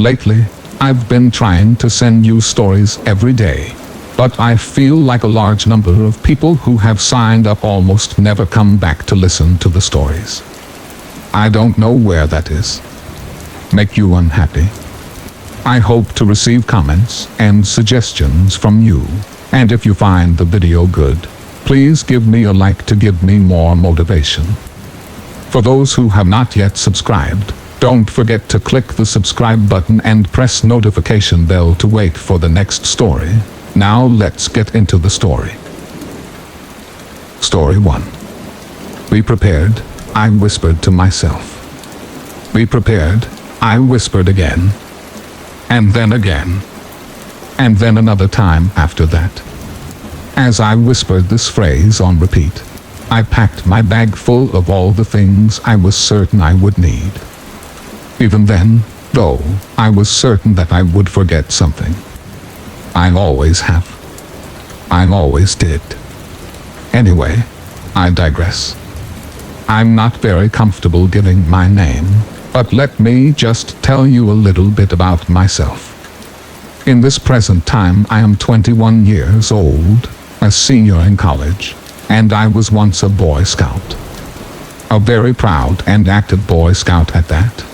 Lately, I've been trying to send you stories every day, but I feel like a large number of people who have signed up almost never come back to listen to the stories. I don't know where that is. Make you unhappy? I hope to receive comments and suggestions from you, and if you find the video good, please give me a like to give me more motivation. For those who have not yet subscribed, don't forget to click the subscribe button and press notification bell to wait for the next story. Now let's get into the story. Story 1. Be prepared, I whispered to myself. Be prepared, I whispered again. And then again. And then another time after that. As I whispered this phrase on repeat, I packed my bag full of all the things I was certain I would need. Even then, though, I was certain that I would forget something. I always have. I always did. Anyway, I digress. I'm not very comfortable giving my name, but let me just tell you a little bit about myself. In this present time, I am 21 years old, a senior in college, and I was once a Boy Scout. A very proud and active Boy Scout at that.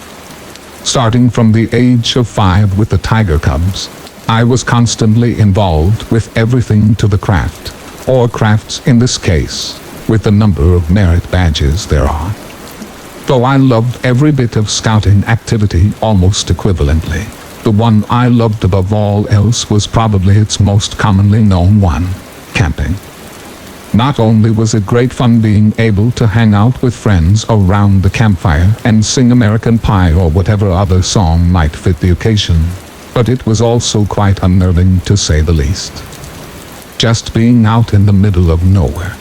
Starting from the age of 5 with the Tiger Cubs, I was constantly involved with everything to the craft, or crafts in this case, with the number of merit badges there are. Though I loved every bit of scouting activity almost equivalently, the one I loved above all else was probably its most commonly known one, camping. Not only was it great fun being able to hang out with friends around the campfire and sing American Pie or whatever other song might fit the occasion, but it was also quite unnerving to say the least. Just being out in the middle of nowhere.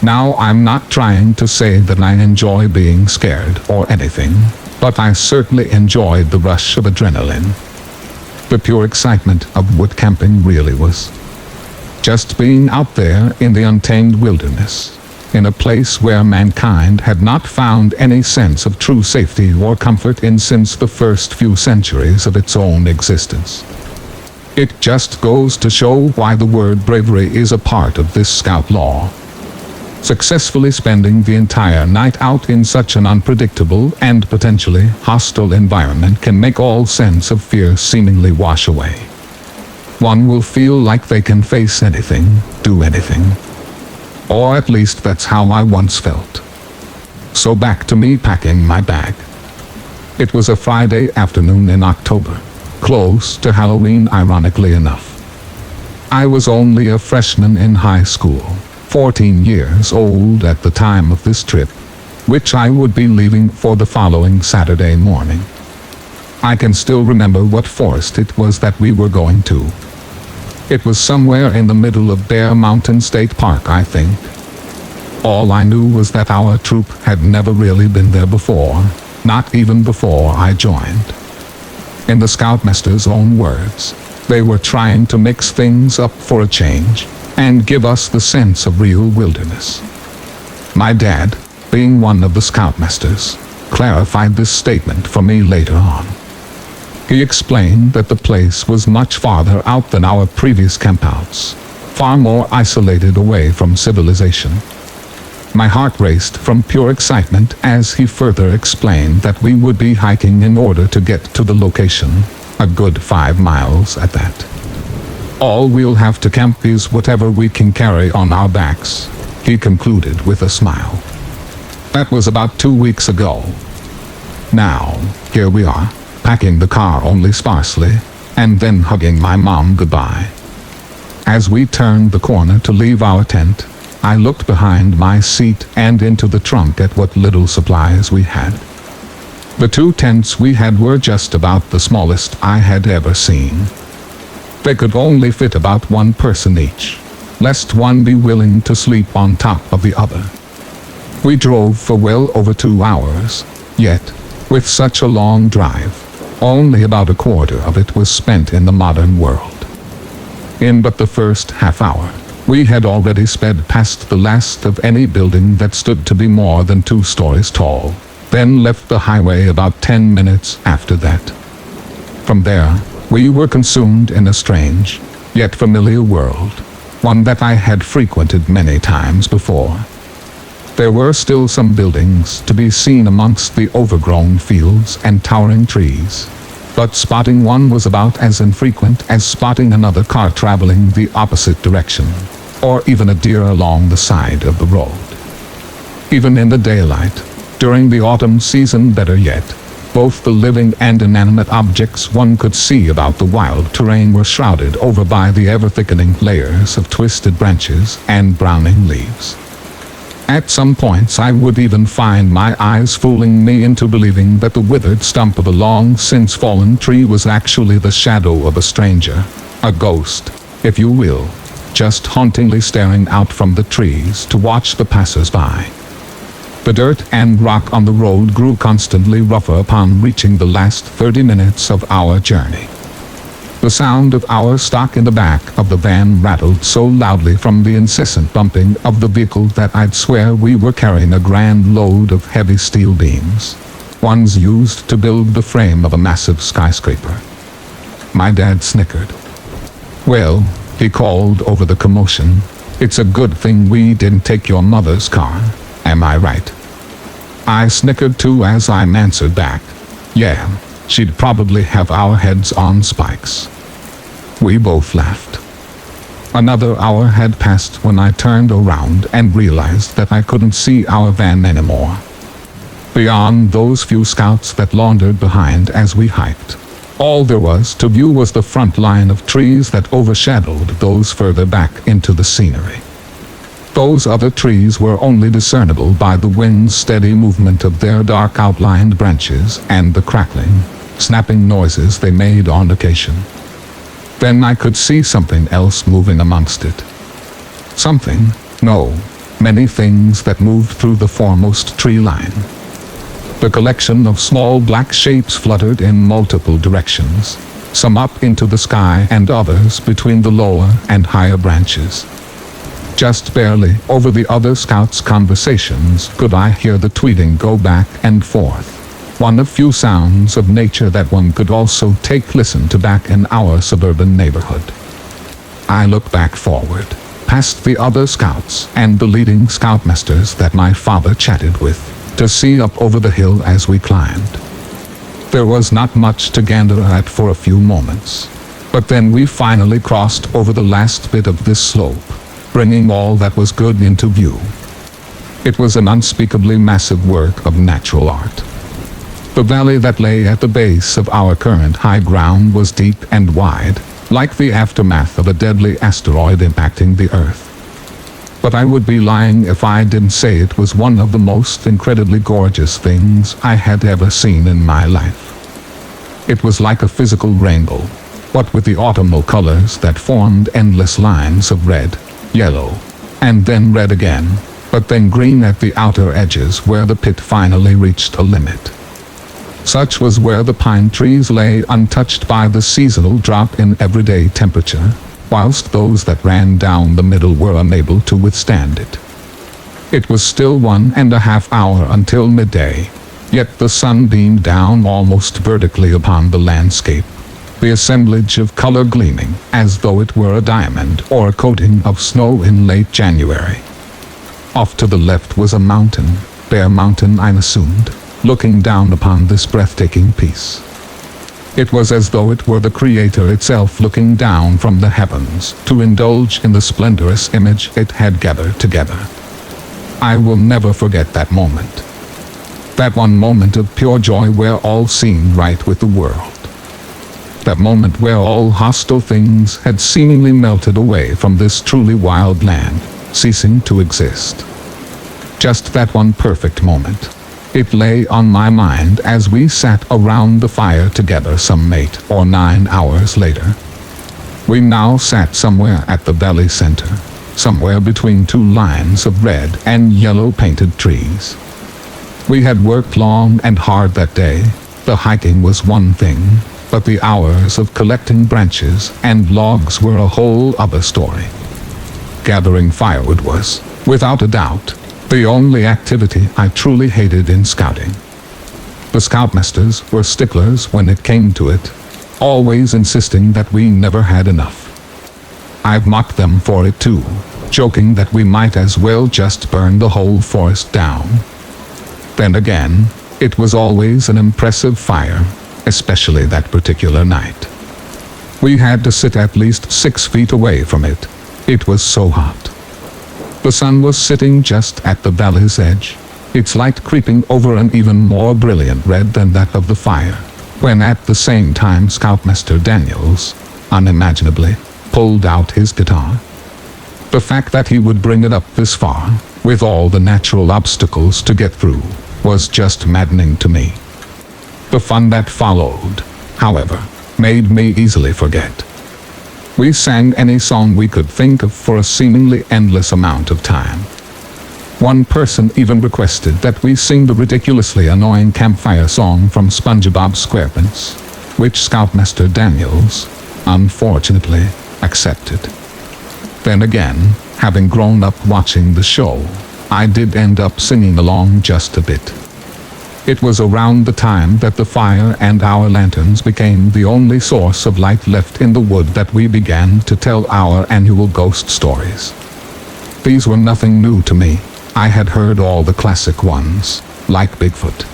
Now I'm not trying to say that I enjoy being scared or anything, but I certainly enjoyed the rush of adrenaline. The pure excitement of what camping really was. Just being out there in the untamed wilderness, in a place where mankind had not found any sense of true safety or comfort in since the first few centuries of its own existence. It just goes to show why the word bravery is a part of this scout law. Successfully spending the entire night out in such an unpredictable and potentially hostile environment can make all sense of fear seemingly wash away. One will feel like they can face anything, do anything. Or at least that's how I once felt. So back to me packing my bag. It was a Friday afternoon in October, close to Halloween ironically enough. I was only a freshman in high school, 14 years old at the time of this trip, which I would be leaving for the following Saturday morning. I can still remember what forest it was that we were going to. It was somewhere in the middle of Bear Mountain State Park, I think. All I knew was that our troop had never really been there before, not even before I joined. In the Scoutmaster's own words, they were trying to mix things up for a change, and give us the sense of real wilderness. My dad, being one of the Scoutmasters, clarified this statement for me later on. He explained that the place was much farther out than our previous campouts, far more isolated away from civilization. My heart raced from pure excitement as he further explained that we would be hiking in order to get to the location, a good 5 miles at that. All we'll have to camp is whatever we can carry on our backs, he concluded with a smile. That was about 2 weeks ago. Now, here we are, packing the car only sparsely, and then hugging my mom goodbye. As we turned the corner to leave our tent, I looked behind my seat and into the trunk at what little supplies we had. The 2 tents we had were just about the smallest I had ever seen. They could only fit about 1 person each, lest one be willing to sleep on top of the other. We drove for well over 2 hours, yet, with such a long drive, only about a quarter of it was spent in the modern world. In but the first half hour, we had already sped past the last of any building that stood to be more than 2 stories tall, then left the highway about 10 minutes after that. From there, we were consumed in a strange, yet familiar world, one that I had frequented many times before. There were still some buildings to be seen amongst the overgrown fields and towering trees, but spotting one was about as infrequent as spotting another car traveling the opposite direction, or even a deer along the side of the road. Even in the daylight, during the autumn season better yet, both the living and inanimate objects one could see about the wild terrain were shrouded over by the ever-thickening layers of twisted branches and browning leaves. At some points I would even find my eyes fooling me into believing that the withered stump of a long-since fallen tree was actually the shadow of a stranger, a ghost, if you will, just hauntingly staring out from the trees to watch the passers-by. The dirt and rock on the road grew constantly rougher upon reaching the last 30 minutes of our journey. The sound of our stock in the back of the van rattled so loudly from the incessant bumping of the vehicle that I'd swear we were carrying a grand load of heavy steel beams, ones used to build the frame of a massive skyscraper. My dad snickered. "Well," he called over the commotion, "it's a good thing we didn't take your mother's car, am I right?" I snickered too as I answered back, "Yeah, she'd probably have our heads on spikes." We both laughed. Another hour had passed when I turned around and realized that I couldn't see our van anymore. Beyond those few scouts that laundered behind as we hiked, all there was to view was the front line of trees that overshadowed those further back into the scenery. Those other trees were only discernible by the wind's steady movement of their dark outlined branches and the crackling, snapping noises they made on occasion. Then I could see something else moving amongst it. Something, no, many things that moved through the foremost tree line. The collection of small black shapes fluttered in multiple directions, some up into the sky and others between the lower and higher branches. Just barely over the other scouts' conversations could I hear the tweeting go back and forth, one of few sounds of nature that one could also listen to back in our suburban neighborhood. I looked back forward, past the other scouts and the leading scoutmasters that my father chatted with, to see up over the hill as we climbed. There was not much to gander at for a few moments, but then we finally crossed over the last bit of this slope, bringing all that was good into view. It was an unspeakably massive work of natural art. The valley that lay at the base of our current high ground was deep and wide, like the aftermath of a deadly asteroid impacting the Earth. But I would be lying if I didn't say it was one of the most incredibly gorgeous things I had ever seen in my life. It was like a physical rainbow, what with the autumnal colors that formed endless lines of red, yellow, and then red again, but then green at the outer edges where the pit finally reached a limit. Such was where the pine trees lay untouched by the seasonal drop in everyday temperature, whilst those that ran down the middle were unable to withstand it. It was still 1.5 hours until midday, yet the sun beamed down almost vertically upon the landscape, the assemblage of color gleaming as though it were a diamond or a coating of snow in late January. Off to the left was a mountain, Bear Mountain I assumed, looking down upon this breathtaking piece. It was as though it were the Creator itself looking down from the heavens to indulge in the splendorous image it had gathered together. I will never forget that moment. That one moment of pure joy where all seemed right with the world. That moment where all hostile things had seemingly melted away from this truly wild land, ceasing to exist. Just that one perfect moment. It lay on my mind as we sat around the fire together some 8 or 9 hours later. We now sat somewhere at the valley center, somewhere between two lines of red and yellow painted trees. We had worked long and hard that day. The hiking was one thing, but the hours of collecting branches and logs were a whole other story. Gathering firewood was, without a doubt, the only activity I truly hated in scouting. The scoutmasters were sticklers when it came to it. always insisting that we never had enough. I've mocked them for it too, joking that we might as well just burn the whole forest down. Then again, it was always an impressive fire, especially that particular night. We had to sit at least 6 feet away from it. It was so hot. The sun was sitting just at the valley's edge, its light creeping over an even more brilliant red than that of the fire, when at the same time Scoutmaster Daniels, unimaginably, pulled out his guitar. The fact that he would bring it up this far, with all the natural obstacles to get through, was just maddening to me. The fun that followed, however, made me easily forget. We sang any song we could think of for a seemingly endless amount of time. One person even requested that we sing the ridiculously annoying campfire song from SpongeBob SquarePants, which Scoutmaster Daniels, unfortunately, accepted. Then again, having grown up watching the show, I did end up singing along just a bit. It was around the time that the fire and our lanterns became the only source of light left in the wood that we began to tell our annual ghost stories. These were nothing new to me. I had heard all the classic ones, like Bigfoot,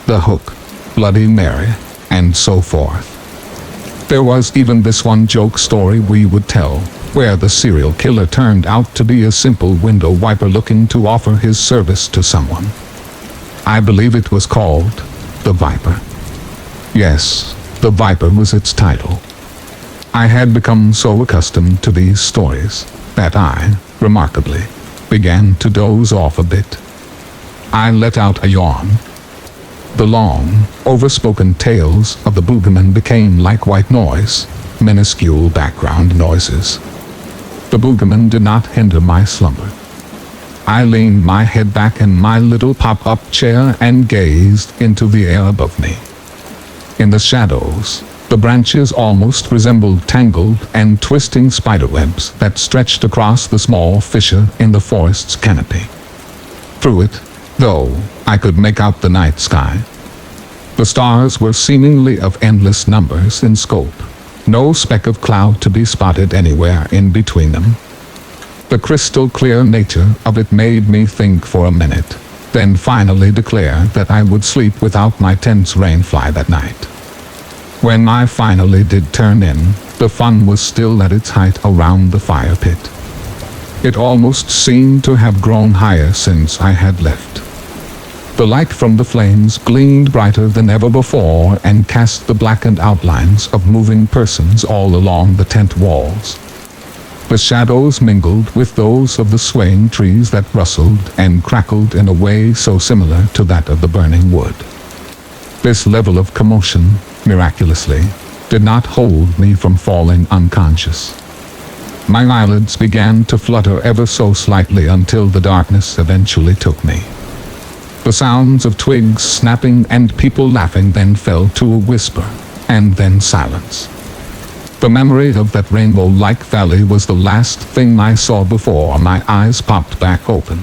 The Hook, Bloody Mary, and so forth. There was even this one joke story we would tell, where the serial killer turned out to be a simple window wiper looking to offer his service to someone. I believe it was called The Viper. Yes, The Viper was its title. I had become so accustomed to these stories that I, remarkably, began to doze off a bit. I let out a yawn. The long, overspoken tales of the boogeyman became like white noise, minuscule background noises. The boogeyman did not hinder my slumber. I leaned my head back in my little pop-up chair and gazed into the air above me. In the shadows, the branches almost resembled tangled and twisting spiderwebs that stretched across the small fissure in the forest's canopy. Through it, though, I could make out the night sky. The stars were seemingly of endless numbers in scope, no speck of cloud to be spotted anywhere in between them. The crystal clear nature of it made me think for a minute, then finally declare that I would sleep without my tense rainfly that night. When I finally did turn in, the fun was still at its height around the fire pit. It almost seemed to have grown higher since I had left. The light from the flames gleamed brighter than ever before and cast the blackened outlines of moving persons all along the tent walls. The shadows mingled with those of the swaying trees that rustled and crackled in a way so similar to that of the burning wood. This level of commotion, miraculously, did not hold me from falling unconscious. My eyelids began to flutter ever so slightly until the darkness eventually took me. The sounds of twigs snapping and people laughing then fell to a whisper, and then silence. The memory of that rainbow-like valley was the last thing I saw before my eyes popped back open.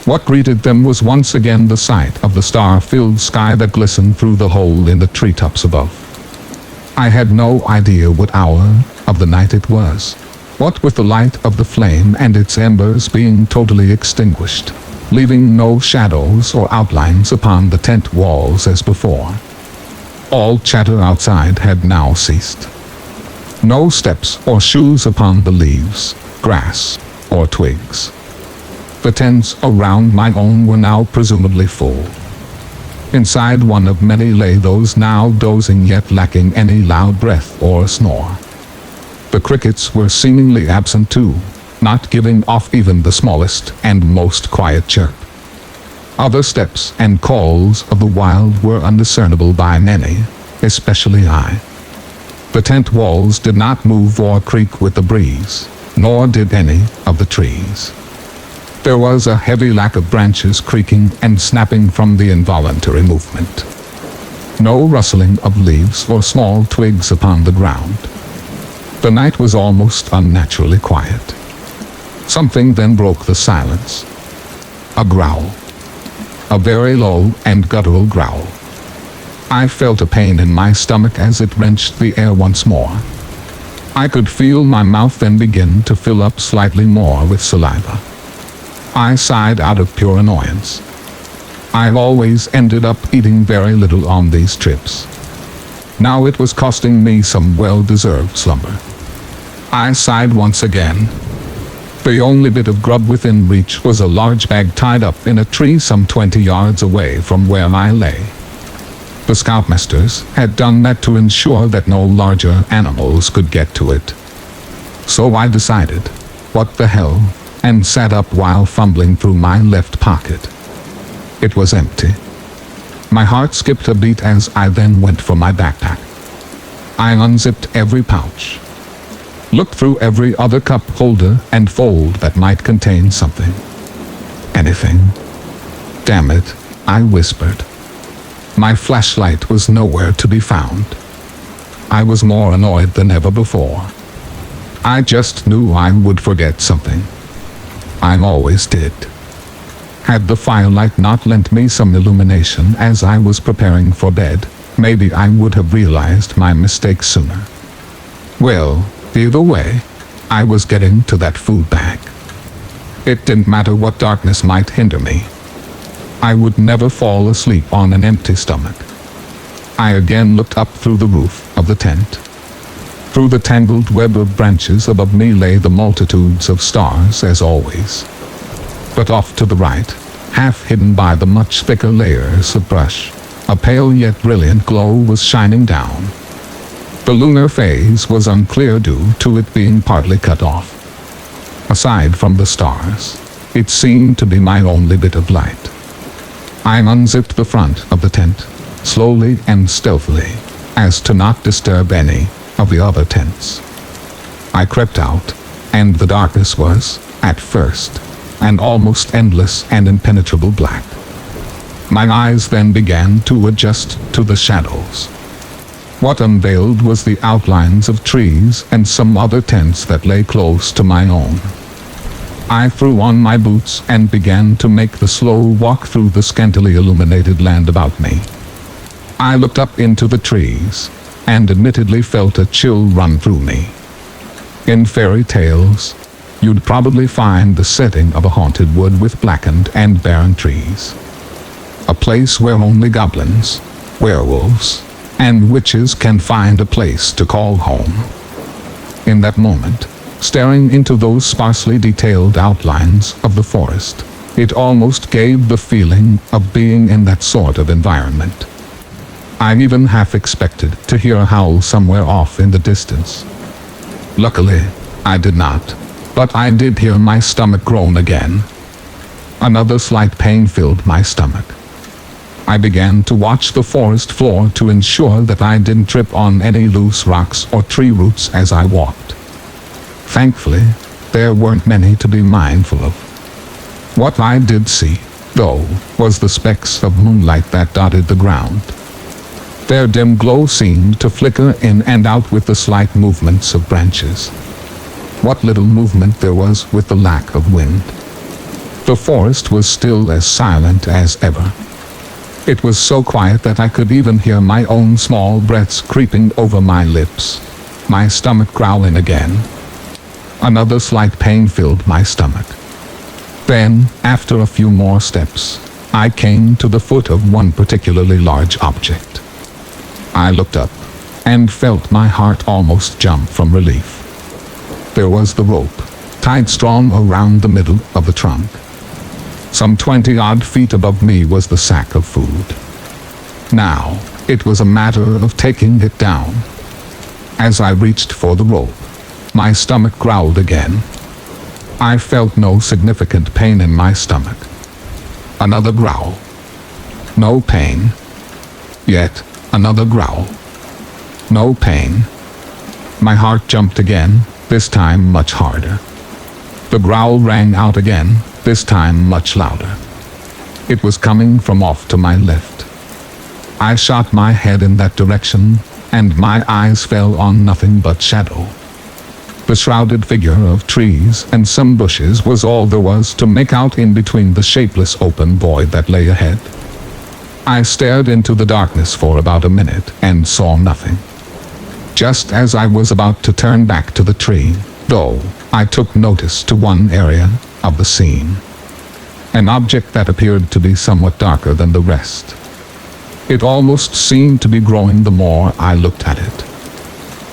What greeted them was once again the sight of the star-filled sky that glistened through the hole in the treetops above. I had no idea what hour of the night it was, what with the light of the flame and its embers being totally extinguished, leaving no shadows or outlines upon the tent walls as before. All chatter outside had now ceased. No steps or shoes upon the leaves, grass, or twigs. The tents around my own were now presumably full. Inside one of many lay those now dozing yet lacking any loud breath or snore. The crickets were seemingly absent too, not giving off even the smallest and most quiet chirp. Other steps and calls of the wild were undiscernible by many, especially I. The tent walls did not move or creak with the breeze, nor did any of the trees. There was a heavy lack of branches creaking and snapping from the involuntary movement. No rustling of leaves or small twigs upon the ground. The night was almost unnaturally quiet. Something then broke the silence. A growl. A very low and guttural growl. I felt a pain in my stomach as it wrenched the air once more. I could feel my mouth then begin to fill up slightly more with saliva. I sighed out of pure annoyance. I've always ended up eating very little on these trips. Now it was costing me some well-deserved slumber. I sighed once again. The only bit of grub within reach was a large bag tied up in a tree some 20 yards away from where I lay. The scoutmasters had done that to ensure that no larger animals could get to it. So I decided, what the hell, and sat up while fumbling through my left pocket. It was empty. My heart skipped a beat as I then went for my backpack. I unzipped every pouch, looked through every other cup holder and fold that might contain something. Anything. Damn it, I whispered. My flashlight was nowhere to be found. I was more annoyed than ever before. I just knew I would forget something. I always did. Had the firelight not lent me some illumination as I was preparing for bed, maybe I would have realized my mistake sooner. Well, either way, I was getting to that food bag. It didn't matter what darkness might hinder me. I would never fall asleep on an empty stomach. I again looked up through the roof of the tent. Through the tangled web of branches above me lay the multitudes of stars as always. But off to the right, half hidden by the much thicker layers of brush, a pale yet brilliant glow was shining down. The lunar phase was unclear due to it being partly cut off. Aside from the stars, it seemed to be my only bit of light. I unzipped the front of the tent, slowly and stealthily, as to not disturb any of the other tents. I crept out, and the darkness was, at first, an almost endless and impenetrable black. My eyes then began to adjust to the shadows. What unveiled was the outlines of trees and some other tents that lay close to my own. I threw on my boots and began to make the slow walk through the scantily illuminated land about me. I looked up into the trees, and admittedly felt a chill run through me. In fairy tales, you'd probably find the setting of a haunted wood with blackened and barren trees. A place where only goblins, werewolves, and witches can find a place to call home. In that moment, staring into those sparsely detailed outlines of the forest, it almost gave the feeling of being in that sort of environment. I even half expected to hear a howl somewhere off in the distance. Luckily, I did not, but I did hear my stomach groan again. Another slight pain filled my stomach. I began to watch the forest floor to ensure that I didn't trip on any loose rocks or tree roots as I walked. Thankfully, there weren't many to be mindful of. What I did see, though, was the specks of moonlight that dotted the ground. Their dim glow seemed to flicker in and out with the slight movements of branches. What little movement there was with the lack of wind. The forest was still as silent as ever. It was so quiet that I could even hear my own small breaths creeping over my lips, my stomach growling again. Another slight pain filled my stomach. Then, after a few more steps, I came to the foot of one particularly large object. I looked up, and felt my heart almost jump from relief. There was the rope, tied strong around the middle of the trunk. Some 20-odd feet above me was the sack of food. Now, it was a matter of taking it down. As I reached for the rope, my stomach growled again. I felt no significant pain in my stomach. Another growl. No pain. Yet, another growl. No pain. My heart jumped again, this time much harder. The growl rang out again, this time much louder. It was coming from off to my left. I shot my head in that direction, and my eyes fell on nothing but shadow. The shrouded figure of trees and some bushes was all there was to make out in between the shapeless open void that lay ahead. I stared into the darkness for about a minute and saw nothing. Just as I was about to turn back to the tree, though, I took notice to one area of the scene. An object that appeared to be somewhat darker than the rest. It almost seemed to be growing the more I looked at it.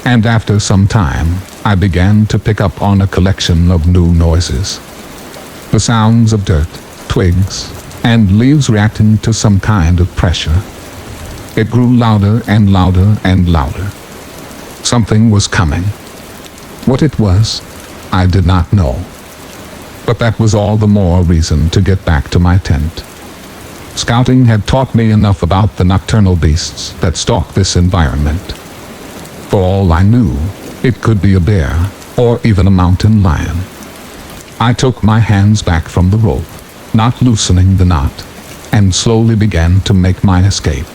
And after some time, I began to pick up on a collection of new noises. The sounds of dirt, twigs, and leaves reacting to some kind of pressure. It grew louder and louder and louder. Something was coming. What it was, I did not know. But that was all the more reason to get back to my tent. Scouting had taught me enough about the nocturnal beasts that stalk this environment. For all I knew, it could be a bear, or even a mountain lion. I took my hands back from the rope, not loosening the knot, and slowly began to make my escape.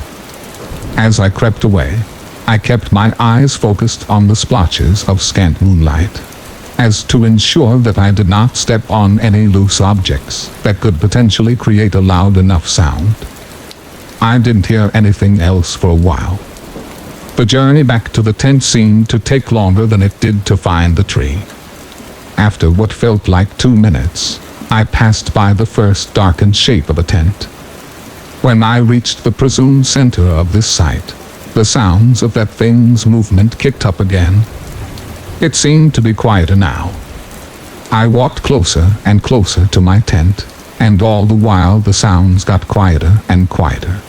As I crept away, I kept my eyes focused on the splotches of scant moonlight, as to ensure that I did not step on any loose objects that could potentially create a loud enough sound. I didn't hear anything else for a while. The journey back to the tent seemed to take longer than it did to find the tree. After what felt like 2 minutes, I passed by the first darkened shape of a tent. When I reached the presumed center of this site, the sounds of that thing's movement kicked up again. It seemed to be quieter now. I walked closer and closer to my tent, and all the while the sounds got quieter and quieter.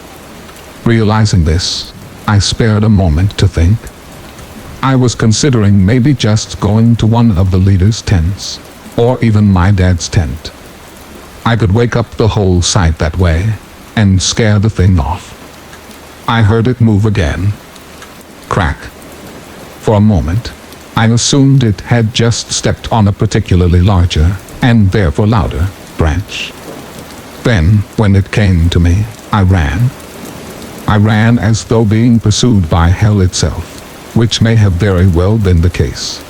Realizing this, I spared a moment to think. I was considering maybe just going to one of the leaders' tents, or even my dad's tent. I could wake up the whole site that way, and scare the thing off. I heard it move again. Crack. For a moment, I assumed it had just stepped on a particularly larger, and therefore louder, branch. Then, when it came to me, I ran. I ran as though being pursued by hell itself, which may have very well been the case.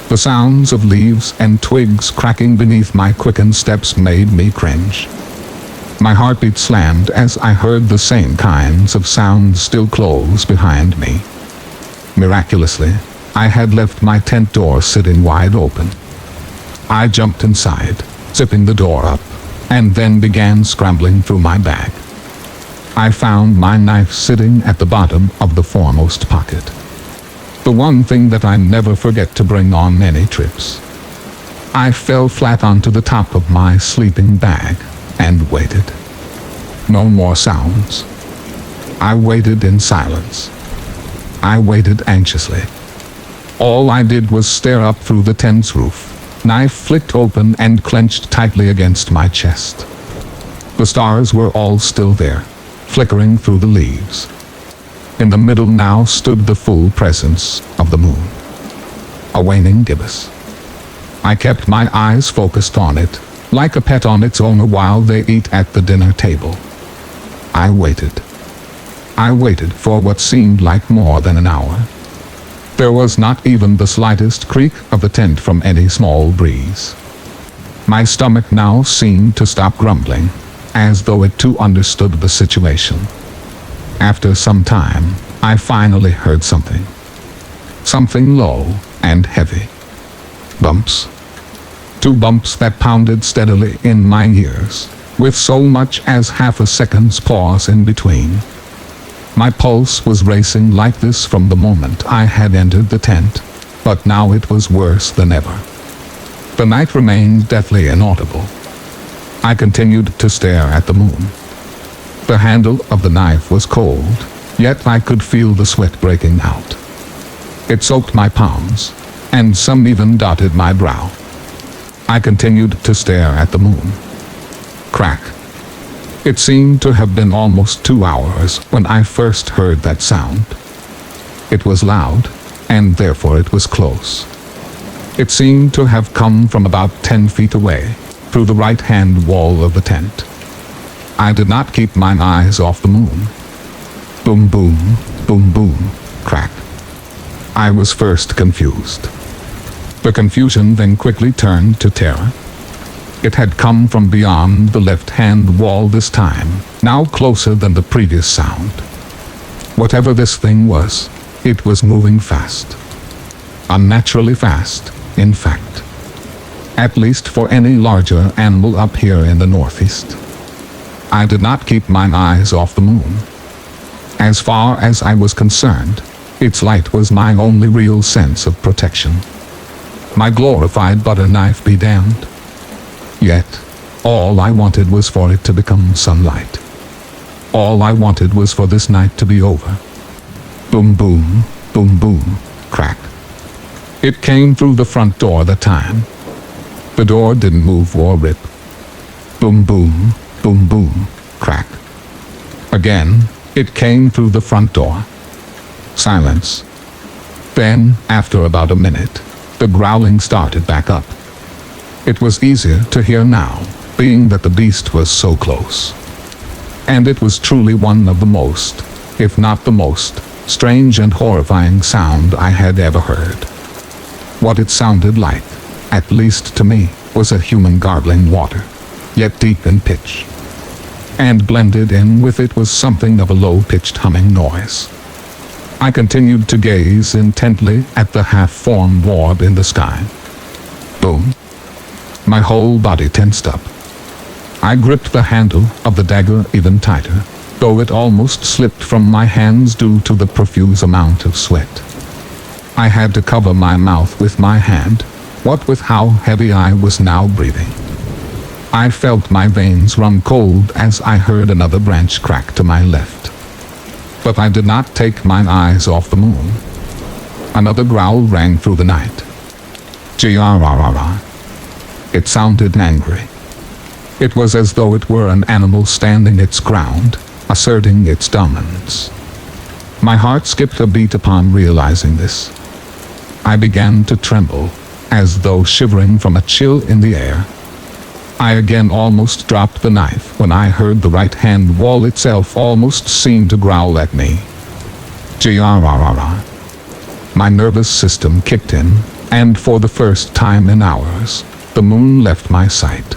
The sounds of leaves and twigs cracking beneath my quickened steps made me cringe. My heartbeat slammed as I heard the same kinds of sounds still close behind me. Miraculously, I had left my tent door sitting wide open. I jumped inside, zipping the door up, and then began scrambling through my bag. I found my knife sitting at the bottom of the foremost pocket. The one thing that I never forget to bring on any trips. I fell flat onto the top of my sleeping bag and waited. No more sounds. I waited in silence. I waited anxiously. All I did was stare up through the tent's roof, knife flicked open and clenched tightly against my chest. The stars were all still there, flickering through the leaves. In the middle now stood the full presence of the moon. A waning gibbous. I kept my eyes focused on it, like a pet on its owner while they eat at the dinner table. I waited. I waited for what seemed like more than an hour. There was not even the slightest creak of the tent from any small breeze. My stomach now seemed to stop grumbling, as though it too understood the situation. After some time, I finally heard something. Something low and heavy. Bumps. 2 bumps that pounded steadily in my ears, with so much as half a second's pause in between. My pulse was racing like this from the moment I had entered the tent, but now it was worse than ever. The night remained deathly inaudible. I continued to stare at the moon. The handle of the knife was cold, yet I could feel the sweat breaking out. It soaked my palms, and some even dotted my brow. I continued to stare at the moon. Crack. It seemed to have been almost 2 hours when I first heard that sound. It was loud, and therefore it was close. It seemed to have come from about 10 feet away, through the right-hand wall of the tent. I did not keep my eyes off the moon. Boom boom, boom boom, crack. I was first confused. The confusion then quickly turned to terror. It had come from beyond the left-hand wall this time, now closer than the previous sound. Whatever this thing was, it was moving fast. Unnaturally fast, in fact. At least for any larger animal up here in the northeast. I did not keep my eyes off the moon. As far as I was concerned, its light was my only real sense of protection. My glorified butter knife be damned. Yet, all I wanted was for it to become sunlight. All I wanted was for this night to be over. Boom boom, boom boom, crack. It came through the front door that time. The door didn't move or rip. Boom boom, boom boom, crack. Again, it came through the front door. Silence. Then, after about a minute, the growling started back up. It was easier to hear now, being that the beast was so close. And it was truly one of the most, if not the most, strange and horrifying sound I had ever heard. What it sounded like, at least to me, was a human garbling water, yet deep in pitch. And blended in with it was something of a low-pitched humming noise. I continued to gaze intently at the half-formed orb in the sky. Boom. My whole body tensed up. I gripped the handle of the dagger even tighter, though it almost slipped from my hands due to the profuse amount of sweat. I had to cover my mouth with my hand, what with how heavy I was now breathing. I felt my veins run cold as I heard another branch crack to my left. But I did not take my eyes off the moon. Another growl rang through the night. G-R-R-R-R. It sounded angry. It was as though it were an animal standing its ground, asserting its dominance. My heart skipped a beat upon realizing this. I began to tremble, as though shivering from a chill in the air. I again almost dropped the knife when I heard the right-hand wall itself almost seem to growl at me. G-R-R-R-R. My nervous system kicked in, and for the first time in hours, the moon left my sight.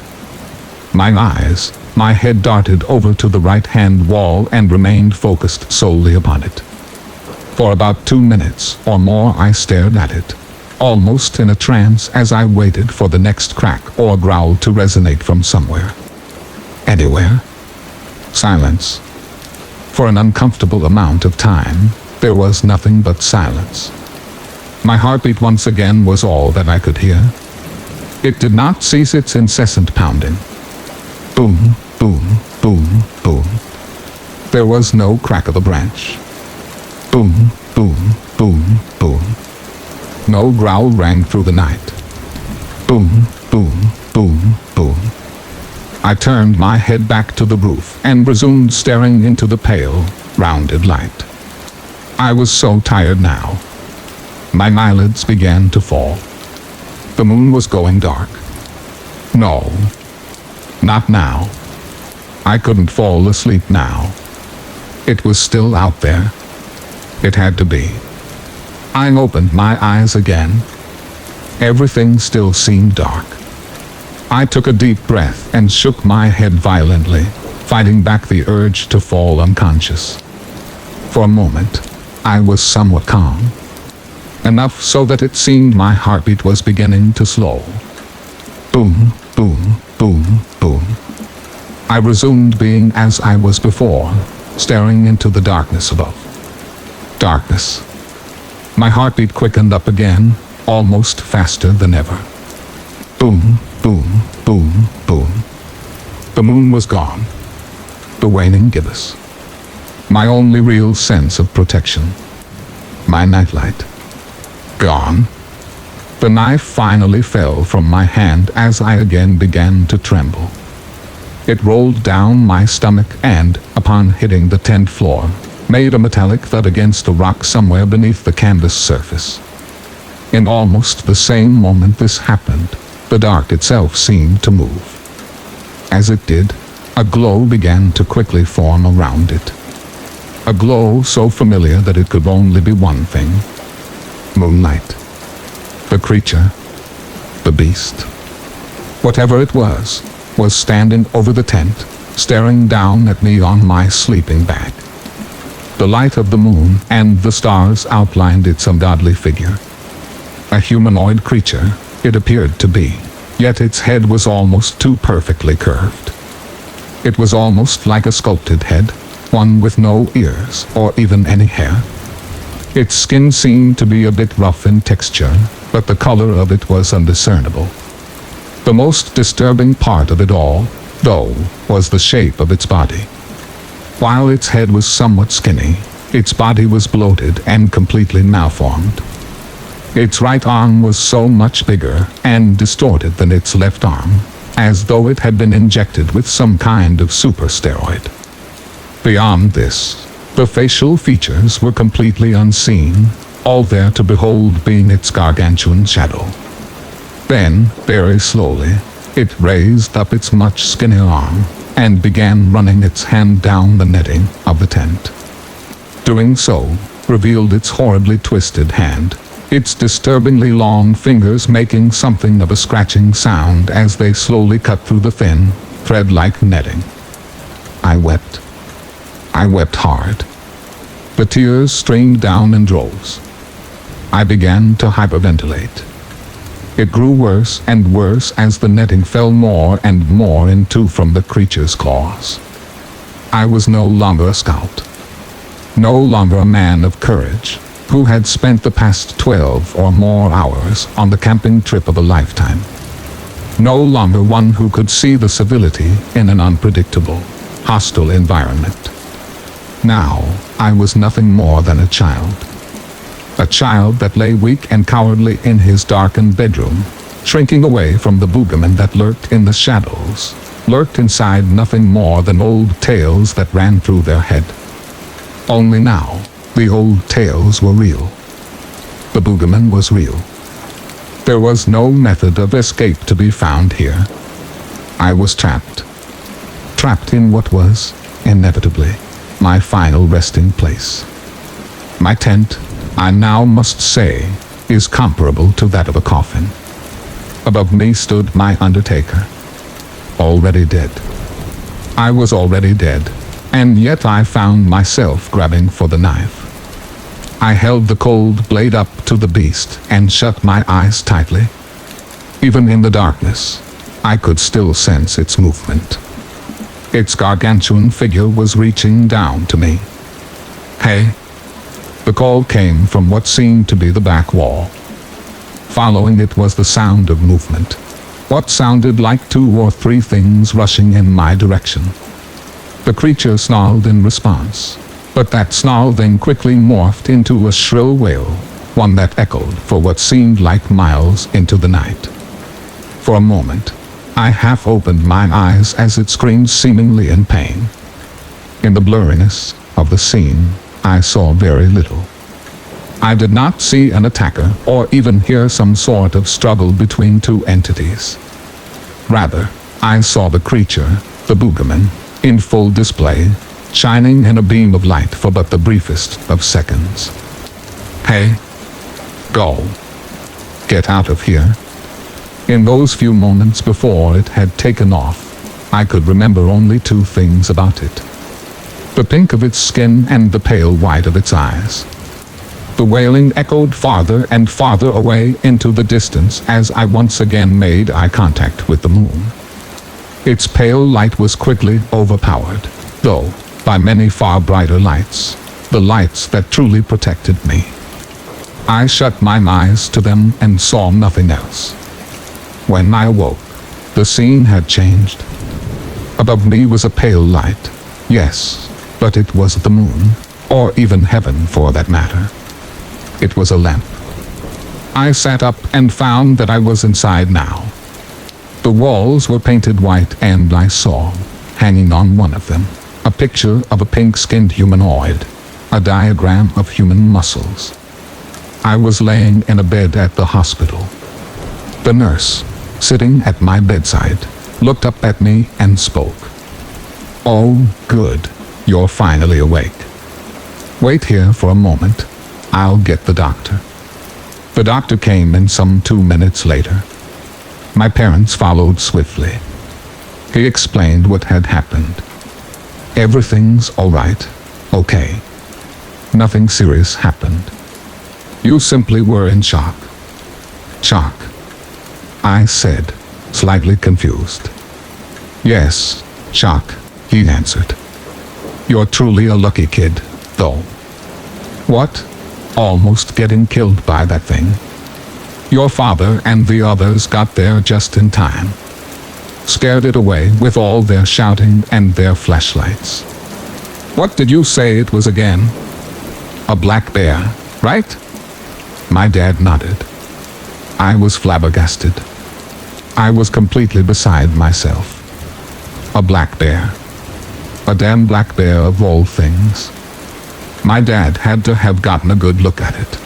My eyes, my head darted over to the right-hand wall and remained focused solely upon it. For about 2 minutes or more I stared at it, almost in a trance as I waited for the next crack or growl to resonate from somewhere. Anywhere. Silence. For an uncomfortable amount of time, there was nothing but silence. My heartbeat once again was all that I could hear. It did not cease its incessant pounding. Boom, boom, boom, boom. There was no crack of a branch. Boom, boom, boom, boom. No growl rang through the night. Boom, boom, boom, boom. I turned my head back to the roof and resumed staring into the pale, rounded light. I was so tired now. My eyelids began to fall. The moon was going dark. No. Not now. I couldn't fall asleep now. It was still out there. It had to be. I opened my eyes again. Everything still seemed dark. I took a deep breath and shook my head violently, fighting back the urge to fall unconscious. For a moment, I was somewhat calm. Enough so that it seemed my heartbeat was beginning to slow. Boom, boom, boom, boom. I resumed being as I was before, staring into the darkness above. Darkness. My heartbeat quickened up again, almost faster than ever. Boom, boom, boom, boom. The moon was gone. The waning gibbous. My only real sense of protection. My nightlight. Gone. The knife finally fell from my hand as I again began to tremble. It rolled down my stomach and, upon hitting the tent floor, made a metallic thud against a rock somewhere beneath the canvas surface. In almost the same moment this happened, the dark itself seemed to move. As it did, a glow began to quickly form around it. A glow so familiar that it could only be one thing. Moonlight. The creature. The beast. Whatever it was standing over the tent, staring down at me on my sleeping bag. The light of the moon and the stars outlined its ungodly figure. A humanoid creature, it appeared to be, yet its head was almost too perfectly curved. It was almost like a sculpted head, one with no ears or even any hair. Its skin seemed to be a bit rough in texture, but the color of it was undiscernible. The most disturbing part of it all, though, was the shape of its body. While its head was somewhat skinny, its body was bloated and completely malformed. Its right arm was so much bigger and distorted than its left arm, as though it had been injected with some kind of super steroid. Beyond this, the facial features were completely unseen, all there to behold being its gargantuan shadow. Then, very slowly, it raised up its much skinnier arm and began running its hand down the netting of the tent. Doing so, revealed its horribly twisted hand, its disturbingly long fingers making something of a scratching sound as they slowly cut through the thin, thread-like netting. I wept. I wept hard. The tears streamed down in droves. I began to hyperventilate. It grew worse and worse as the netting fell more and more into from the creature's claws. I was no longer a scout. No longer a man of courage, who had spent the past 12 or more hours on the camping trip of a lifetime. No longer one who could see the civility in an unpredictable, hostile environment. Now, I was nothing more than a child. A child that lay weak and cowardly in his darkened bedroom, shrinking away from the boogeyman that lurked in the shadows, lurked inside nothing more than old tales that ran through their head. Only now, the old tales were real. The boogeyman was real. There was no method of escape to be found here. I was trapped. Trapped in what was, inevitably, my final resting place. My tent, I now must say, is comparable to that of a coffin. Above me stood my undertaker. Already dead. I was already dead, and yet I found myself grabbing for the knife. I held the cold blade up to the beast and shut my eyes tightly. Even in the darkness, I could still sense its movement. Its gargantuan figure was reaching down to me. Hey! The call came from what seemed to be the back wall. Following it was the sound of movement. What sounded like 2 or 3 things rushing in my direction. The creature snarled in response, but that snarl then quickly morphed into a shrill wail, one that echoed for what seemed like miles into the night. For a moment, I half opened my eyes as it screamed seemingly in pain. In the blurriness of the scene, I saw very little. I did not see an attacker or even hear some sort of struggle between 2 entities. Rather, I saw the creature, the boogeyman, in full display, shining in a beam of light for but the briefest of seconds. Hey! Go! Get out of here! In those few moments before it had taken off, I could remember only 2 things about it. The pink of its skin and the pale white of its eyes. The wailing echoed farther and farther away into the distance as I once again made eye contact with the moon. Its pale light was quickly overpowered, though, by many far brighter lights, the lights that truly protected me. I shut my eyes to them and saw nothing else. When I awoke, the scene had changed. Above me was a pale light, yes, but it was the moon, or even heaven for that matter. It was a lamp. I sat up and found that I was inside now. The walls were painted white and I saw, hanging on one of them, a picture of a pink-skinned humanoid, a diagram of human muscles. I was laying in a bed at the hospital. The nurse, sitting at my bedside, looked up at me and spoke. "Oh, good. You're finally awake. Wait here for a moment. I'll get the doctor." The doctor came in some 2 minutes later. My parents followed swiftly. He explained what had happened. Everything's all right. Okay. Nothing serious happened. You simply were in shock. Shock, I said, slightly confused. Yes, shock, he answered. You're truly a lucky kid, though. What? Almost getting killed by that thing? Your father and the others got there just in time. Scared it away with all their shouting and their flashlights. What did you say it was again? A black bear, right? My dad nodded. I was flabbergasted. I was completely beside myself. A black bear. A damn black bear of all things. My dad had to have gotten a good look at it.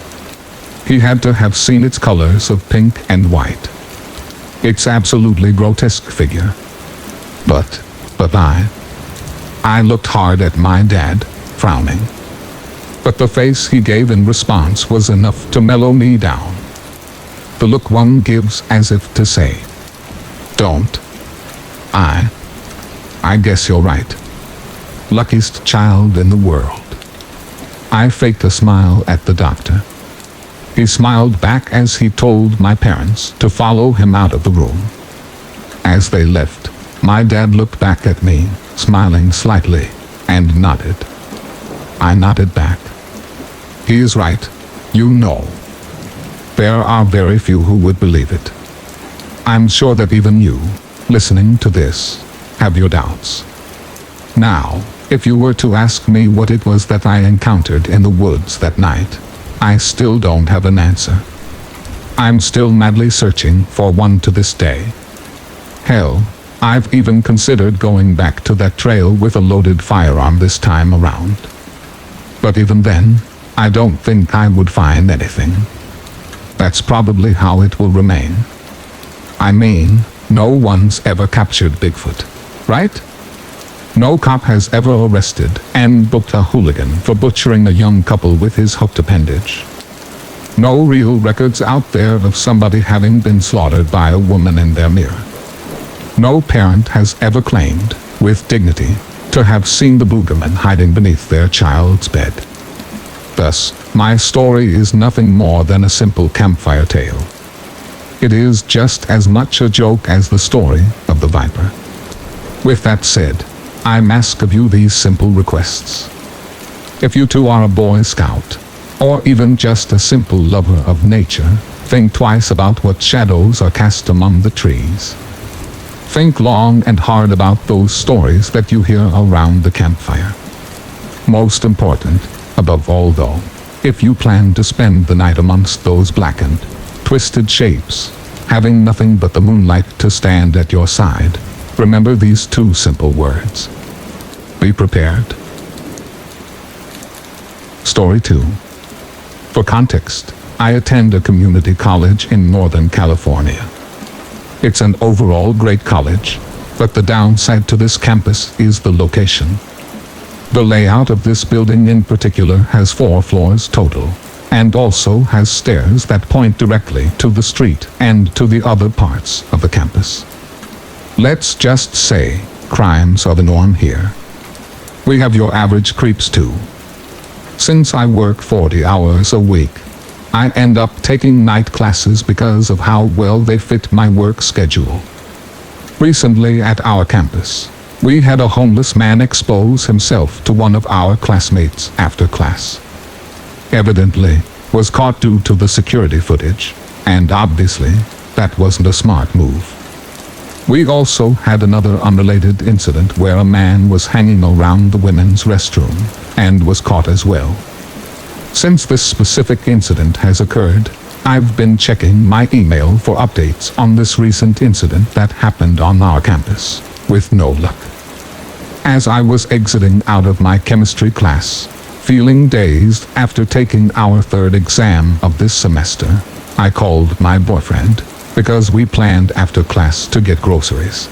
He had to have seen its colors of pink and white. Its absolutely grotesque figure. But I looked hard at my dad, frowning. But the face he gave in response was enough to mellow me down. The look one gives as if to say, don't. I guess you're right. Luckiest child in the world. I faked a smile at the doctor. He smiled back as he told my parents to follow him out of the room. As they left, my dad looked back at me, smiling slightly, and nodded. I nodded back. He is right, you know. There are very few who would believe it. I'm sure that even you, listening to this, have your doubts. Now, if you were to ask me what it was that I encountered in the woods that night, I still don't have an answer. I'm still madly searching for one to this day. Hell, I've even considered going back to that trail with a loaded firearm this time around. But even then, I don't think I would find anything. That's probably how it will remain. I mean, no one's ever captured Bigfoot, right? No cop has ever arrested and booked a hooligan for butchering a young couple with his hooked appendage. No real records out there of somebody having been slaughtered by a woman in their mirror. No parent has ever claimed, with dignity, to have seen the boogeyman hiding beneath their child's bed. Thus, my story is nothing more than a simple campfire tale. It is just as much a joke as the story of the viper. With that said, I ask of you these simple requests. If you too are a Boy Scout, or even just a simple lover of nature, think twice about what shadows are cast among the trees. Think long and hard about those stories that you hear around the campfire. Most important, above all though, if you plan to spend the night amongst those blackened, twisted shapes, having nothing but the moonlight to stand at your side, remember these two simple words. Be prepared. Story 2. For context, I attend a community college in Northern California. It's an overall great college, but the downside to this campus is the location. The layout of this building in particular has 4 floors total, and also has stairs that point directly to the street and to the other parts of the campus. Let's just say, crimes are the norm here. We have your average creeps too. Since I work 40 hours a week, I end up taking night classes because of how well they fit my work schedule. Recently at our campus, we had a homeless man expose himself to one of our classmates after class. Evidently, was caught due to the security footage, and obviously, that wasn't a smart move. We also had another unrelated incident where a man was hanging around the women's restroom, and was caught as well. Since this specific incident has occurred, I've been checking my email for updates on this recent incident that happened on our campus, with no luck. As I was exiting out of my chemistry class, feeling dazed after taking our 3rd exam of this semester, I called my boyfriend, because we planned after class to get groceries.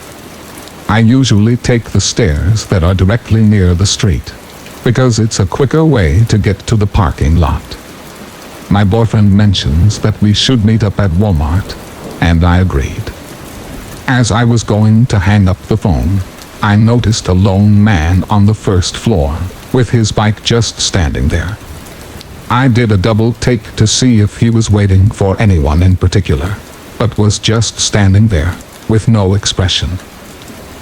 I usually take the stairs that are directly near the street, because it's a quicker way to get to the parking lot. My boyfriend mentions that we should meet up at Walmart, and I agreed. As I was going to hang up the phone, I noticed a lone man on the first floor, with his bike just standing there. I did a double take to see if he was waiting for anyone in particular, but was just standing there, with no expression.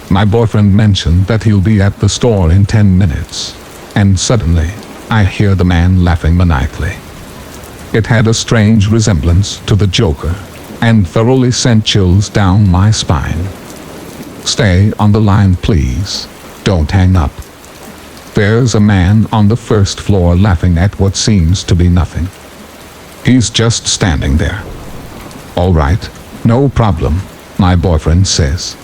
My boyfriend mentioned that he'll be at the store in 10 minutes, and suddenly, I hear the man laughing maniacally. It had a strange resemblance to the Joker, and thoroughly sent chills down my spine. Stay on the line, please. Don't hang up. There's a man on the first floor laughing at what seems to be nothing. He's just standing there. All right, no problem, my boyfriend says.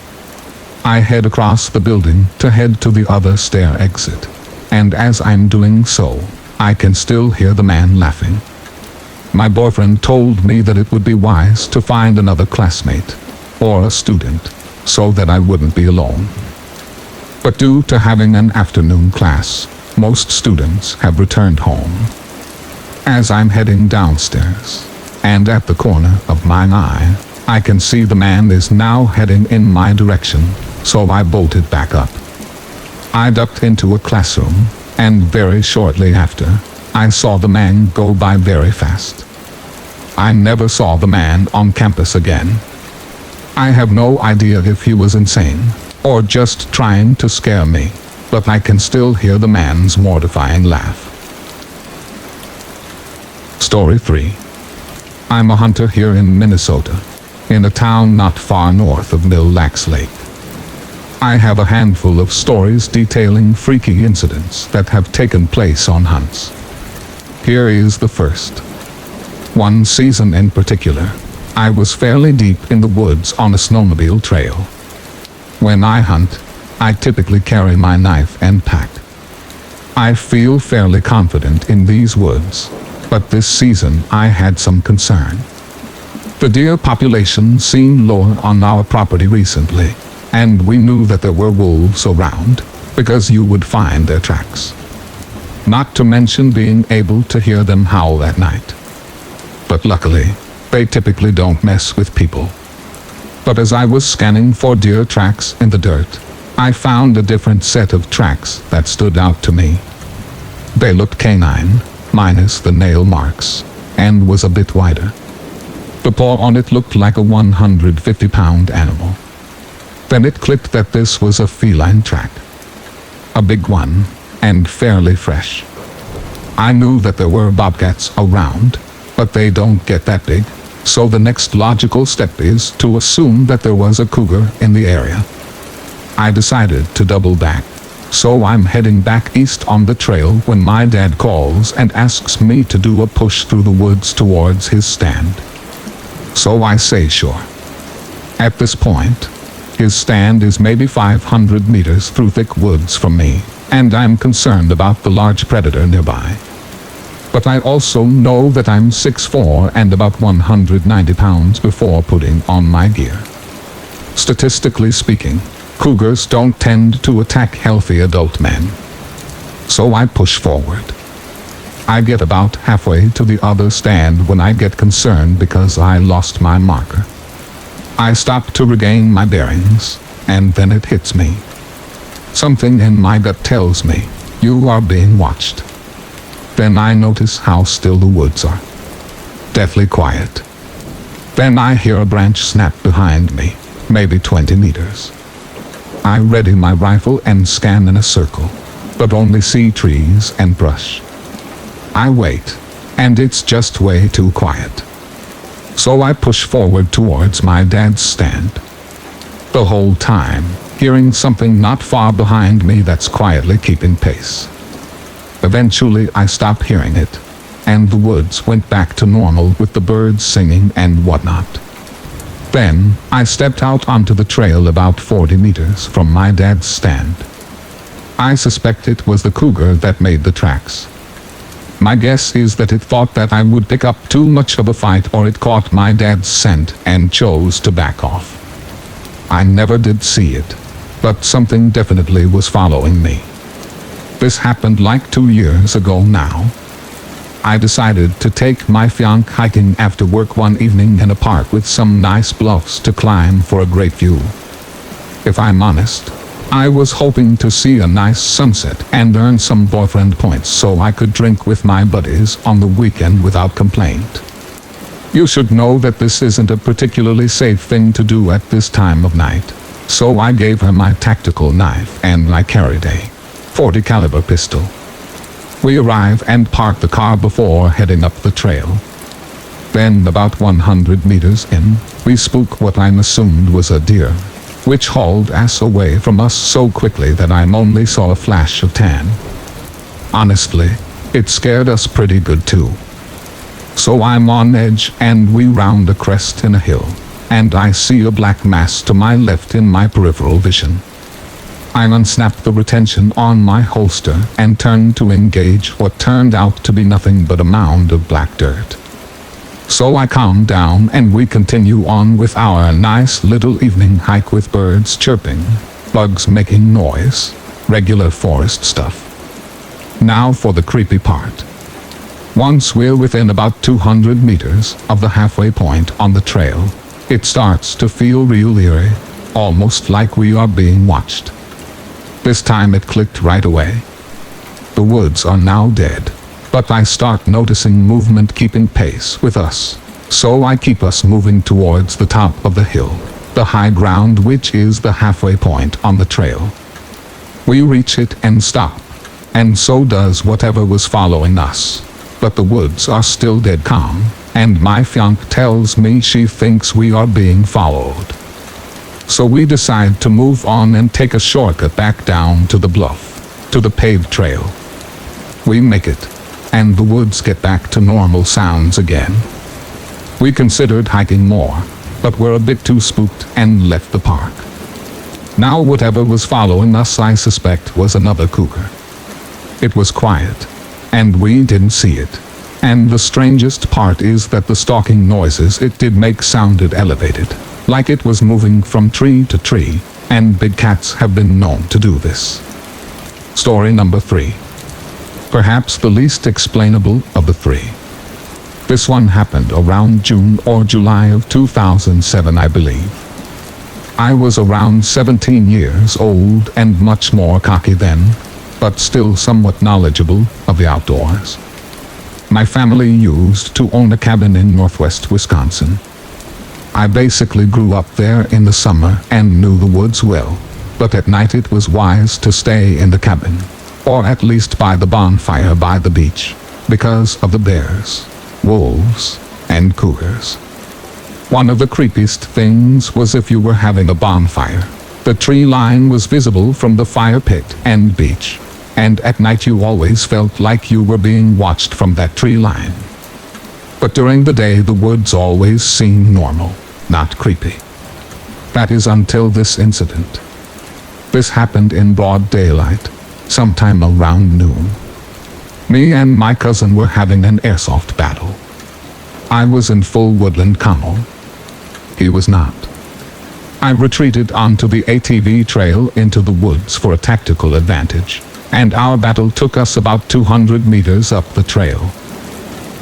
I head across the building to head to the other stair exit, and as I'm doing so, I can still hear the man laughing. My boyfriend told me that it would be wise to find another classmate, or a student, so that I wouldn't be alone. But due to having an afternoon class, most students have returned home. As I'm heading downstairs, and at the corner of my eye, I can see the man is now heading in my direction, so I bolted back up. I ducked into a classroom, and very shortly after, I saw the man go by very fast. I never saw the man on campus again. I have no idea if he was insane, or just trying to scare me, but I can still hear the man's mortifying laugh. Story 3. I'm a hunter here in Minnesota, in a town not far north of Mille Lacs Lake. I have a handful of stories detailing freaky incidents that have taken place on hunts. Here is the first. One season in particular, I was fairly deep in the woods on a snowmobile trail. When I hunt, I typically carry my knife and pack. I feel fairly confident in these woods, but this season I had some concern. The deer population seemed lower on our property recently, and we knew that there were wolves around, because you would find their tracks. Not to mention being able to hear them howl at night. But luckily, they typically don't mess with people. But as I was scanning for deer tracks in the dirt, I found a different set of tracks that stood out to me. They looked canine, minus the nail marks, and was a bit wider. The paw on it looked like a 150-pound animal. Then it clicked that this was a feline track. A big one, and fairly fresh. I knew that there were bobcats around, but they don't get that big, so the next logical step is to assume that there was a cougar in the area. I decided to double back, so I'm heading back east on the trail when my dad calls and asks me to do a push through the woods towards his stand. So I say sure. At this point, his stand is maybe 500 meters through thick woods from me, and I'm concerned about the large predator nearby. But I also know that I'm 6'4" and about 190 pounds before putting on my gear. Statistically speaking, cougars don't tend to attack healthy adult men. So I push forward. I get about halfway to the other stand when I get concerned because I lost my marker. I stop to regain my bearings, and then it hits me. Something in my gut tells me, you are being watched. Then I notice how still the woods are. Deathly quiet. Then I hear a branch snap behind me, maybe 20 meters. I ready my rifle and scan in a circle, but only see trees and brush. I wait, and it's just way too quiet. So I push forward towards my dad's stand. The whole time, hearing something not far behind me that's quietly keeping pace. Eventually I stopped hearing it, and the woods went back to normal with the birds singing and whatnot. Then, I stepped out onto the trail about 40 meters from my dad's stand. I suspect it was the cougar that made the tracks. My guess is that it thought that I would pick up too much of a fight, or it caught my dad's scent and chose to back off. I never did see it, but something definitely was following me. This happened like 2 years ago now. I decided to take my fiancé hiking after work one evening in a park with some nice bluffs to climb for a great view. If I'm honest, I was hoping to see a nice sunset and earn some boyfriend points so I could drink with my buddies on the weekend without complaint. You should know that this isn't a particularly safe thing to do at this time of night, so I gave her my tactical knife and I carried a .40 caliber pistol. We arrive and park the car before heading up the trail. Then about 100 meters in, we spook what I'm assumed was a deer, which hauled ass away from us so quickly that I only saw a flash of tan. Honestly, it scared us pretty good too. So I'm on edge and we round a crest in a hill, and I see a black mass to my left in my peripheral vision. I unsnapped the retention on my holster and turned to engage what turned out to be nothing but a mound of black dirt. So I calmed down and we continue on with our nice little evening hike with birds chirping, bugs making noise, regular forest stuff. Now for the creepy part. Once we're within about 200 meters of the halfway point on the trail, it starts to feel real eerie, almost like we are being watched. This time it clicked right away. The woods are now dead, but I start noticing movement keeping pace with us, so I keep us moving towards the top of the hill, the high ground which is the halfway point on the trail. We reach it and stop, and so does whatever was following us, but the woods are still dead calm, and my fiancé tells me she thinks we are being followed. So we decide to move on and take a shortcut back down to the bluff, to the paved trail. We make it, and the woods get back to normal sounds again. We considered hiking more, but were a bit too spooked and left the park. Now whatever was following us I suspect was another cougar. It was quiet, and we didn't see it, and the strangest part is that the stalking noises it did make sounded elevated, like it was moving from tree to tree, and big cats have been known to do this. Story number 3. Perhaps the least explainable of the three. This one happened around June or July of 2007, I believe. I was around 17 years old and much more cocky then, but still somewhat knowledgeable of the outdoors. My family used to own a cabin in northwest Wisconsin. I basically grew up there in the summer and knew the woods well, but at night it was wise to stay in the cabin, or at least by the bonfire by the beach, because of the bears, wolves, and cougars. One of the creepiest things was if you were having a bonfire, the tree line was visible from the fire pit and beach, and at night you always felt like you were being watched from that tree line. But during the day the woods always seemed normal, not creepy. That is until this incident. This happened in broad daylight, sometime around noon. Me and my cousin were having an airsoft battle. I was in full woodland camo. He was not. I retreated onto the ATV trail into the woods for a tactical advantage, and our battle took us about 200 meters up the trail.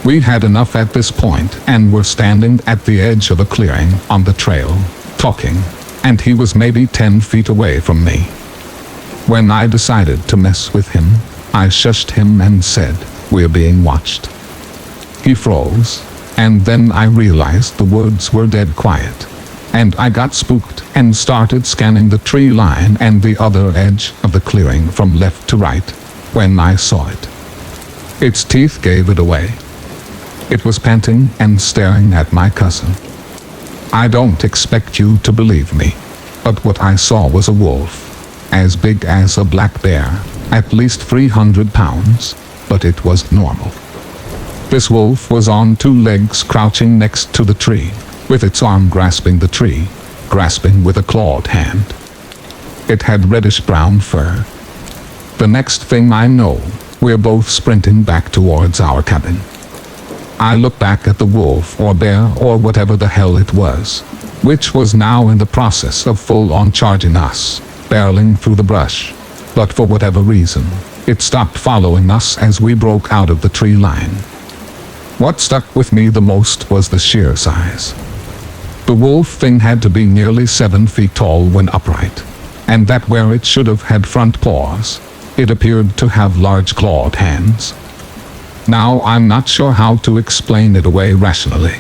We had enough at this point and were standing at the edge of a clearing on the trail, talking, and he was maybe 10 feet away from me. When I decided to mess with him, I shushed him and said, "We're being watched." He froze, and then I realized the woods were dead quiet, and I got spooked and started scanning the tree line and the other edge of the clearing from left to right, when I saw it. Its teeth gave it away. It was panting and staring at my cousin. I don't expect you to believe me, but what I saw was a wolf, as big as a black bear, at least 300 pounds, but it was normal. This wolf was on 2 legs crouching next to the tree, with its arm grasping the tree, grasping with a clawed hand. It had reddish-brown fur. The next thing I know, we're both sprinting back towards our cabin. I look back at the wolf or bear or whatever the hell it was, which was now in the process of full-on charging us, barreling through the brush. But for whatever reason, it stopped following us as we broke out of the tree line. What stuck with me the most was the sheer size. The wolf thing had to be nearly 7 feet tall when upright, and that where it should have had front paws, it appeared to have large clawed hands. Now I'm not sure how to explain it away rationally.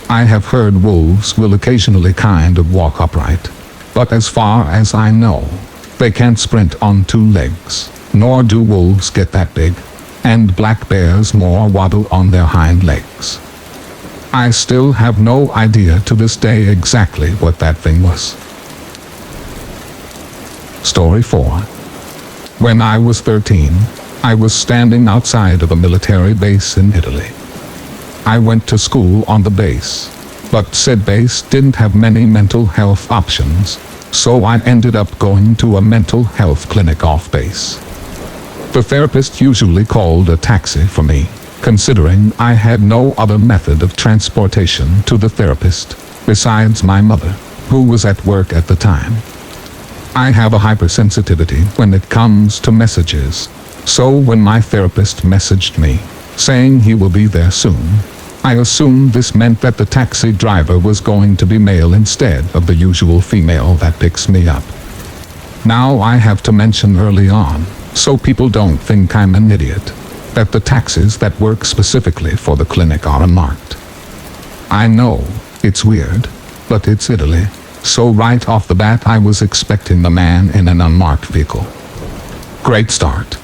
I have heard wolves will occasionally kind of walk upright, but as far as I know, they can't sprint on 2 legs, nor do wolves get that big, and black bears more waddle on their hind legs. I still have no idea to this day exactly what that thing was. Story 4. When I was 13, I was standing outside of a military base in Italy. I went to school on the base, but said base didn't have many mental health options, so I ended up going to a mental health clinic off base. The therapist usually called a taxi for me, considering I had no other method of transportation to the therapist, besides my mother, who was at work at the time. I have a hypersensitivity when it comes to messages, so when my therapist messaged me, saying he will be there soon, I assumed this meant that the taxi driver was going to be male instead of the usual female that picks me up. Now I have to mention early on, so people don't think I'm an idiot, that the taxis that work specifically for the clinic are unmarked. I know, it's weird, but it's Italy, so right off the bat I was expecting the man in an unmarked vehicle. Great start.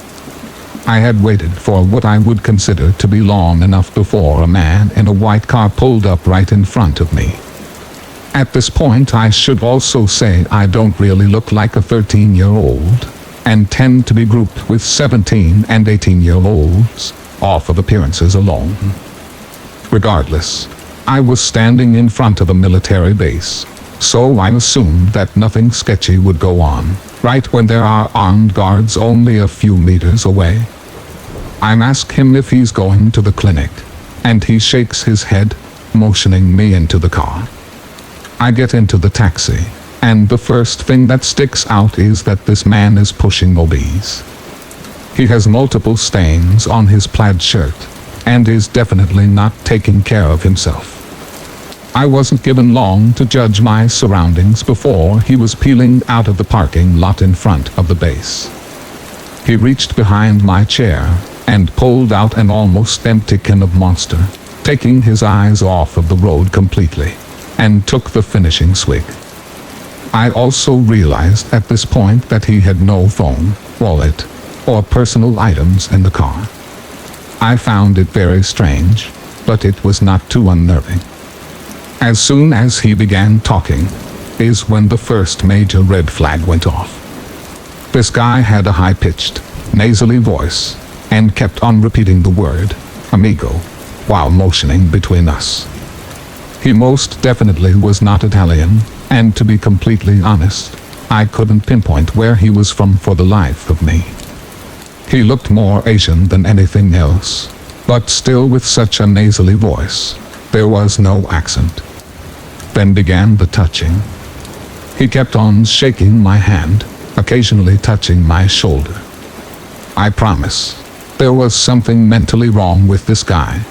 I had waited for what I would consider to be long enough before a man in a white car pulled up right in front of me. At this point I should also say I don't really look like a 13-year-old, and tend to be grouped with 17 and 18-year-olds, off of appearances alone. Regardless, I was standing in front of a military base, so I assumed that nothing sketchy would go on, right when there are armed guards only a few meters away. I ask him if he's going to the clinic, and he shakes his head, motioning me into the car. I get into the taxi, and the first thing that sticks out is that this man is pushing obese. He has multiple stains on his plaid shirt, and is definitely not taking care of himself. I wasn't given long to judge my surroundings before he was peeling out of the parking lot in front of the base. He reached behind my chair and pulled out an almost empty can of Monster, taking his eyes off of the road completely, and took the finishing swig. I also realized at this point that he had no phone, wallet, or personal items in the car. I found it very strange, but it was not too unnerving. As soon as he began talking, is when the first major red flag went off. This guy had a high-pitched, nasally voice, and kept on repeating the word, amigo, while motioning between us. He most definitely was not Italian, and to be completely honest, I couldn't pinpoint where he was from for the life of me. He looked more Asian than anything else, but still with such a nasally voice, there was no accent. Then began the touching. He kept on shaking my hand, occasionally touching my shoulder. I promise, there was something mentally wrong with this guy.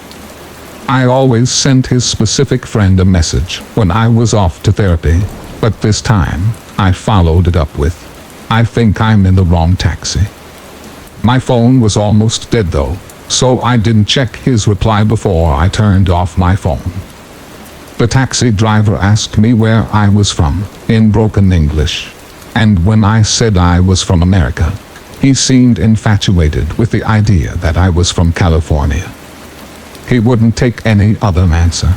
I always sent his specific friend a message when I was off to therapy, but this time, I followed it up with, I think I'm in the wrong taxi. My phone was almost dead though, so I didn't check his reply before I turned off my phone. The taxi driver asked me where I was from, in broken English, and when I said I was from America, he seemed infatuated with the idea that I was from California. He wouldn't take any other answer.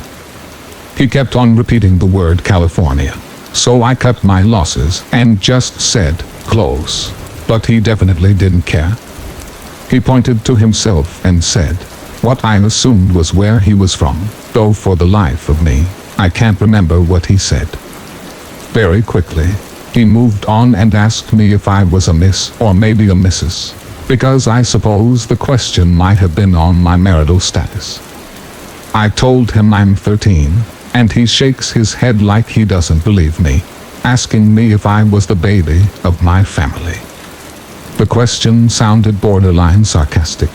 He kept on repeating the word California, so I cut my losses and just said, close, but he definitely didn't care. He pointed to himself and said, what I assumed was where he was from, though for the life of me, I can't remember what he said. Very quickly, he moved on and asked me if I was a miss or maybe a missus, because I suppose the question might have been on my marital status. I told him I'm 13, and he shakes his head like he doesn't believe me, asking me if I was the baby of my family. The question sounded borderline sarcastic,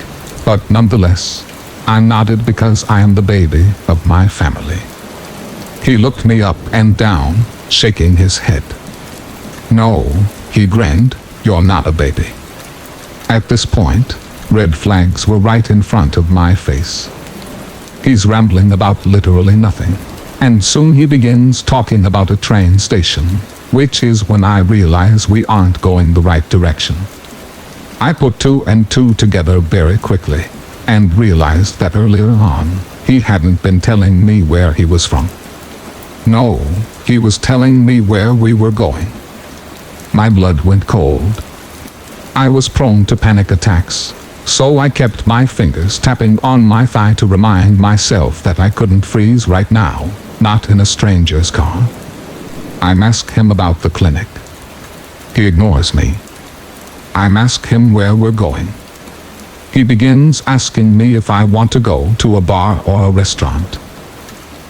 but nonetheless, I nodded because I am the baby of my family. He looked me up and down, shaking his head. No, he grinned, you're not a baby. At this point, red flags were right in front of my face. He's rambling about literally nothing. And soon he begins talking about a train station, which is when I realize we aren't going the right direction. I put 2 and 2 together very quickly, and realized that earlier on, he hadn't been telling me where he was from. No, he was telling me where we were going. My blood went cold. I was prone to panic attacks, so I kept my fingers tapping on my thigh to remind myself that I couldn't freeze right now, not in a stranger's car. I ask him about the clinic. He ignores me. I ask him where we're going. He begins asking me if I want to go to a bar or a restaurant.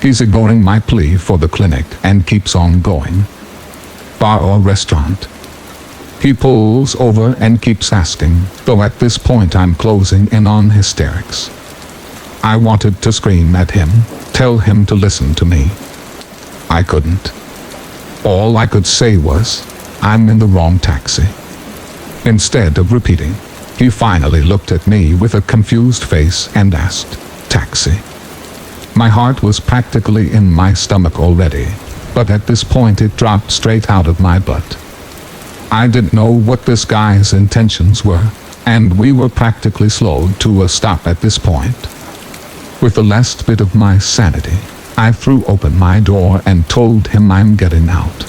He's ignoring my plea for the clinic and keeps on going. Bar or restaurant? He pulls over and keeps asking, though at this point I'm closing in on hysterics. I wanted to scream at him, tell him to listen to me. I couldn't. All I could say was, I'm in the wrong taxi. Instead of repeating, he finally looked at me with a confused face and asked, taxi. My heart was practically in my stomach already, but at this point it dropped straight out of my butt. I didn't know what this guy's intentions were, and we were practically slowed to a stop at this point. With the last bit of my sanity, I threw open my door and told him I'm getting out.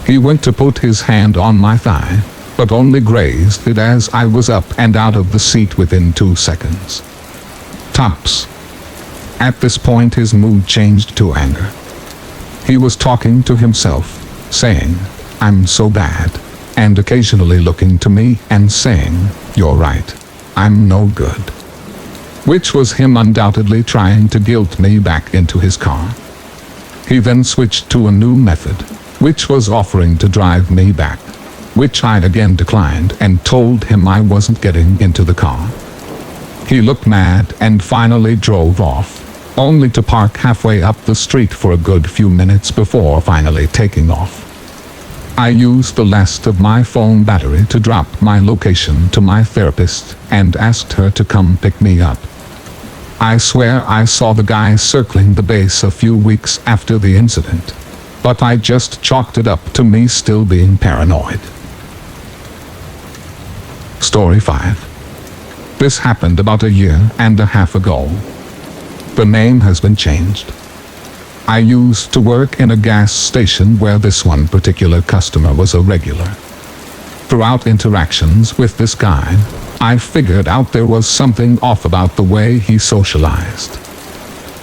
He went to put his hand on my thigh, but only grazed it as I was up and out of the seat within 2 seconds. Tops. At this point his mood changed to anger. He was talking to himself, saying, I'm so bad, and occasionally looking to me and saying, you're right, I'm no good. Which was him undoubtedly trying to guilt me back into his car. He then switched to a new method, which was offering to drive me back, which I again declined and told him I wasn't getting into the car. He looked mad and finally drove off, only to park halfway up the street for a good few minutes before finally taking off. I used the last of my phone battery to drop my location to my therapist and asked her to come pick me up. I swear I saw the guy circling the base a few weeks after the incident, but I just chalked it up to me still being paranoid. Story 5. This happened about 1.5 years ago. The name has been changed. I used to work in a gas station where this one particular customer was a regular. Throughout interactions with this guy, I figured out there was something off about the way he socialized.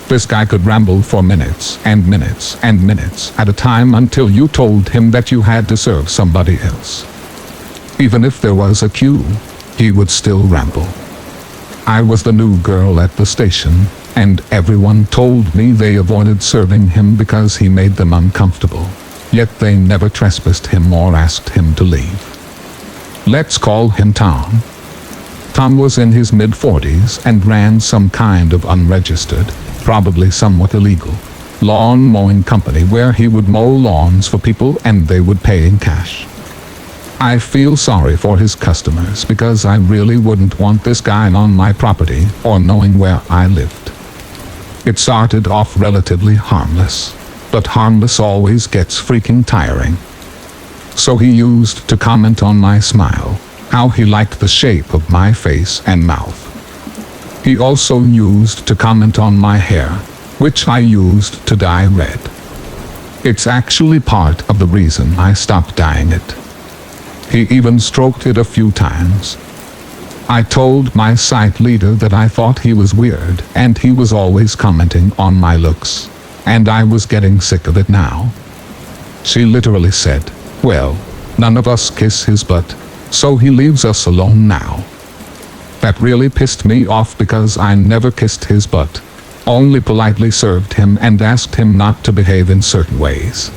This guy could ramble for minutes and minutes and minutes at a time until you told him that you had to serve somebody else. Even if there was a queue, he would still ramble. I was the new girl at the station, and everyone told me they avoided serving him because he made them uncomfortable, yet they never trespassed him or asked him to leave. Let's call him Tom. Tom was in his mid-40s and ran some kind of unregistered, probably somewhat illegal, lawn mowing company where he would mow lawns for people and they would pay in cash. I feel sorry for his customers because I really wouldn't want this guy on my property or knowing where I lived. It started off relatively harmless, but harmless always gets freaking tiring. So he used to comment on my smile, how he liked the shape of my face and mouth. He also used to comment on my hair, which I used to dye red. It's actually part of the reason I stopped dyeing it. He even stroked it a few times. I told my site leader that I thought he was weird and he was always commenting on my looks, and I was getting sick of it now. She literally said, well, none of us kiss his butt, so he leaves us alone now. That really pissed me off because I never kissed his butt, only politely served him and asked him not to behave in certain ways.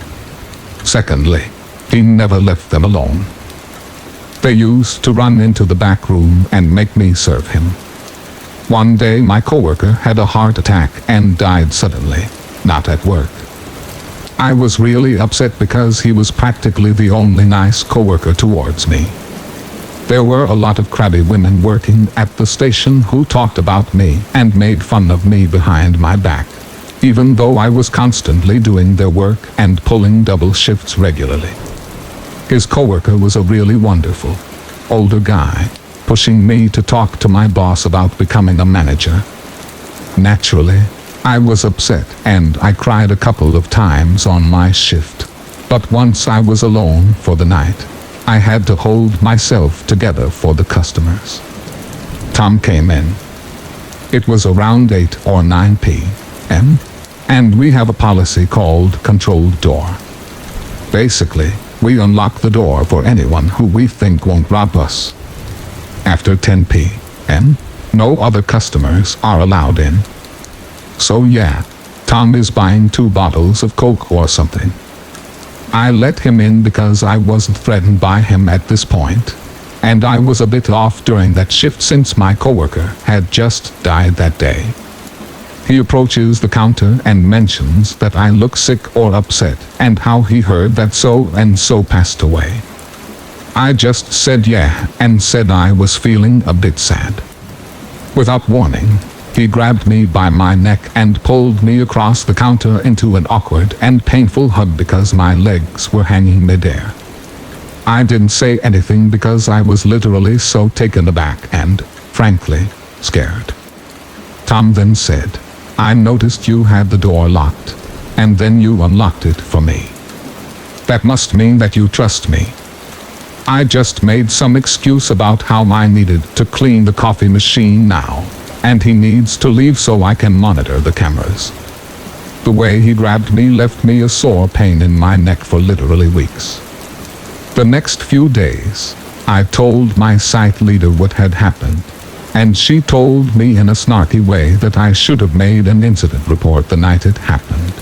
Secondly, he never left them alone. They used to run into the back room and make me serve him. One day my coworker had a heart attack and died suddenly, not at work. I was really upset because he was practically the only nice coworker towards me. There were a lot of crabby women working at the station who talked about me and made fun of me behind my back, even though I was constantly doing their work and pulling double shifts regularly. His coworker was a really wonderful, older guy, pushing me to talk to my boss about becoming a manager. Naturally, I was upset and I cried a couple of times on my shift. But once I was alone for the night, I had to hold myself together for the customers. Tom came in. It was around 8 or 9 p.m., and we have a policy called controlled door. Basically, we unlock the door for anyone who we think won't rob us. After 10 p.m., no other customers are allowed in. So yeah, Tom is buying 2 bottles of Coke or something. I let him in because I wasn't threatened by him at this point, and I was a bit off during that shift since my coworker had just died that day. He approaches the counter and mentions that I look sick or upset and how he heard that so-and-so passed away. I just said yeah and said I was feeling a bit sad. Without warning, he grabbed me by my neck and pulled me across the counter into an awkward and painful hug because my legs were hanging midair. I didn't say anything because I was literally so taken aback and, frankly, scared. Tom then said, "I noticed you had the door locked, and then you unlocked it for me. That must mean that you trust me." I just made some excuse about how I needed to clean the coffee machine now, and he needs to leave so I can monitor the cameras. The way he grabbed me left me a sore pain in my neck for literally weeks. The next few days, I told my site leader what had happened, and she told me in a snarky way that I should have made an incident report the night it happened.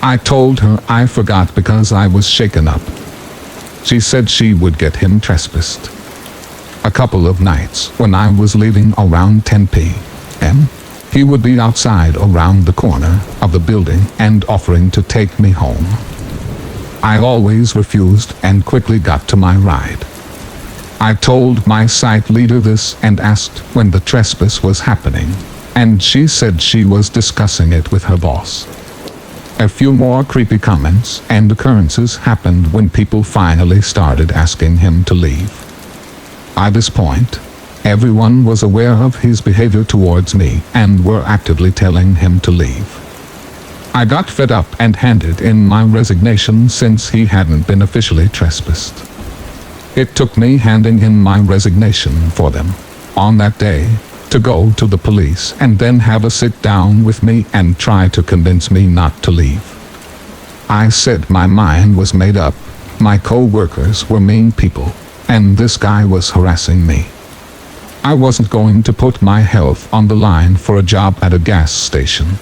I told her I forgot because I was shaken up. She said she would get him trespassed. A couple of nights when I was leaving around 10 p.m., he would be outside around the corner of the building and offering to take me home. I always refused and quickly got to my ride. I told my site leader this and asked when the trespass was happening, and she said she was discussing it with her boss. A few more creepy comments and occurrences happened when people finally started asking him to leave. By this point, everyone was aware of his behavior towards me and were actively telling him to leave. I got fed up and handed in my resignation since he hadn't been officially trespassed. It took me handing in my resignation for them, on that day, to go to the police and then have a sit down with me and try to convince me not to leave. I said my mind was made up, my co-workers were mean people, and this guy was harassing me. I wasn't going to put my health on the line for a job at a gas station.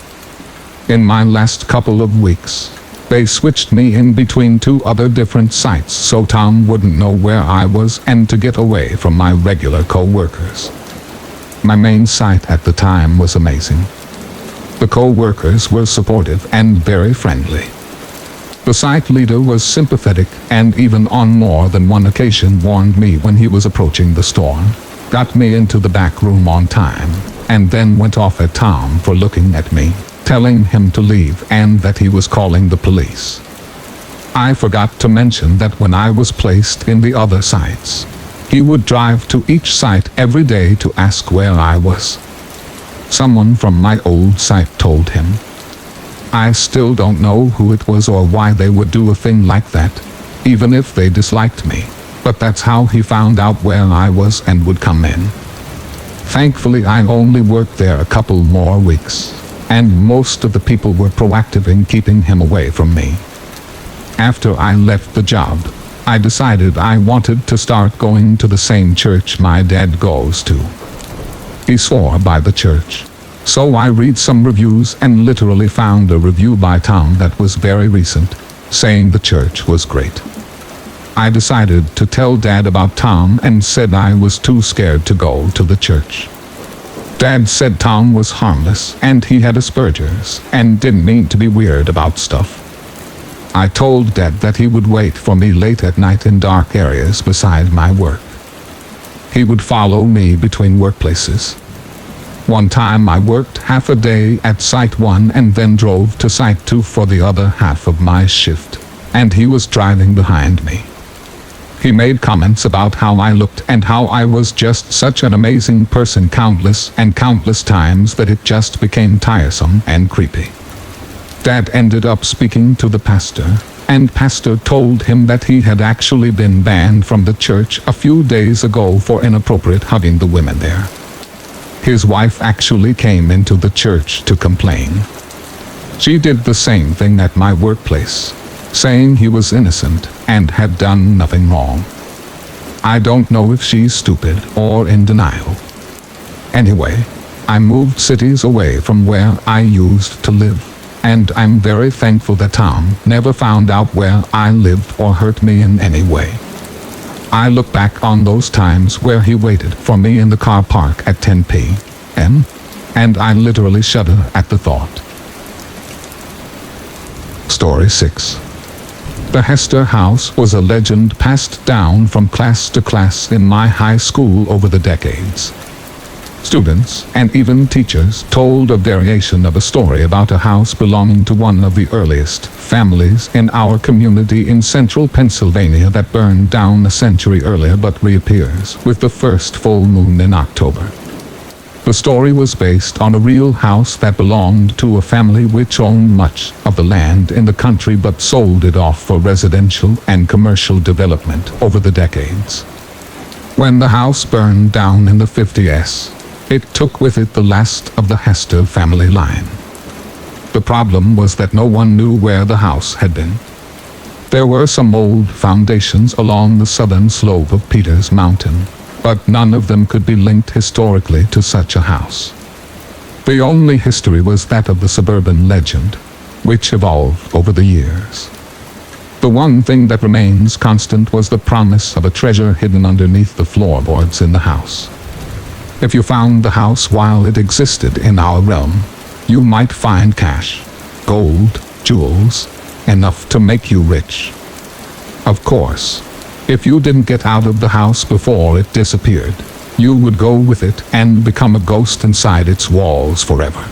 In my last couple of weeks, they switched me in between 2 other different sites so Tom wouldn't know where I was and to get away from my regular co-workers. My main site at the time was amazing. The co-workers were supportive and very friendly. The site leader was sympathetic and even on more than one occasion warned me when he was approaching the store, got me into the back room on time, and then went off at Tom for looking at me, telling him to leave and that he was calling the police. I forgot to mention that when I was placed in the other sites, he would drive to each site every day to ask where I was. Someone from my old site told him. I still don't know who it was or why they would do a thing like that, even if they disliked me, but that's how he found out where I was and would come in. Thankfully, I only worked there a couple more weeks, and most of the people were proactive in keeping him away from me. After I left the job, I decided I wanted to start going to the same church my dad goes to. He swore by the church, so I read some reviews and literally found a review by Tom that was very recent, saying the church was great. I decided to tell Dad about Tom and said I was too scared to go to the church. Dad said Tom was harmless and he had Asperger's and didn't need to be weird about stuff. I told Dad that he would wait for me late at night in dark areas beside my work. He would follow me between workplaces. One time I worked half a day at Site 1 and then drove to Site 2 for the other half of my shift, and he was driving behind me. He made comments about how I looked and how I was just such an amazing person countless times that it just became tiresome and creepy. Dad ended up speaking to the pastor, and pastor told him that he had actually been banned from the church a few days ago for inappropriate hugging the women there. His wife actually came into the church to complain. She did the same thing at my workplace, saying he was innocent and had done nothing wrong. I don't know if she's stupid or in denial. Anyway, I moved cities away from where I used to live, and I'm very thankful that Tom never found out where I lived or hurt me in any way. I look back on those times where he waited for me in the car park at 10 p.m., and I literally shudder at the thought. Story 6. The Hester House was a legend passed down from class to class in my high school over the decades. Students, and even teachers, told a variation of a story about a house belonging to one of the earliest families in our community in central Pennsylvania that burned down a century earlier but reappears with the first full moon in October. The story was based on a real house that belonged to a family which owned much of the land in the country but sold it off for residential and commercial development over the decades. When the house burned down in the 50s, it took with it the last of the Hester family line. The problem was that no one knew where the house had been. There were some old foundations along the southern slope of Peters Mountain, but none of them could be linked historically to such a house. The only history was that of the suburban legend, which evolved over the years. The one thing that remains constant was the promise of a treasure hidden underneath the floorboards in the house. If you found the house while it existed in our realm, you might find cash, gold, jewels, enough to make you rich. Of course, if you didn't get out of the house before it disappeared, you would go with it and become a ghost inside its walls forever.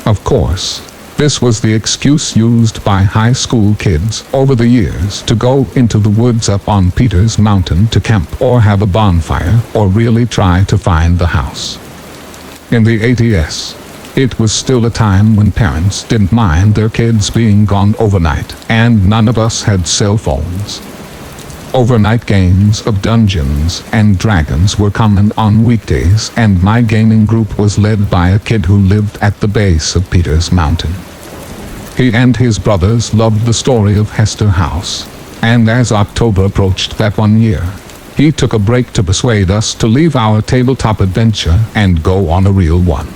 Of course, this was the excuse used by high school kids over the years to go into the woods up on Peters Mountain to camp or have a bonfire or really try to find the house. In the 80s, it was still a time when parents didn't mind their kids being gone overnight, and none of us had cell phones. Overnight games of Dungeons and Dragons were common on weekdays, and my gaming group was led by a kid who lived at the base of Peters Mountain. He and his brothers loved the story of Hester House, and as October approached that one year, he took a break to persuade us to leave our tabletop adventure and go on a real one.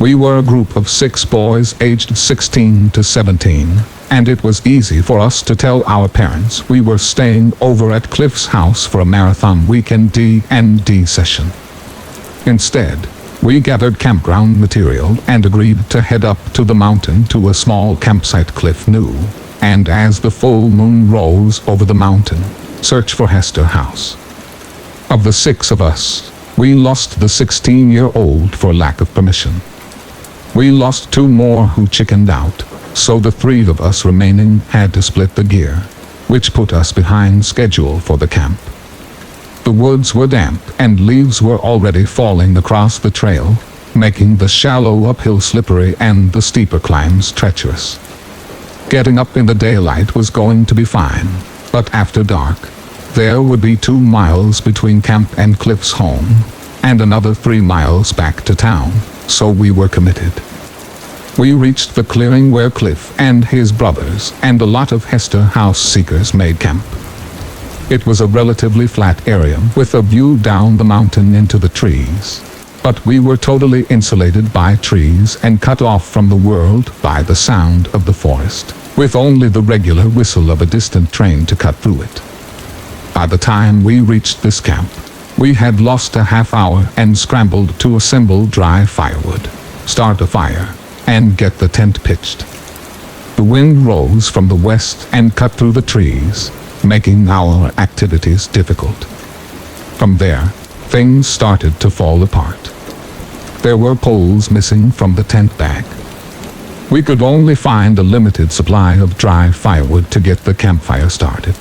We were a group of 6 boys aged 16 to 17, and it was easy for us to tell our parents we were staying over at Cliff's house for a marathon weekend D&D session. Instead, we gathered campground material and agreed to head up to the mountain to a small campsite Cliff knew, and as the full moon rose over the mountain, search for Hester House. Of the 6 of us, we lost the 16-year-old for lack of permission. We lost 2 more who chickened out, so the 3 of us remaining had to split the gear, which put us behind schedule for the camp. The woods were damp and leaves were already falling across the trail, making the shallow uphill slippery and the steeper climbs treacherous. Getting up in the daylight was going to be fine, but after dark, there would be 2 miles between camp and Cliff's home, and another 3 miles back to town, so we were committed. We reached the clearing where Cliff and his brothers and a lot of Hester House seekers made camp. It was a relatively flat area with a view down the mountain into the trees, but we were totally insulated by trees and cut off from the world by the sound of the forest, with only the regular whistle of a distant train to cut through it. By the time we reached this camp, We had lost a half hour and scrambled to assemble dry firewood, start a fire, and get the tent pitched. The wind rose from the west and cut through the trees, making our activities difficult. From there, things started to fall apart. There were poles missing from the tent bag. We could only find a limited supply of dry firewood to get the campfire started.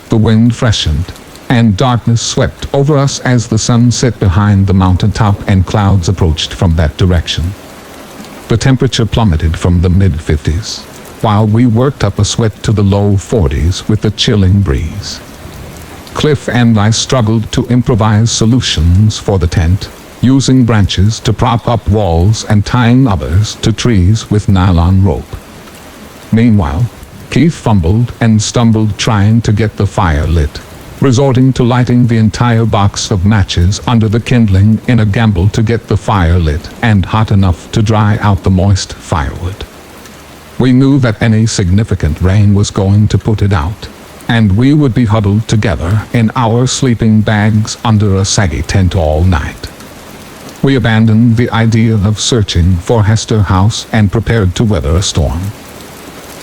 The wind freshened, and darkness swept over us as the sun set behind the mountaintop and clouds approached from that direction. The temperature plummeted from the mid-50s, while we worked up a sweat to the low 40s with the chilling breeze. Cliff and I struggled to improvise solutions for the tent, using branches to prop up walls and tying others to trees with nylon rope. Meanwhile, Keith fumbled and stumbled trying to get the fire lit, resorting to lighting the entire box of matches under the kindling in a gamble to get the fire lit and hot enough to dry out the moist firewood. We knew that any significant rain was going to put it out, and we would be huddled together in our sleeping bags under a saggy tent all night. We abandoned the idea of searching for Hester House and prepared to weather a storm.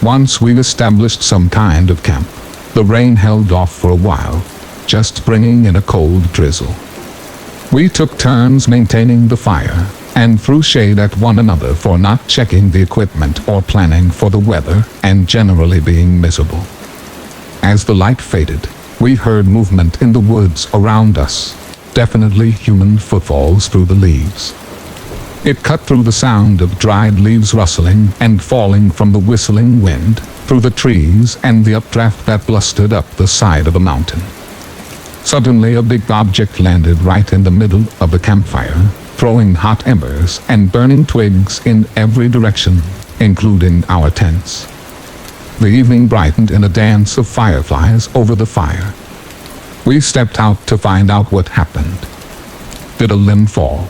Once we established some kind of camp, the rain held off for a while, just bringing in a cold drizzle. We took turns maintaining the fire, and threw shade at one another for not checking the equipment or planning for the weather and generally being miserable. As the light faded, we heard movement in the woods around us, definitely human footfalls through the leaves. It cut through the sound of dried leaves rustling and falling from the whistling wind, through the trees and the updraft that blustered up the side of a mountain. Suddenly a big object landed right in the middle of the campfire, throwing hot embers and burning twigs in every direction, including our tents. The evening brightened in a dance of fireflies over the fire. We stepped out to find out what happened. Did a limb fall?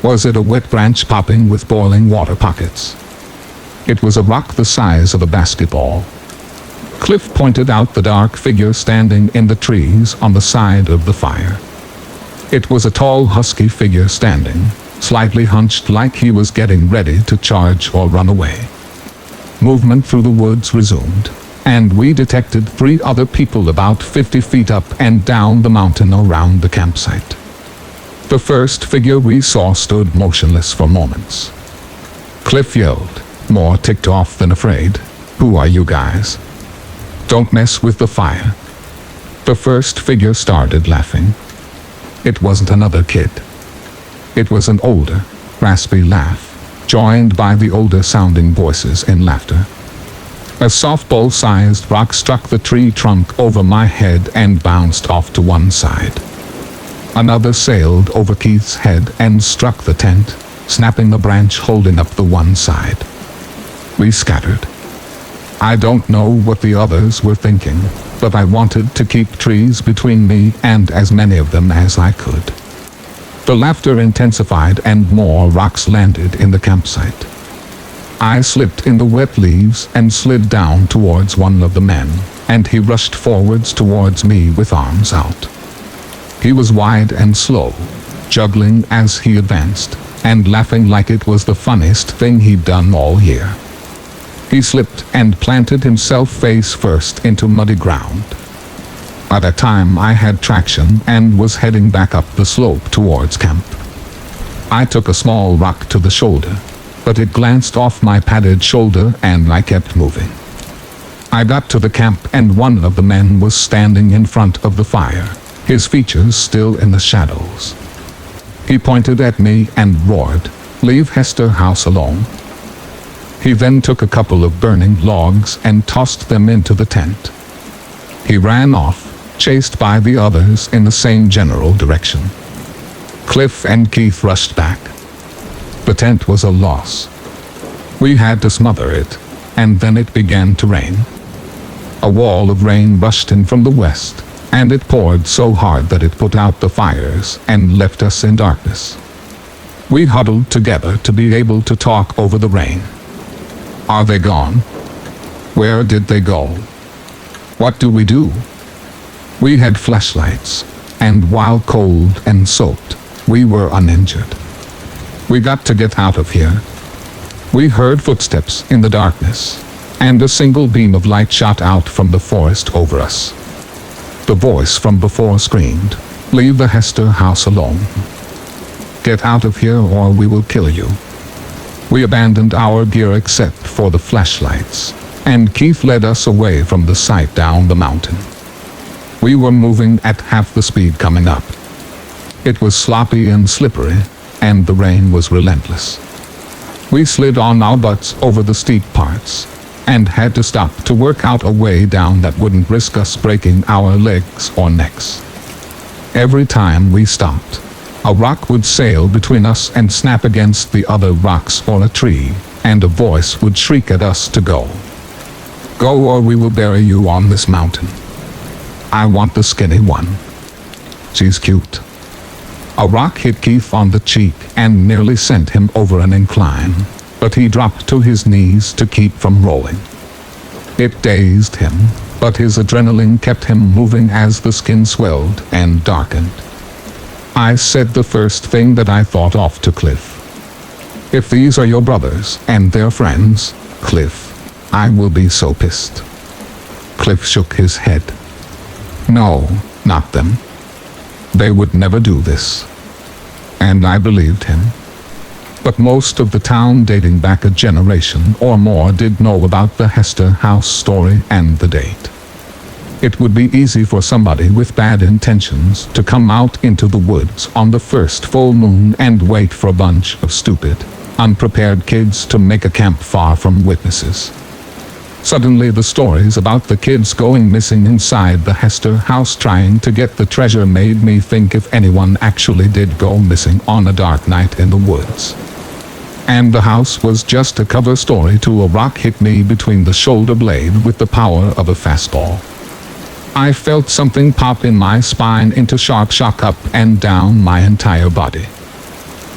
Was it a wet branch popping with boiling water pockets? It was a rock the size of a basketball. Cliff pointed out the dark figure standing in the trees on the side of the fire. It was a tall, husky figure standing, slightly hunched like he was getting ready to charge or run away. Movement through the woods resumed, and we detected 3 other people about 50 feet up and down the mountain around the campsite. The first figure we saw stood motionless for moments. Cliff yelled, more ticked off than afraid, "Who are you guys? Don't mess with the fire." The first figure started laughing. It wasn't another kid. It was an older, raspy laugh, joined by the older-sounding voices in laughter. A softball-sized rock struck the tree trunk over my head and bounced off to one side. Another sailed over Keith's head and struck the tent, snapping the branch holding up the one side. We scattered. I don't know what the others were thinking, but I wanted to keep trees between me and as many of them as I could. The laughter intensified and more rocks landed in the campsite. I slipped in the wet leaves and slid down towards one of the men, and he rushed forwards towards me with arms out. He was wide and slow, juggling as he advanced, and laughing like it was the funniest thing he'd done all year. He slipped and planted himself face first into muddy ground. By that time I had traction and was heading back up the slope towards camp. I took a small rock to the shoulder, but it glanced off my padded shoulder and I kept moving. I got to the camp and one of the men was standing in front of the fire, his features still in the shadows. He pointed at me and roared, "Leave Hester House alone." He then took a couple of burning logs and tossed them into the tent. He ran off, chased by the others in the same general direction. Cliff and Keith rushed back. The tent was a loss. We had to smother it, and then it began to rain. A wall of rain rushed in from the west, and it poured so hard that it put out the fires and left us in darkness. We huddled together to be able to talk over the rain. Are they gone? Where did they go? What do we do? We had flashlights, and while cold and soaked, we were uninjured. We got to get out of here. We heard footsteps in the darkness, and a single beam of light shot out from the forest over us. The voice from before screamed, "Leave the Hester house alone. Get out of here or we will kill you." We abandoned our gear except for the flashlights, and Keith led us away from the sight down the mountain. We were moving at half the speed coming up. It was sloppy and slippery, and the rain was relentless. We slid on our butts over the steep parts, and had to stop to work out a way down that wouldn't risk us breaking our legs or necks. Every time we stopped, a rock would sail between us and snap against the other rocks or a tree, and a voice would shriek at us to go. Go or we will bury you on this mountain. I want the skinny one. She's cute. A rock hit Keith on the cheek and nearly sent him over an incline, but he dropped to his knees to keep from rolling. It dazed him, but his adrenaline kept him moving as the skin swelled and darkened. I said the first thing that I thought of to Cliff. If these are your brothers and their friends, Cliff, I will be so pissed. Cliff shook his head. No, not them. They would never do this. And I believed him. But most of the town dating back a generation or more did know about the Hester house story and the date. It would be easy for somebody with bad intentions to come out into the woods on the first full moon and wait for a bunch of stupid, unprepared kids to make a camp far from witnesses. Suddenly the stories about the kids going missing inside the Hester house trying to get the treasure made me think if anyone actually did go missing on a dark night in the woods. And the house was just a cover story to a rock hit me between the shoulder blade with the power of a fastball. I felt something pop in my spine into sharp shock up and down my entire body.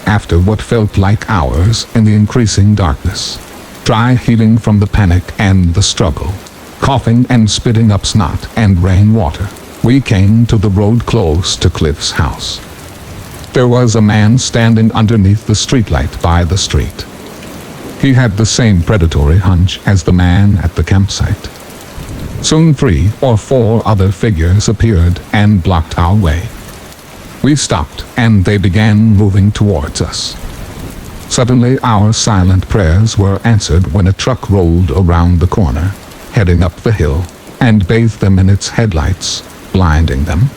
After what felt like hours in the increasing darkness, dry heaving from the panic and the struggle, coughing and spitting up snot and rainwater, we came to the road close to Cliff's house. There was a man standing underneath the streetlight by the street. He had the same predatory hunch as the man at the campsite. Soon 3 or 4 other figures appeared and blocked our way. We stopped and they began moving towards us. Suddenly our silent prayers were answered when a truck rolled around the corner, heading up the hill, and bathed them in its headlights, blinding them.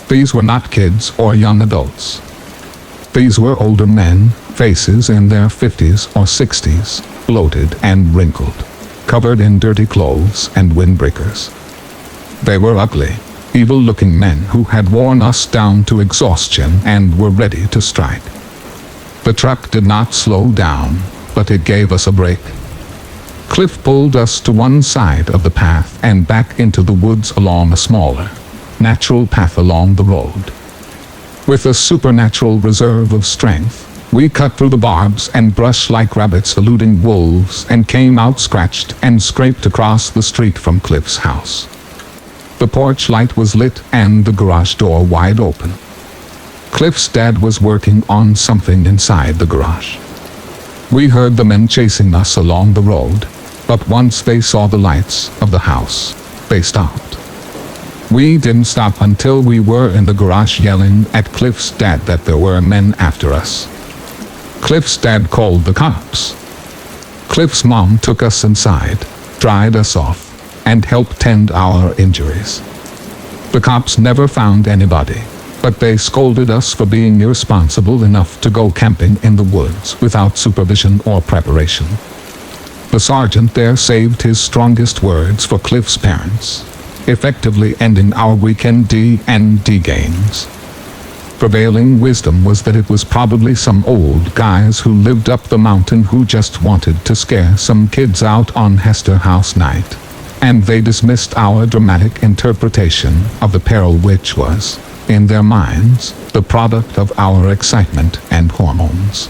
These were not kids or young adults. These were older men, faces in their 50s or 60s, bloated and wrinkled, covered in dirty clothes and windbreakers. They were ugly, evil-looking men who had worn us down to exhaustion and were ready to strike. The truck did not slow down, but it gave us a break. Cliff pulled us to one side of the path and back into the woods along a smaller, natural path along the road. With a supernatural reserve of strength, we cut through the barbs and brush like rabbits eluding wolves and came out scratched and scraped across the street from Cliff's house. The porch light was lit and the garage door wide open. Cliff's dad was working on something inside the garage. We heard the men chasing us along the road, but once they saw the lights of the house, they stopped. We didn't stop until we were in the garage yelling at Cliff's dad that there were men after us. Cliff's dad called the cops. Cliff's mom took us inside, dried us off, and helped tend our injuries. The cops never found anybody, but they scolded us for being irresponsible enough to go camping in the woods without supervision or preparation. The sergeant there saved his strongest words for Cliff's parents, effectively ending our weekend D&D games. Prevailing wisdom was that it was probably some old guys who lived up the mountain who just wanted to scare some kids out on Hester House night, and they dismissed our dramatic interpretation of the peril which was, in their minds, the product of our excitement and hormones.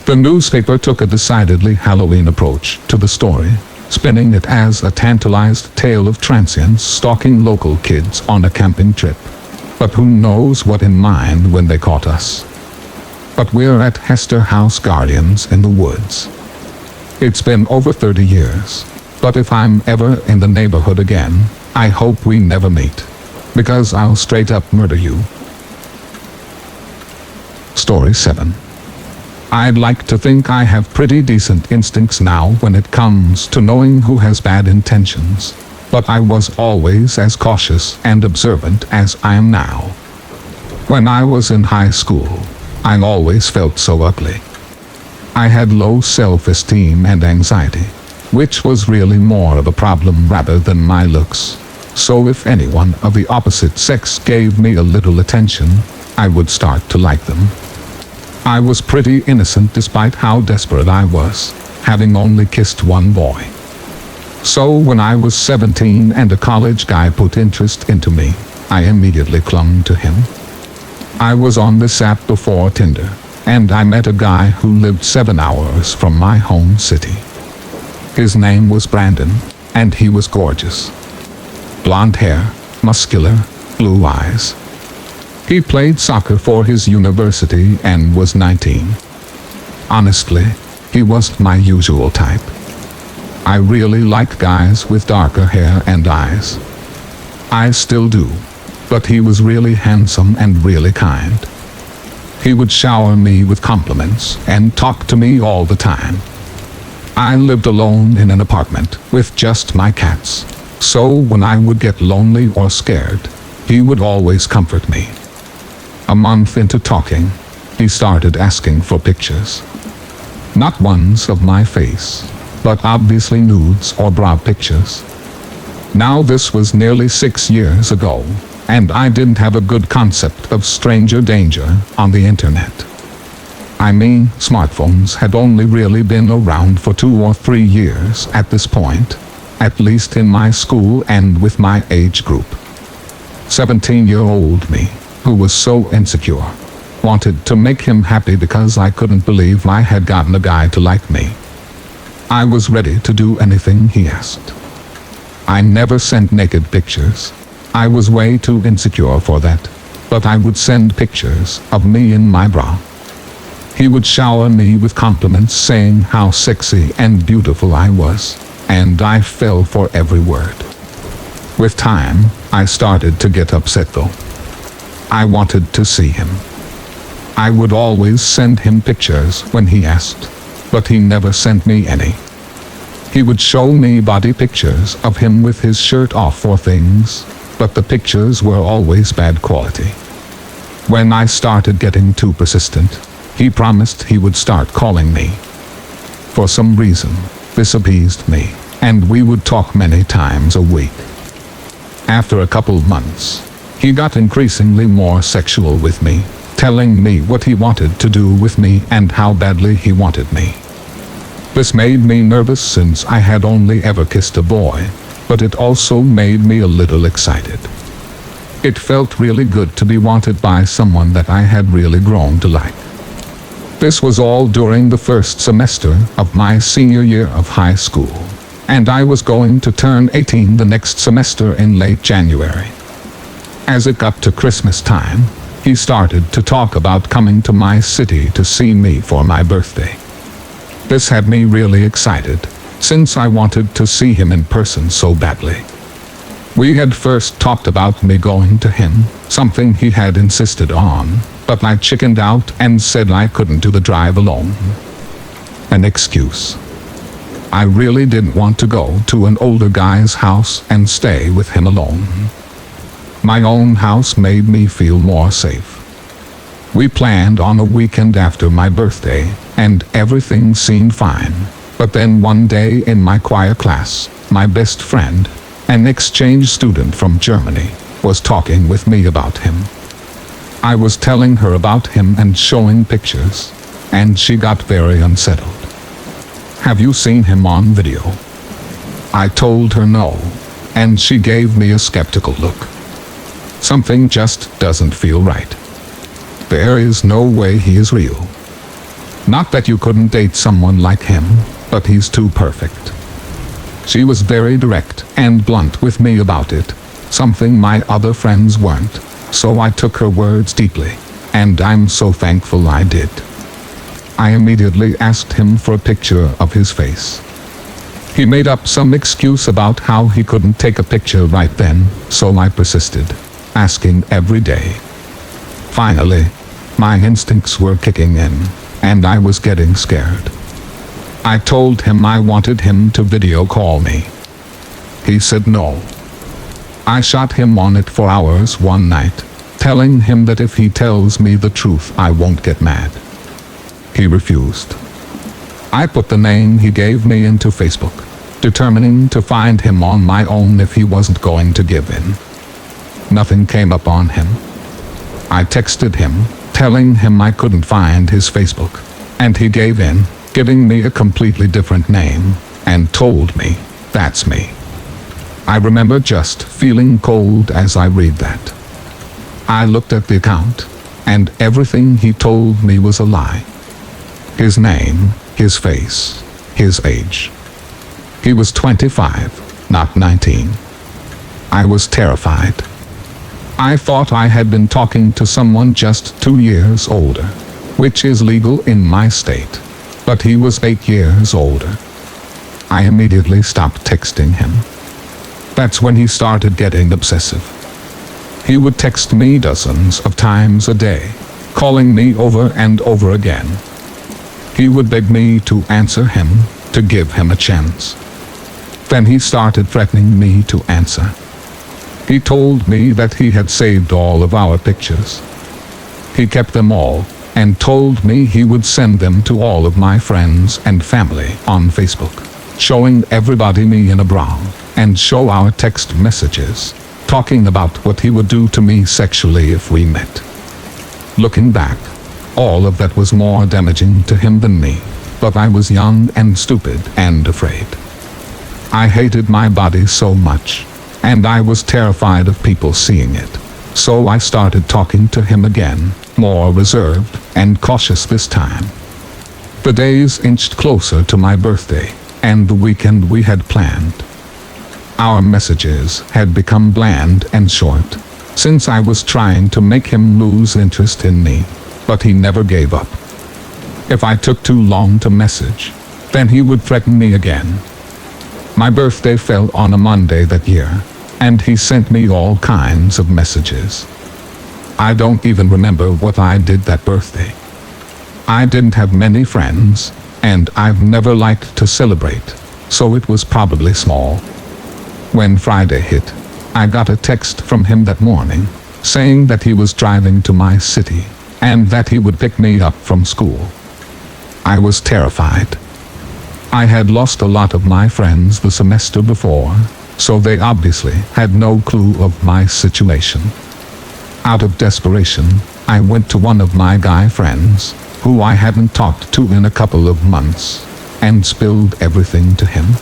The newspaper took a decidedly Halloween approach to the story, spinning it as a tantalized tale of transients stalking local kids on a camping trip. But who knows what in mind when they caught us. But we're at Hester House Guardians in the woods. It's been over 30 years. But if I'm ever in the neighborhood again, I hope we never meet. Because I'll straight up murder you. Story 7. I'd like to think I have pretty decent instincts now when it comes to knowing who has bad intentions. But I was always as cautious and observant as I am now. When I was in high school, I always felt so ugly. I had low self-esteem and anxiety, which was really more of a problem rather than my looks. So if anyone of the opposite sex gave me a little attention, I would start to like them. I was pretty innocent despite how desperate I was, having only kissed one boy. So when I was 17 and a college guy put interest into me, I immediately clung to him. I was on this app before Tinder, and I met a guy who lived 7 hours from my home city. His name was Brandon, and he was gorgeous. Blonde hair, muscular, blue eyes. He played soccer for his university and was 19. Honestly, he wasn't my usual type. I really like guys with darker hair and eyes. I still do, but he was really handsome and really kind. He would shower me with compliments and talk to me all the time. I lived alone in an apartment with just my cats, so when I would get lonely or scared, he would always comfort me. A month into talking, he started asking for pictures. Not ones of my face, but obviously nudes or bra pictures. Now this was nearly 6 years ago, and I didn't have a good concept of stranger danger on the internet. I mean, smartphones had only really been around for 2 or 3 years at this point, at least in my school and with my age group. 17-year-old me, who was so insecure, wanted to make him happy because I couldn't believe I had gotten a guy to like me. I was ready to do anything he asked. I never sent naked pictures. I was way too insecure for that, but I would send pictures of me in my bra. He would shower me with compliments saying how sexy and beautiful I was, and I fell for every word. With time, I started to get upset though. I wanted to see him. I would always send him pictures when he asked, but he never sent me any. He would show me body pictures of him with his shirt off or things, but the pictures were always bad quality. When I started getting too persistent, he promised he would start calling me. For some reason, this appeased me, and we would talk many times a week. After a couple months, he got increasingly more sexual with me, telling me what he wanted to do with me and how badly he wanted me. This made me nervous since I had only ever kissed a boy, but it also made me a little excited. It felt really good to be wanted by someone that I had really grown to like. This was all during the first semester of my senior year of high school, and I was going to turn 18 the next semester in late January. As it got to Christmas time, he started to talk about coming to my city to see me for my birthday. This had me really excited, since I wanted to see him in person so badly. We had first talked about me going to him, something he had insisted on, but I chickened out and said I couldn't do the drive alone. An excuse. I really didn't want to go to an older guy's house and stay with him alone. My own house made me feel more safe. We planned on a weekend after my birthday, and everything seemed fine. But then one day in my choir class, my best friend, an exchange student from Germany, was talking with me about him. I was telling her about him and showing pictures, and she got very unsettled. "Have you seen him on video?" I told her no, and she gave me a skeptical look. Something just doesn't feel right. There is no way he is real. Not that you couldn't date someone like him, but he's too perfect. She was very direct and blunt with me about it, something my other friends weren't, So I took her words deeply, and I'm so thankful I did. I immediately asked him for a picture of his face. He made up some excuse about how he couldn't take a picture right then, so I persisted, asking every day. Finally, my instincts were kicking in, and I was getting scared. I told him I wanted him to video call me. He said no. I shot him on it for hours one night, telling him that if he tells me the truth I won't get mad. He refused. I put the name he gave me into Facebook, determining to find him on my own if he wasn't going to give in. Nothing came up on him. I texted him, telling him I couldn't find his Facebook, and he gave in, giving me a completely different name, and told me, "That's me." I remember just feeling cold as I read that. I looked at the account, and everything he told me was a lie. His name, his face, his age. He was 25, not 19. I was terrified. I thought I had been talking to someone just 2 years older, which is legal in my state, but he was 8 years older. I immediately stopped texting him. That's when he started getting obsessive. He would text me dozens of times a day, calling me over and over again. He would beg me to answer him, to give him a chance. Then he started threatening me to answer. He told me that he had saved all of our pictures. He kept them all, and told me he would send them to all of my friends and family on Facebook, showing everybody me in a bra, and show our text messages, talking about what he would do to me sexually if we met. Looking back, all of that was more damaging to him than me, but I was young and stupid and afraid. I hated my body so much, and I was terrified of people seeing it, so I started talking to him again, more reserved and cautious this time. The days inched closer to my birthday, and the weekend we had planned. Our messages had become bland and short, since I was trying to make him lose interest in me, but he never gave up. If I took too long to message, then he would threaten me again. My birthday fell on a Monday that year, and he sent me all kinds of messages. I don't even remember what I did that birthday. I didn't have many friends, and I've never liked to celebrate, so it was probably small. When Friday hit, I got a text from him that morning, saying that he was driving to my city, and that he would pick me up from school. I was terrified. I had lost a lot of my friends the semester before, so they obviously had no clue of my situation. Out of desperation, I went to one of my guy friends, who I hadn't talked to in a couple of months, and spilled everything to him.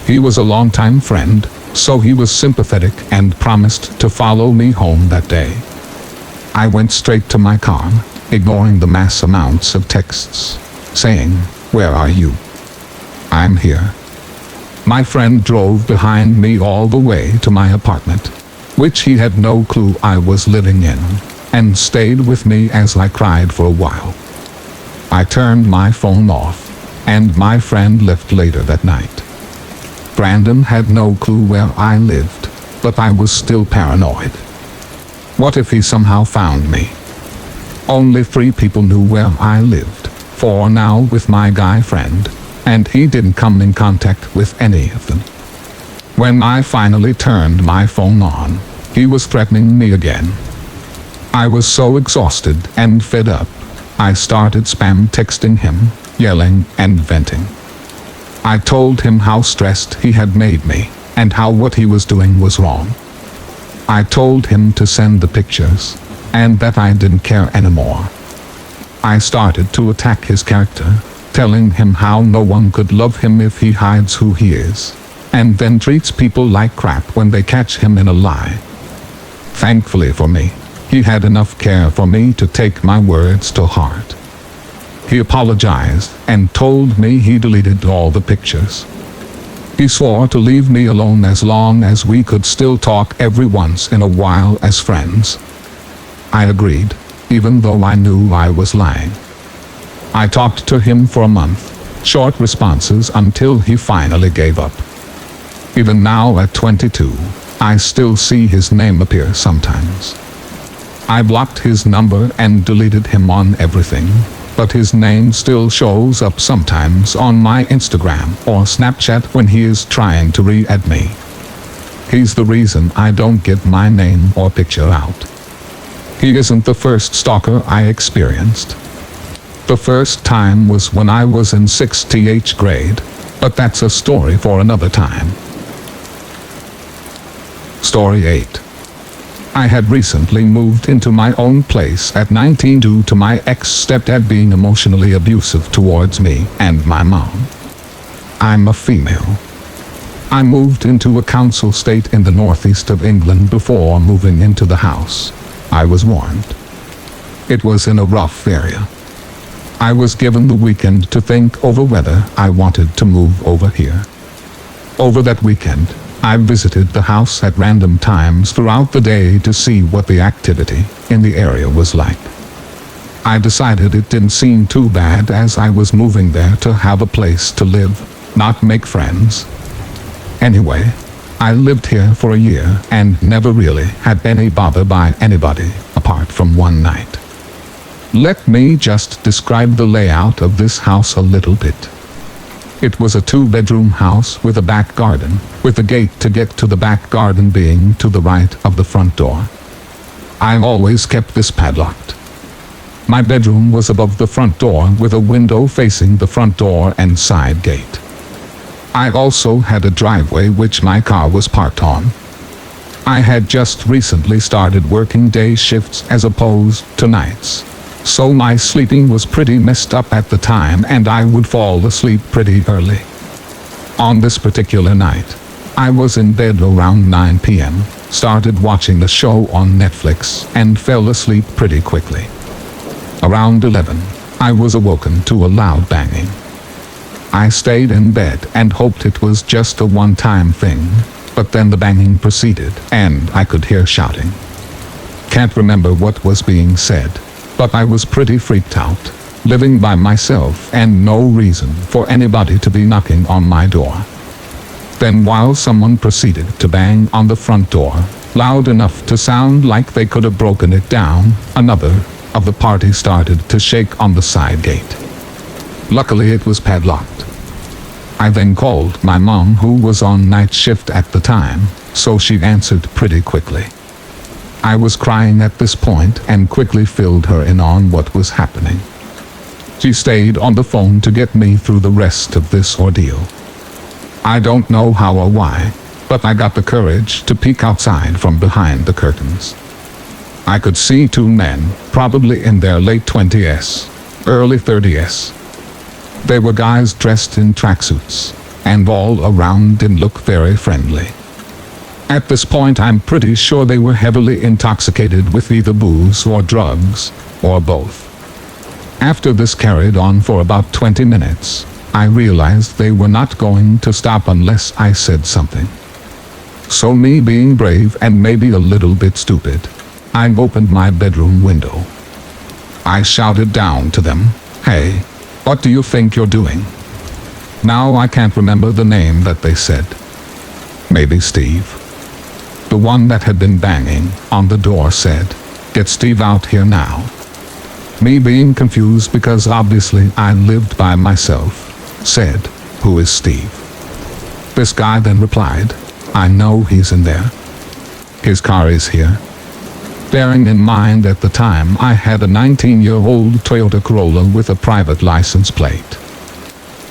He was a longtime friend, so he was sympathetic and promised to follow me home that day. I went straight to my car, ignoring the mass amounts of texts, saying, "Where are you?" "I'm here." My friend drove behind me all the way to my apartment, which he had no clue I was living in, and stayed with me as I cried for a while. I turned my phone off, and my friend left later that night. Brandon had no clue where I lived, but I was still paranoid. What if he somehow found me? Only 3 people knew where I lived, 4 now with my guy friend, and he didn't come in contact with any of them. When I finally turned my phone on, he was threatening me again. I was so exhausted and fed up, I started spam texting him, yelling and venting. I told him how stressed he had made me, and how what he was doing was wrong. I told him to send the pictures, and that I didn't care anymore. I started to attack his character, telling him how no one could love him if he hides who he is, and then treats people like crap when they catch him in a lie. Thankfully for me, he had enough care for me to take my words to heart. He apologized and told me he deleted all the pictures. He swore to leave me alone as long as we could still talk every once in a while as friends, I agreed, even though I knew I was lying. I talked to him for a month, short responses until he finally gave up. Even now at 22, I still see his name appear sometimes. I blocked his number and deleted him on everything, but his name still shows up sometimes on my Instagram or Snapchat when he is trying to re-add me. He's the reason I don't get my name or picture out. He isn't the first stalker I experienced. The first time was when I was in 6th grade, but that's a story for another time. Story 8. I had recently moved into my own place at 19 due to my ex-stepdad being emotionally abusive towards me and my mom. I'm a female. I moved into a council estate in the northeast of England before moving into the house. I was warned. It was in a rough area. I was given the weekend to think over whether I wanted to move over here. Over that weekend, I visited the house at random times throughout the day to see what the activity in the area was like. I decided it didn't seem too bad as I was moving there to have a place to live, not make friends. Anyway, I lived here for a year and never really had any bother by anybody apart from one night. Let me just describe the layout of this house a little bit. It was a 2-bedroom house with a back garden, with a gate to get to the back garden being to the right of the front door. I always kept this padlocked. My bedroom was above the front door with a window facing the front door and side gate. I also had a driveway which my car was parked on. I had just recently started working day shifts as opposed to nights. So my sleeping was pretty messed up at the time and I would fall asleep pretty early. On this particular night, I was in bed around 9 p.m., started watching the show on Netflix and fell asleep pretty quickly. Around 11, I was awoken to a loud banging. I stayed in bed and hoped it was just a one-time thing, but then the banging proceeded and I could hear shouting. Can't remember what was being said, but I was pretty freaked out, living by myself and no reason for anybody to be knocking on my door. Then while someone proceeded to bang on the front door, loud enough to sound like they could have broken it down, another of the party started to shake on the side gate. Luckily it was padlocked. I then called my mom who was on night shift at the time, so she answered pretty quickly. I was crying at this point and quickly filled her in on what was happening. She stayed on the phone to get me through the rest of this ordeal. I don't know how or why, but I got the courage to peek outside from behind the curtains. I could see 2 men, probably in their late 20s, early 30s. They were guys dressed in tracksuits, and all around didn't look very friendly. At this point I'm pretty sure they were heavily intoxicated with either booze or drugs, or both. After this carried on for about 20 minutes, I realized they were not going to stop unless I said something. So me being brave and maybe a little bit stupid, I opened my bedroom window. I shouted down to them, "Hey, what do you think you're doing?" Now I can't remember the name that they said. Maybe Steve. The one that had been banging on the door said, "Get Steve out here now." Me being confused because obviously I lived by myself, said, "Who is Steve?" This guy then replied, "I know he's in there. His car is here." Bearing in mind at the time I had a 19-year-old Toyota Corolla with a private license plate.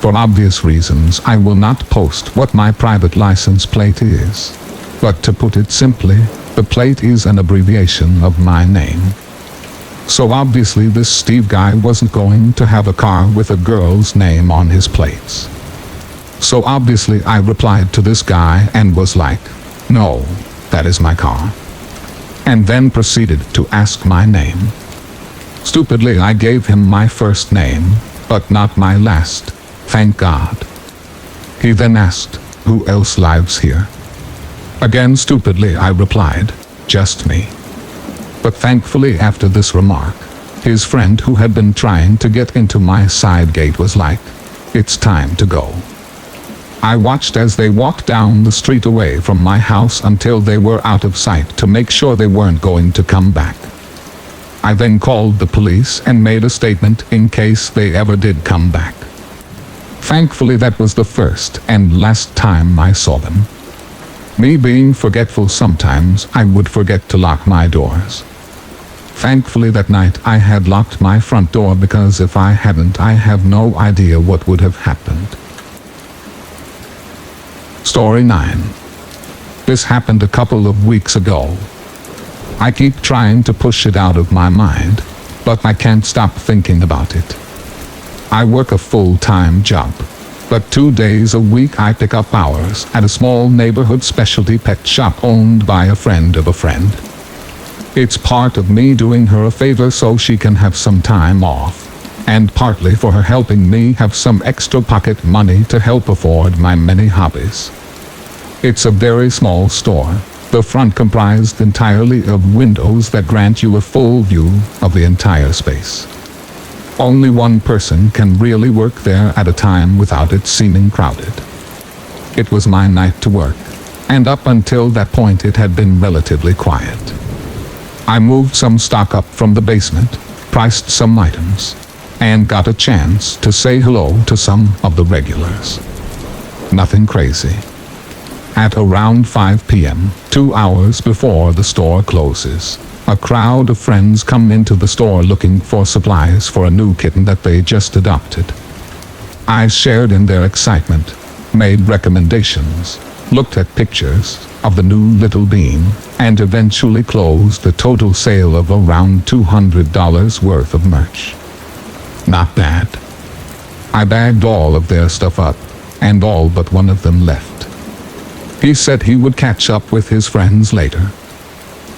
For obvious reasons I will not post what my private license plate is. But to put it simply, the plate is an abbreviation of my name. So obviously this Steve guy wasn't going to have a car with a girl's name on his plates. So obviously I replied to this guy and was like, "No, that is my car." And then proceeded to ask my name. Stupidly I gave him my first name, but not my last, thank God. He then asked, "Who else lives here?" Again stupidly I replied, "Just me." But thankfully after this remark, his friend who had been trying to get into my side gate was like, "It's time to go." I watched as they walked down the street away from my house until they were out of sight to make sure they weren't going to come back. I then called the police and made a statement in case they ever did come back. Thankfully that was the first and last time I saw them. Me being forgetful, sometimes I would forget to lock my doors. Thankfully that night I had locked my front door, because if I hadn't, I have no idea what would have happened. Story 9. This happened a couple of weeks ago. I keep trying to push it out of my mind, but I can't stop thinking about it. I work a full-time job, but 2 days a week I pick up hours at a small neighborhood specialty pet shop owned by a friend of a friend. It's part of me doing her a favor so she can have some time off, and partly for her helping me have some extra pocket money to help afford my many hobbies. It's a very small store, the front comprised entirely of windows that grant you a full view of the entire space. Only one person can really work there at a time without it seeming crowded. It was my night to work, and up until that point it had been relatively quiet. I moved some stock up from the basement, priced some items, and got a chance to say hello to some of the regulars. Nothing crazy. At around 5 p.m., 2 hours before the store closes, a crowd of friends come into the store looking for supplies for a new kitten that they just adopted. I shared in their excitement, made recommendations, looked at pictures of the new little bean, and eventually closed the total sale of around $200 worth of merch. Not bad. I bagged all of their stuff up, and all but one of them left. He said he would catch up with his friends later.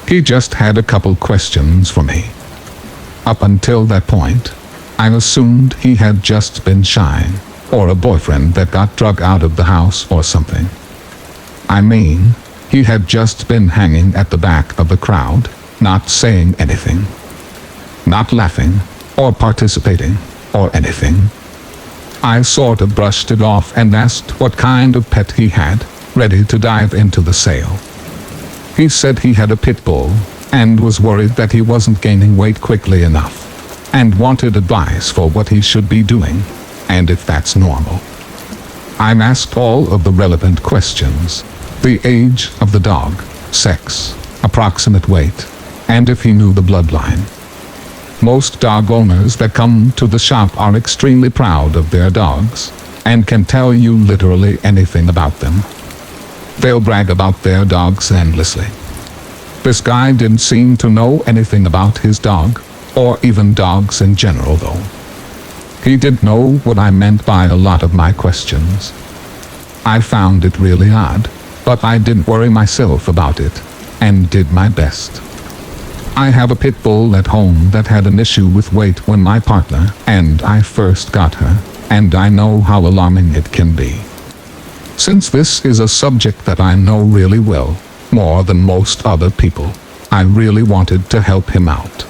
He just had a couple questions for me. Up until that point, I assumed he had just been shy, or a boyfriend that got drug out of the house or something. I mean, he had just been hanging at the back of the crowd, not saying anything, not laughing, or participating, or anything. I sort of brushed it off and asked what kind of pet he had, ready to dive into the sale. He said he had a pit bull, and was worried that he wasn't gaining weight quickly enough, and wanted advice for what he should be doing, and if that's normal. I asked all of the relevant questions: the age of the dog, sex, approximate weight, and if he knew the bloodline. Most dog owners that come to the shop are extremely proud of their dogs, and can tell you literally anything about them. They'll brag about their dogs endlessly. This guy didn't seem to know anything about his dog, or even dogs in general though. He didn't know what I meant by a lot of my questions. I found it really odd, but I didn't worry myself about it, and did my best. I have a pit bull at home that had an issue with weight when my partner and I first got her, and I know how alarming it can be. Since this is a subject that I know really well, more than most other people, I really wanted to help him out.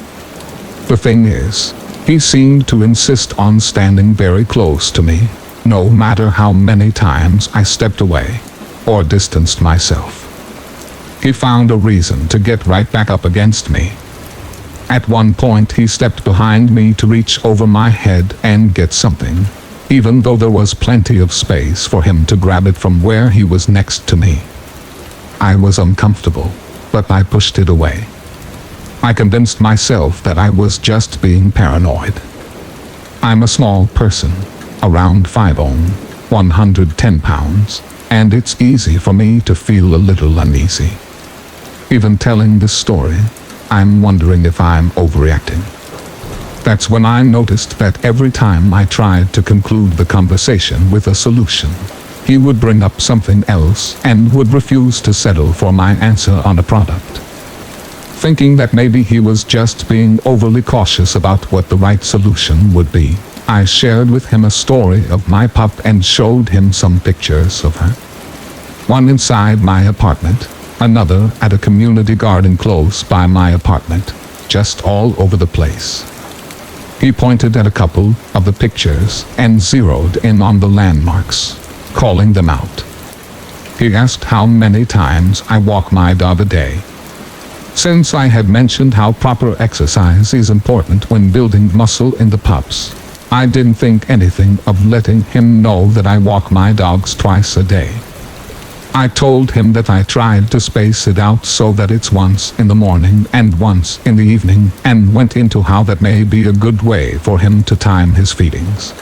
The thing is, he seemed to insist on standing very close to me, no matter how many times I stepped away, or distanced myself. He found a reason to get right back up against me. At one point he stepped behind me to reach over my head and get something, even though there was plenty of space for him to grab it from where he was next to me. I was uncomfortable, but I pushed it away. I convinced myself that I was just being paranoid. I'm a small person, around 5'0", 110 pounds, and it's easy for me to feel a little uneasy. Even telling this story, I'm wondering if I'm overreacting. That's when I noticed that every time I tried to conclude the conversation with a solution, he would bring up something else and would refuse to settle for my answer on a product. Thinking that maybe he was just being overly cautious about what the right solution would be, I shared with him a story of my pup and showed him some pictures of her. One inside my apartment, another at a community garden close by my apartment, just all over the place. He pointed at a couple of the pictures and zeroed in on the landmarks, calling them out. He asked how many times I walk my dog a day. Since I had mentioned how proper exercise is important when building muscle in the pups, I didn't think anything of letting him know that I walk my dogs twice a day. I told him that I tried to space it out so that it's once in the morning and once in the evening, and went into how that may be a good way for him to time his feedings.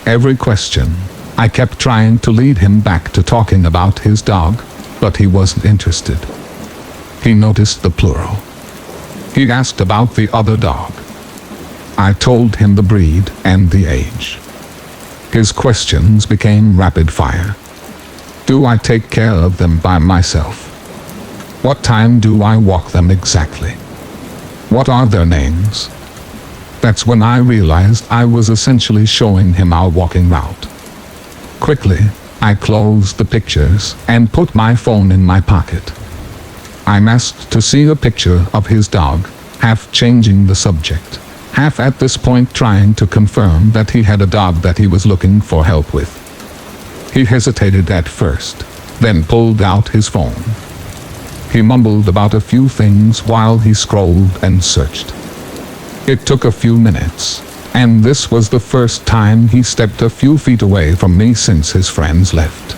Every question, I kept trying to lead him back to talking about his dog, but he wasn't interested. He noticed the plural. He asked about the other dog. I told him the breed and the age. His questions became rapid fire. Do I take care of them by myself? What time do I walk them exactly? What are their names? That's when I realized I was essentially showing him our walking route. Quickly, I closed the pictures and put my phone in my pocket. I'm asked to see a picture of his dog, half changing the subject, half at this point trying to confirm that he had a dog that he was looking for help with. He hesitated at first, then pulled out his phone. He mumbled about a few things while he scrolled and searched. It took a few minutes, and this was the first time he stepped a few feet away from me since his friends left.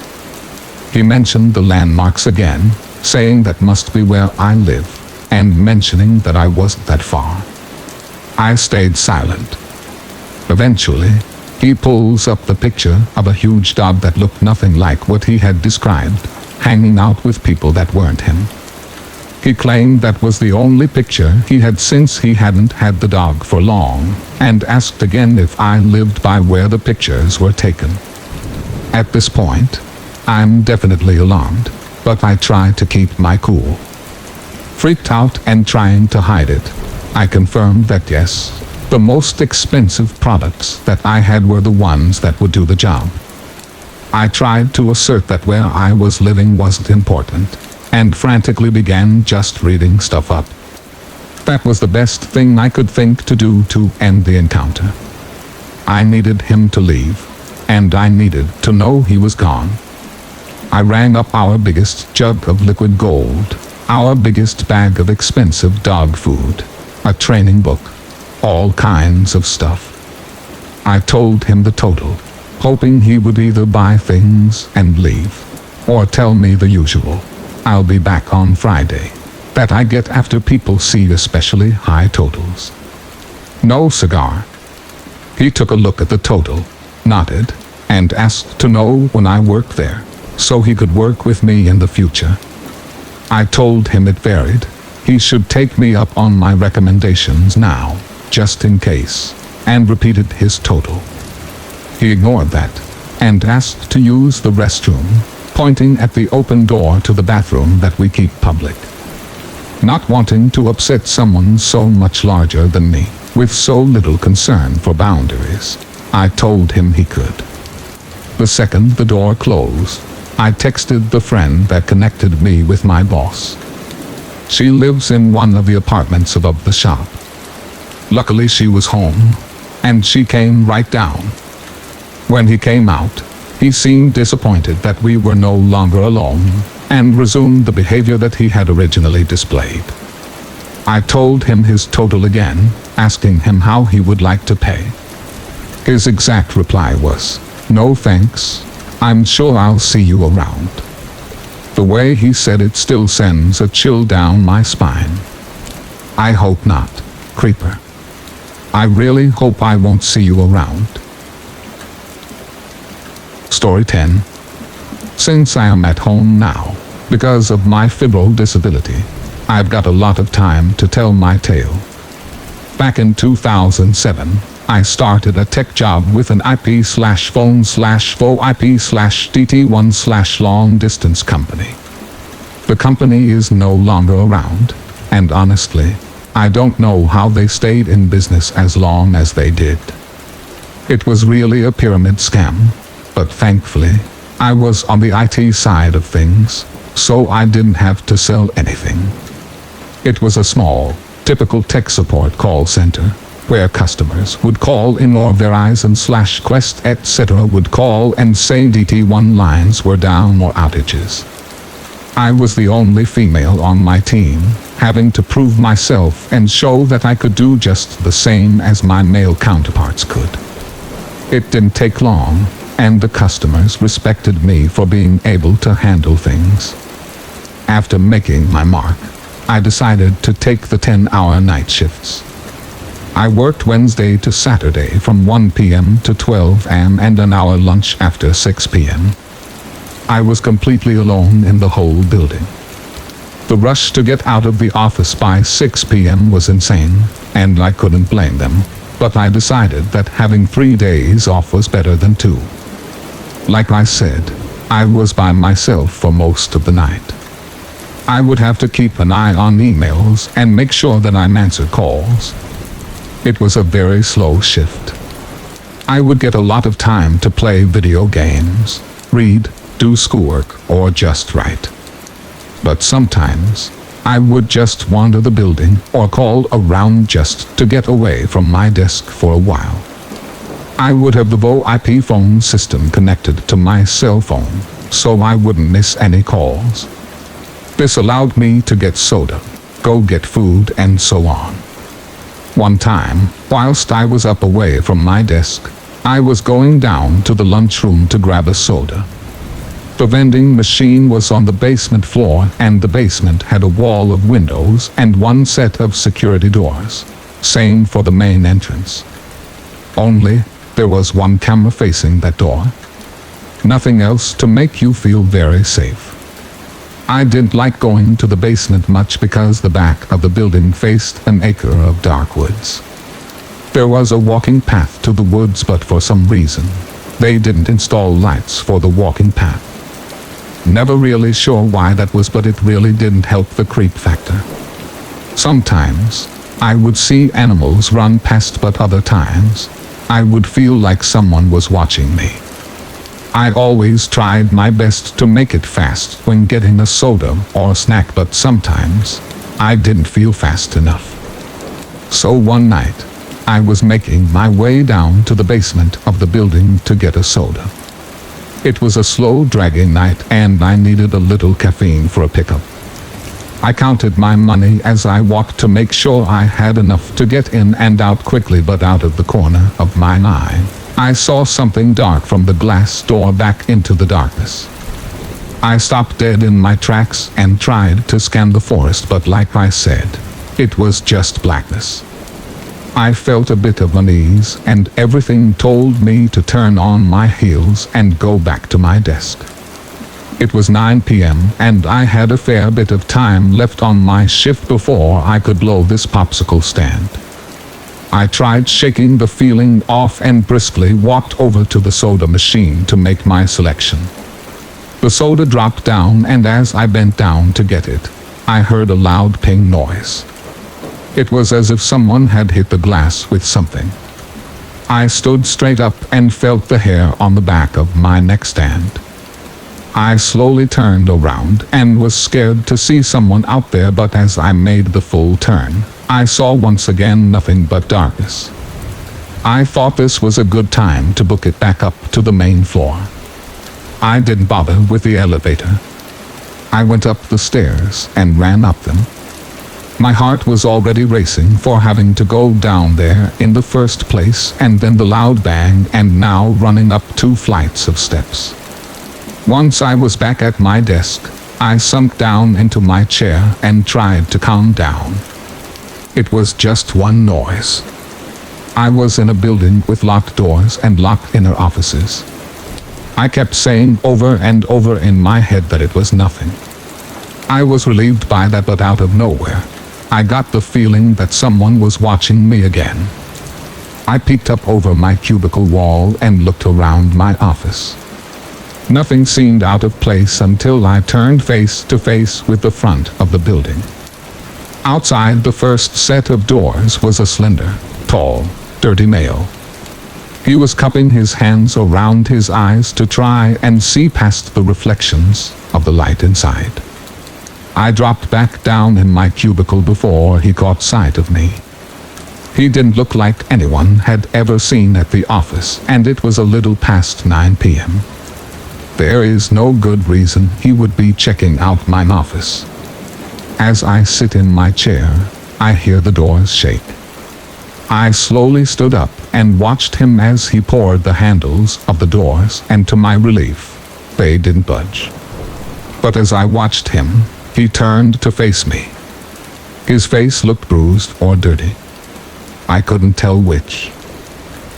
He mentioned the landmarks again, saying that must be where I live, and mentioning that I wasn't that far. I stayed silent. Eventually, he pulls up the picture of a huge dog that looked nothing like what he had described, hanging out with people that weren't him. He claimed that was the only picture he had since he hadn't had the dog for long, and asked again if I lived by where the pictures were taken. At this point, I'm definitely alarmed, but I try to keep my cool. Freaked out and trying to hide it, I confirmed that yes, the most expensive products that I had were the ones that would do the job. I tried to assert that where I was living wasn't important, and frantically began just reading stuff up. That was the best thing I could think to do to end the encounter. I needed him to leave, and I needed to know he was gone. I rang up our biggest jug of liquid gold, our biggest bag of expensive dog food, a training book, all kinds of stuff. I told him the total, hoping he would either buy things and leave, or tell me the usual, I'll be back on Friday, that I get after people see especially high totals. No cigar. He took a look at the total, nodded, and asked to know when I work there, so he could work with me in the future. I told him it varied. He should take me up on my recommendations now, just in case, and repeated his total. He ignored that, and asked to use the restroom, pointing at the open door to the bathroom that we keep public. Not wanting to upset someone so much larger than me, with so little concern for boundaries, I told him he could. The second the door closed, I texted the friend that connected me with my boss. She lives in one of the apartments above the shop. Luckily she was home, and she came right down. When he came out, he seemed disappointed that we were no longer alone, and resumed the behavior that he had originally displayed. I told him his total again, asking him how he would like to pay. His exact reply was, "No thanks, I'm sure I'll see you around." The way he said it still sends a chill down my spine. I hope not, creeper. I really hope I won't see you around. Story 10. Since I am at home now, because of my febrile disability, I've got a lot of time to tell my tale. Back in 2007, I started a tech job with an IP/phone/VoIP/DT1/long distance company. The company is no longer around, and honestly, I don't know how they stayed in business as long as they did. It was really a pyramid scam, but thankfully, I was on the IT side of things, so I didn't have to sell anything. It was a small, Typical tech support call center, where customers would call in or Verizon / Quest etc. would call and say DT1 lines were down or outages. I was the only female on my team, having to prove myself and show that I could do just the same as my male counterparts could. It didn't take long, and the customers respected me for being able to handle things. After making my mark, I decided to take the 10-hour night shifts. I worked Wednesday to Saturday from 1 p.m. to 12 a.m. and an hour lunch after 6 p.m. I was completely alone in the whole building. The rush to get out of the office by 6 p.m. was insane, and I couldn't blame them, but I decided that having 3 days off was better than 2. Like I said, I was by myself for most of the night. I would have to keep an eye on emails and make sure that I answered calls. It was a very slow shift. I would get a lot of time to play video games, read, do schoolwork, or just write. But sometimes, I would just wander the building or call around just to get away from my desk for a while. I would have the VoIP phone system connected to my cell phone, so I wouldn't miss any calls. This allowed me to get soda, go get food, and so on. One time, whilst I was up away from my desk, I was going down to the lunchroom to grab a soda. The vending machine was on the basement floor, and the basement had a wall of windows and one set of security doors. Same for the main entrance. Only, there was one camera facing that door. Nothing else to make you feel very safe. I didn't like going to the basement much because the back of the building faced an acre of dark woods. There was a walking path to the woods, but for some reason, they didn't install lights for the walking path. Never really sure why that was, but it really didn't help the creep factor. Sometimes, I would see animals run past, but other times, I would feel like someone was watching me. I always tried my best to make it fast when getting a soda or snack, but sometimes, I didn't feel fast enough. So one night, I was making my way down to the basement of the building to get a soda. It was a slow dragging night, and I needed a little caffeine for a pickup. I counted my money as I walked to make sure I had enough to get in and out quickly, but out of the corner of my eye, I saw something dark from the glass door back into the darkness. I stopped dead in my tracks and tried to scan the forest, but like I said, it was just blackness. I felt a bit of unease, and everything told me to turn on my heels and go back to my desk. It was 9 p.m. and I had a fair bit of time left on my shift before I could blow this popsicle stand. I tried shaking the feeling off and briskly walked over to the soda machine to make my selection. The soda dropped down, and as I bent down to get it, I heard a loud ping noise. It was as if someone had hit the glass with something. I stood straight up and felt the hair on the back of my neck stand. I slowly turned around and was scared to see someone out there, but as I made the full turn, I saw once again nothing but darkness. I thought this was a good time to book it back up to the main floor. I didn't bother with the elevator. I went up the stairs and ran up them. My heart was already racing for having to go down there in the first place, and then the loud bang, and now running up 2 flights of steps. Once I was back at my desk, I sunk down into my chair and tried to calm down. It was just one noise. I was in a building with locked doors and locked inner offices. I kept saying over and over in my head that it was nothing. I was relieved by that, but out of nowhere, I got the feeling that someone was watching me again. I peeked up over my cubicle wall and looked around my office. Nothing seemed out of place until I turned face to face with the front of the building. Outside the first set of doors was a slender, tall, dirty male. He was cupping his hands around his eyes to try and see past the reflections of the light inside. I dropped back down in my cubicle before he caught sight of me. He didn't look like anyone had ever seen at the office, and it was a little past 9 p.m. There is no good reason he would be checking out my office. As I sit in my chair, I hear the doors shake. I slowly stood up and watched him as he poured the handles of the doors, and to my relief, they didn't budge. But as I watched him, he turned to face me. His face looked bruised or dirty. I couldn't tell which.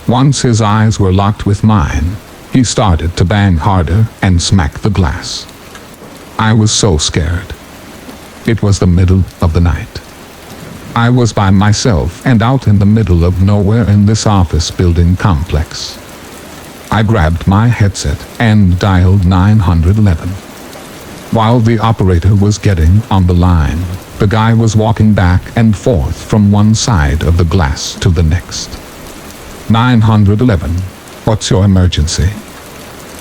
Once his eyes were locked with mine, he started to bang harder and smack the glass. I was so scared. It was the middle of the night. I was by myself and out in the middle of nowhere in this office building complex. I grabbed my headset and dialed 911. While the operator was getting on the line, the guy was walking back and forth from one side of the glass to the next. 911, what's your emergency?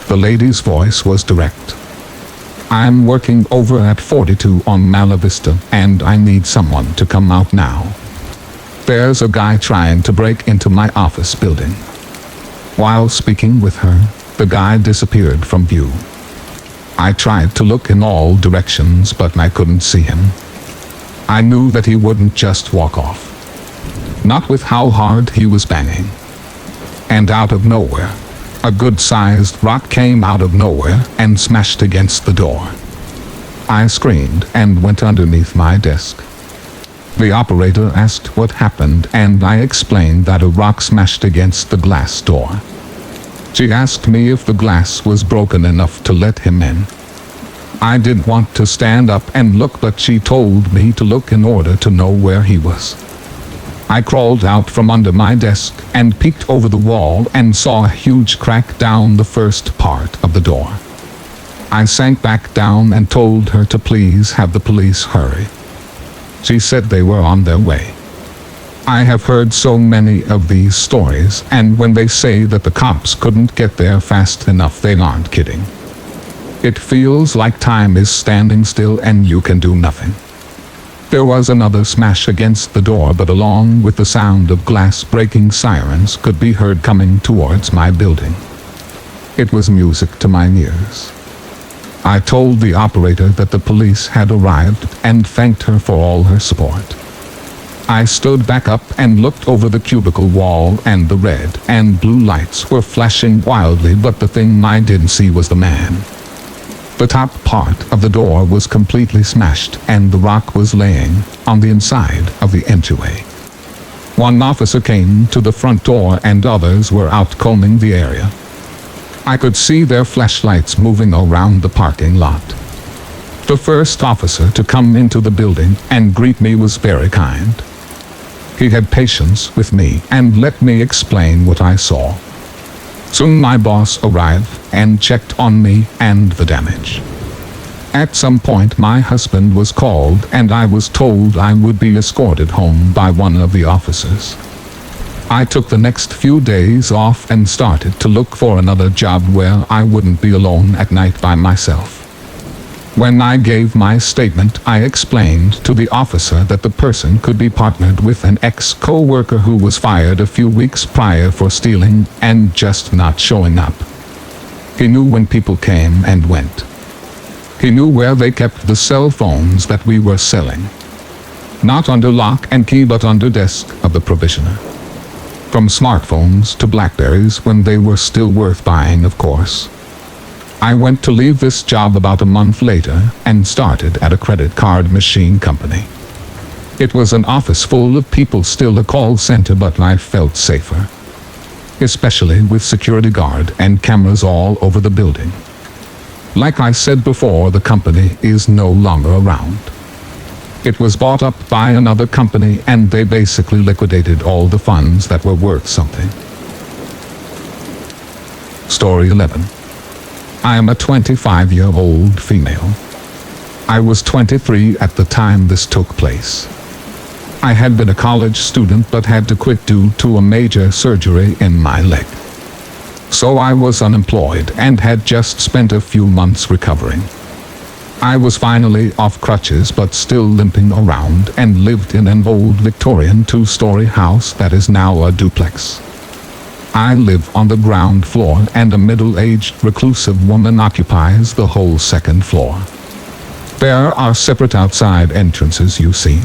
The lady's voice was direct. I'm working over at 42 on Mala Vista, and I need someone to come out now. There's a guy trying to break into my office building. While speaking with her, the guy disappeared from view. I tried to look in all directions, but I couldn't see him. I knew that he wouldn't just walk off. Not with how hard he was banging. And out of nowhere, a good-sized rock came out of nowhere and smashed against the door. I screamed and went underneath my desk. The operator asked what happened, and I explained that a rock smashed against the glass door. She asked me if the glass was broken enough to let him in. I didn't want to stand up and look, but she told me to look in order to know where he was. I crawled out from under my desk and peeked over the wall and saw a huge crack down the first part of the door. I sank back down and told her to please have the police hurry. She said they were on their way. I have heard so many of these stories, and when they say that the cops couldn't get there fast enough, they aren't kidding. It feels like time is standing still and you can do nothing. There was another smash against the door, but along with the sound of glass breaking, sirens could be heard coming towards my building. It was music to my ears. I told the operator that the police had arrived and thanked her for all her support. I stood back up and looked over the cubicle wall, and the red and blue lights were flashing wildly, but the thing I didn't see was the man. The top part of the door was completely smashed, and the rock was laying on the inside of the entryway. One officer came to the front door and others were out combing the area. I could see their flashlights moving around the parking lot. The first officer to come into the building and greet me was very kind. He had patience with me and let me explain what I saw. Soon my boss arrived and checked on me and the damage. At some point my husband was called and I was told I would be escorted home by one of the officers. I took the next few days off and started to look for another job where I wouldn't be alone at night by myself. When I gave my statement, I explained to the officer that the person could be partnered with an ex-co-worker who was fired a few weeks prior for stealing and just not showing up. He knew when people came and went. He knew where they kept the cell phones that we were selling. Not under lock and key, but under desk of the provisioner. From smartphones to Blackberries when they were still worth buying, of course. I went to leave this job about a month later and started at a credit card machine company. It was an office full of people, still a call center, but I felt safer. Especially with security guard and cameras all over the building. Like I said before, the company is no longer around. It was bought up by another company and they basically liquidated all the funds that were worth something. Story 11. I am a 25-year-old female. I was 23 at the time this took place. I had been a college student but had to quit due to a major surgery in my leg. So I was unemployed and had just spent a few months recovering. I was finally off crutches but still limping around and lived in an old Victorian two-story house that is now a duplex. I live on the ground floor and a middle-aged reclusive woman occupies the whole second floor. There are separate outside entrances, you see.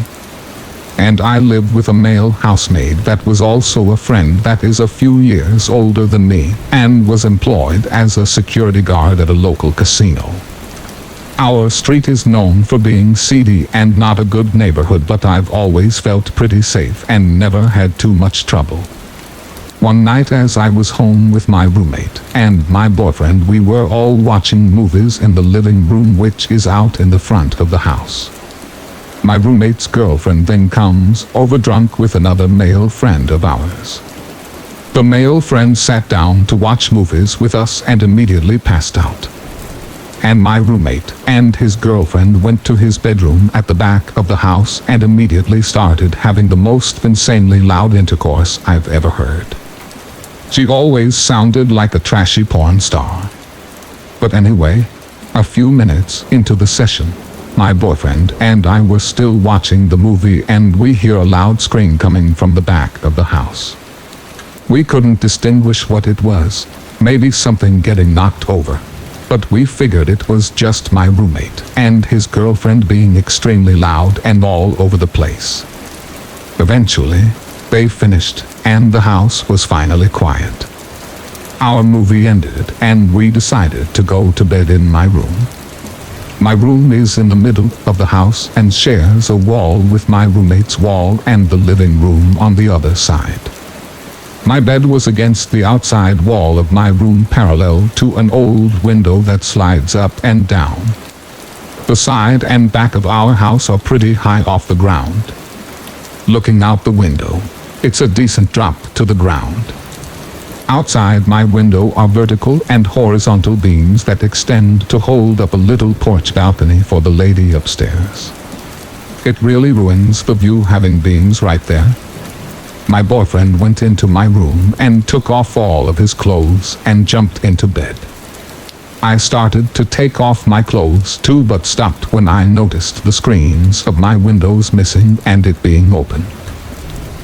And I live with a male housemaid that was also a friend that is a few years older than me and was employed as a security guard at a local casino. Our street is known for being seedy and not a good neighborhood, but I've always felt pretty safe and never had too much trouble. One night as I was home with my roommate and my boyfriend, we were all watching movies in the living room, which is out in the front of the house. My roommate's girlfriend then comes over drunk with another male friend of ours. The male friend sat down to watch movies with us and immediately passed out. And my roommate and his girlfriend went to his bedroom at the back of the house and immediately started having the most insanely loud intercourse I've ever heard. She always sounded like a trashy porn star. But anyway, a few minutes into the session, my boyfriend and I were still watching the movie and we hear a loud scream coming from the back of the house. We couldn't distinguish what it was, maybe something getting knocked over. But we figured it was just my roommate and his girlfriend being extremely loud and all over the place. Eventually, they finished and the house was finally quiet. Our movie ended and we decided to go to bed in my room. My room is in the middle of the house and shares a wall with my roommate's wall and the living room on the other side. My bed was against the outside wall of my room, parallel to an old window that slides up and down. The side and back of our house are pretty high off the ground. Looking out the window, it's a decent drop to the ground. Outside my window are vertical and horizontal beams that extend to hold up a little porch balcony for the lady upstairs. It really ruins the view having beams right there. My boyfriend went into my room and took off all of his clothes and jumped into bed. I started to take off my clothes too, but stopped when I noticed the screens of my windows missing and it being open.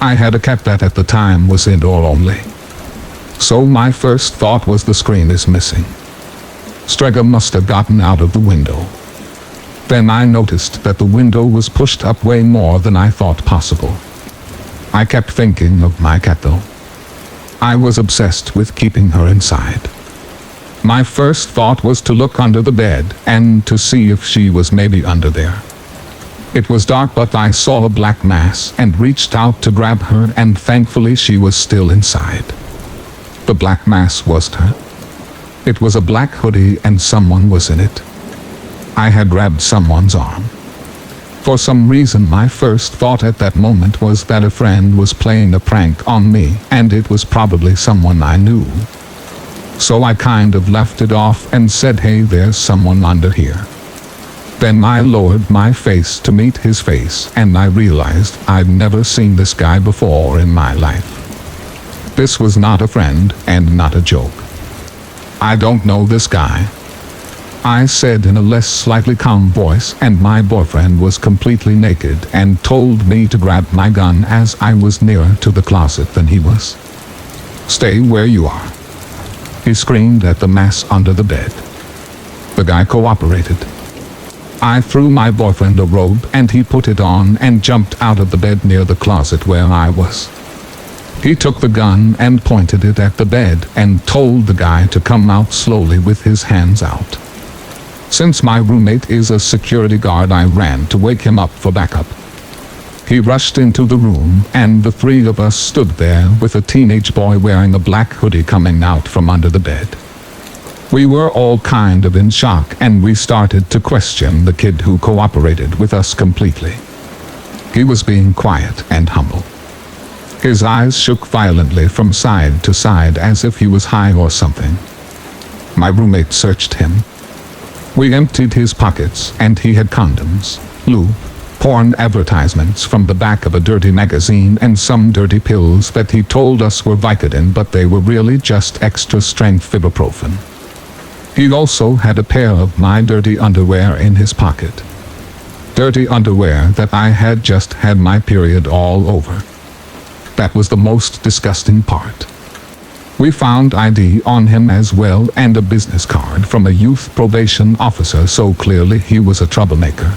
I had a cat that at the time was indoor only. So my first thought was the screen is missing. Strega must have gotten out of the window. Then I noticed that the window was pushed up way more than I thought possible. I kept thinking of my cat though. I was obsessed with keeping her inside. My first thought was to look under the bed and to see if she was maybe under there. It was dark, but I saw a black mass and reached out to grab her, and thankfully she was still inside. The black mass wasn't her. It was a black hoodie and someone was in it. I had grabbed someone's arm. For some reason my first thought at that moment was that a friend was playing a prank on me and it was probably someone I knew. So I kind of left it off and said, "Hey, there's someone under here." Then I lowered my face to meet his face and I realized I'd never seen this guy before in my life. This was not a friend and not a joke. "I don't know this guy," I said in a less slightly calm voice, and my boyfriend was completely naked and told me to grab my gun as I was nearer to the closet than he was. "Stay where you are," he screamed at the mass under the bed. The guy cooperated. I threw my boyfriend a robe and he put it on and jumped out of the bed near the closet where I was. He took the gun and pointed it at the bed and told the guy to come out slowly with his hands out. Since my roommate is a security guard, I ran to wake him up for backup. He rushed into the room and the three of us stood there with a teenage boy wearing a black hoodie coming out from under the bed. We were all kind of in shock and we started to question the kid who cooperated with us completely. He was being quiet and humble. His eyes shook violently from side to side as if he was high or something. My roommate searched him. We emptied his pockets and he had condoms, lube, porn advertisements from the back of a dirty magazine and some dirty pills that he told us were Vicodin, but they were really just extra strength ibuprofen. He also had a pair of my dirty underwear in his pocket. Dirty underwear that I had just had my period all over. That was the most disgusting part. We found ID on him as well and a business card from a youth probation officer, so clearly he was a troublemaker.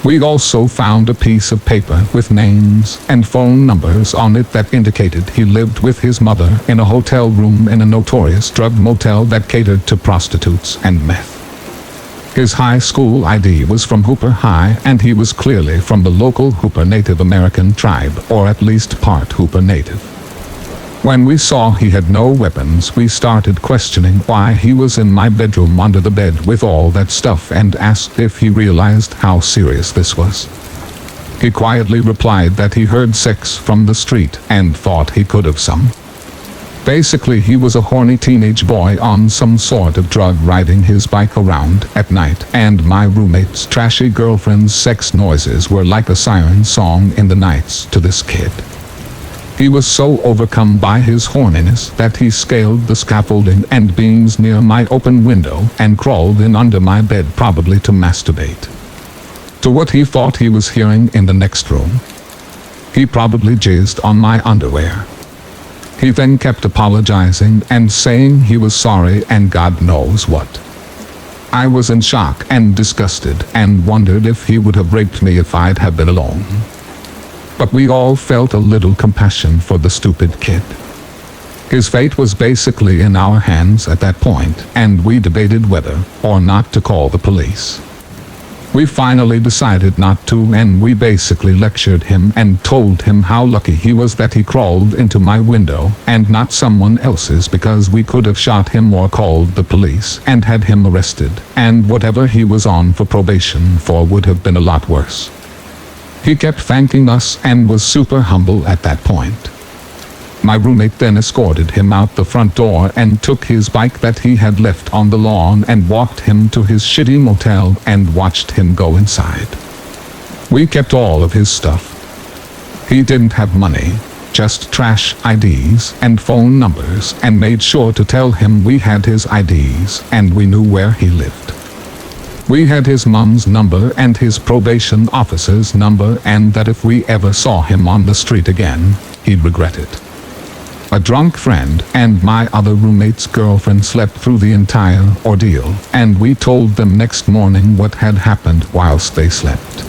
We also found a piece of paper with names and phone numbers on it that indicated he lived with his mother in a hotel room in a notorious drug motel that catered to prostitutes and meth. His high school ID was from Hooper High, and he was clearly from the local Hooper Native American tribe, or at least part Hooper Native. When we saw he had no weapons, we started questioning why he was in my bedroom under the bed with all that stuff and asked if he realized how serious this was. He quietly replied that he heard sex from the street and thought he could have some. Basically, he was a horny teenage boy on some sort of drug riding his bike around at night, and my roommate's trashy girlfriend's sex noises were like a siren song in the nights to this kid. He was so overcome by his horniness that he scaled the scaffolding and beams near my open window and crawled in under my bed, probably to masturbate. To what he thought he was hearing in the next room. He probably jizzed on my underwear. He then kept apologizing and saying he was sorry and God knows what. I was in shock and disgusted and wondered if he would have raped me if I'd have been alone. But we all felt a little compassion for the stupid kid. His fate was basically in our hands at that point, and we debated whether or not to call the police. We finally decided not to, and we basically lectured him and told him how lucky he was that he crawled into my window and not someone else's, because we could have shot him or called the police and had him arrested, and whatever he was on for probation for would have been a lot worse. He kept thanking us and was super humble at that point. My roommate then escorted him out the front door and took his bike that he had left on the lawn and walked him to his shitty motel and watched him go inside. We kept all of his stuff. He didn't have money, just trash IDs and phone numbers, and made sure to tell him we had his IDs and we knew where he lived. We had his mom's number and his probation officer's number, and that if we ever saw him on the street again, he'd regret it. A drunk friend and my other roommate's girlfriend slept through the entire ordeal, and we told them next morning what had happened whilst they slept.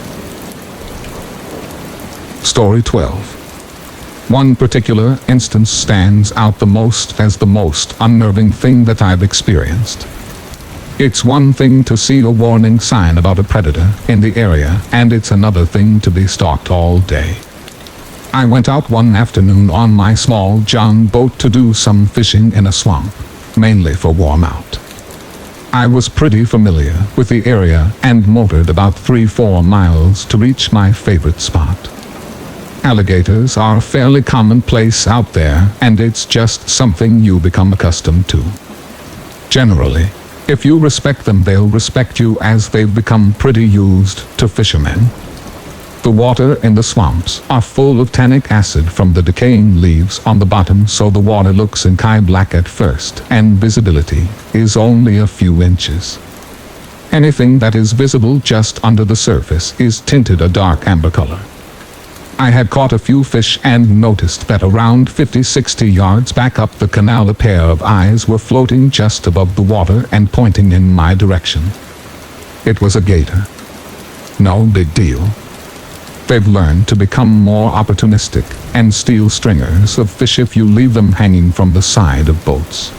Story 12. One particular instance stands out the most as the most unnerving thing that I've experienced. It's one thing to see a warning sign about a predator in the area, and it's another thing to be stalked all day. I went out one afternoon on my small John boat to do some fishing in a swamp, mainly for warm-out. I was pretty familiar with the area and motored about 3-4 miles to reach my favorite spot. Alligators are fairly commonplace out there, and it's just something you become accustomed to. Generally, if you respect them, they'll respect you, as they've become pretty used to fishermen. The water in the swamps are full of tannic acid from the decaying leaves on the bottom, so the water looks inky black at first, and visibility is only a few inches. Anything that is visible just under the surface is tinted a dark amber color. I had caught a few fish and noticed that around 50-60 yards back up the canal a pair of eyes were floating just above the water and pointing in my direction. It was a gator. No big deal. They've learned to become more opportunistic and steal stringers of fish if you leave them hanging from the side of boats.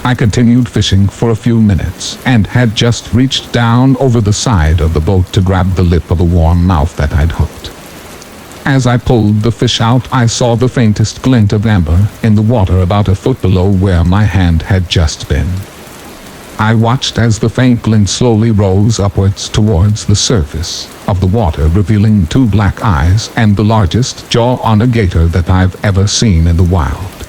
I continued fishing for a few minutes and had just reached down over the side of the boat to grab the lip of a warm mouth that I'd hooked. As I pulled the fish out, I saw the faintest glint of amber in the water about a foot below where my hand had just been. I watched as the faint glint slowly rose upwards towards the surface of the water, revealing 2 black eyes and the largest jaw on a gator that I've ever seen in the wild.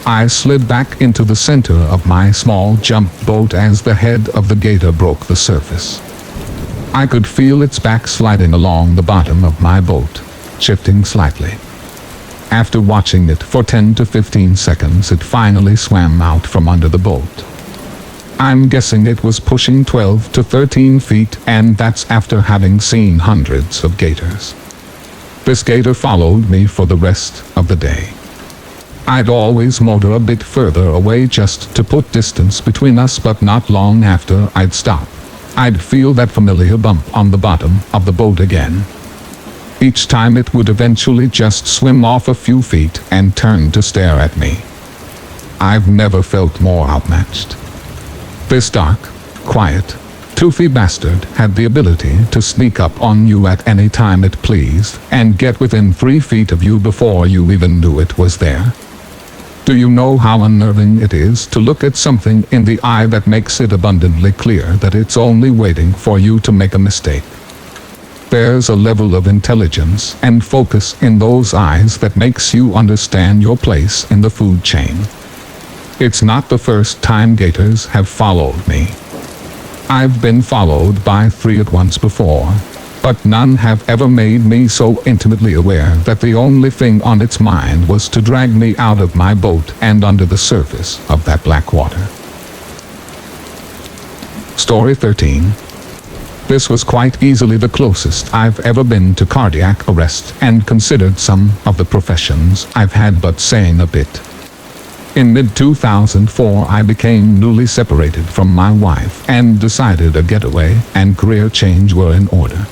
I slid back into the center of my small jump boat as the head of the gator broke the surface. I could feel its back sliding along the bottom of my boat, shifting slightly. After watching it for 10 to 15 seconds, it finally swam out from under the boat. I'm guessing it was pushing 12 to 13 feet, and that's after having seen hundreds of gators. This gator followed me for the rest of the day. I'd always motor a bit further away just to put distance between us, but not long after I'd stop, I'd feel that familiar bump on the bottom of the boat again. Each time it would eventually just swim off a few feet and turn to stare at me. I've never felt more outmatched. This dark, quiet, toothy bastard had the ability to sneak up on you at any time it pleased and get within 3 feet of you before you even knew it was there. Do you know how unnerving it is to look at something in the eye that makes it abundantly clear that it's only waiting for you to make a mistake? There's a level of intelligence and focus in those eyes that makes you understand your place in the food chain. It's not the first time gators have followed me. I've been followed by 3 at once before, but none have ever made me so intimately aware that the only thing on its mind was to drag me out of my boat and under the surface of that black water. Story 13. This was quite easily the closest I've ever been to cardiac arrest, and considered some of the professions I've had but saying a bit. In mid-2004 I became newly separated from my wife and decided a getaway and career change were in order.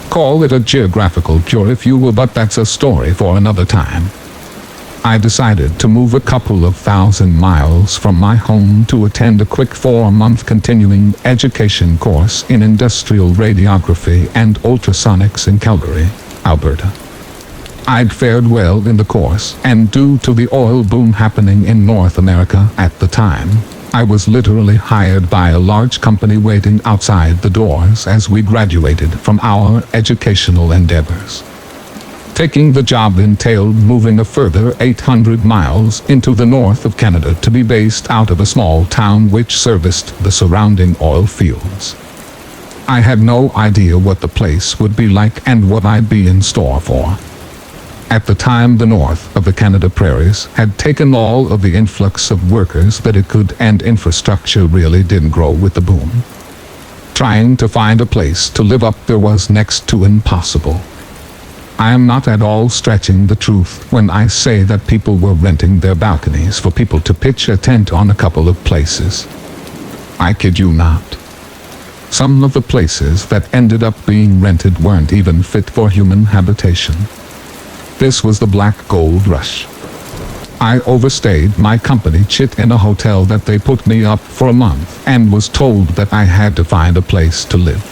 Call it a geographical cure if you will, but that's a story for another time. I decided to move a couple of thousand miles from my home to attend a quick 4-month continuing education course in industrial radiography and ultrasonics in Calgary, Alberta. I'd fared well in the course, and due to the oil boom happening in North America at the time, I was literally hired by a large company waiting outside the doors as we graduated from our educational endeavors. Taking the job entailed moving a further 800 miles into the north of Canada to be based out of a small town which serviced the surrounding oil fields. I had no idea what the place would be like and what I'd be in store for. At the time, the north of the Canada prairies had taken all of the influx of workers that it could, and infrastructure really didn't grow with the boom. Trying to find a place to live up there was next to impossible. I am not at all stretching the truth when I say that people were renting their balconies for people to pitch a tent on a couple of places. I kid you not. Some of the places that ended up being rented weren't even fit for human habitation. This was the black gold rush. I overstayed my company chit in a hotel that they put me up for a month and was told that I had to find a place to live.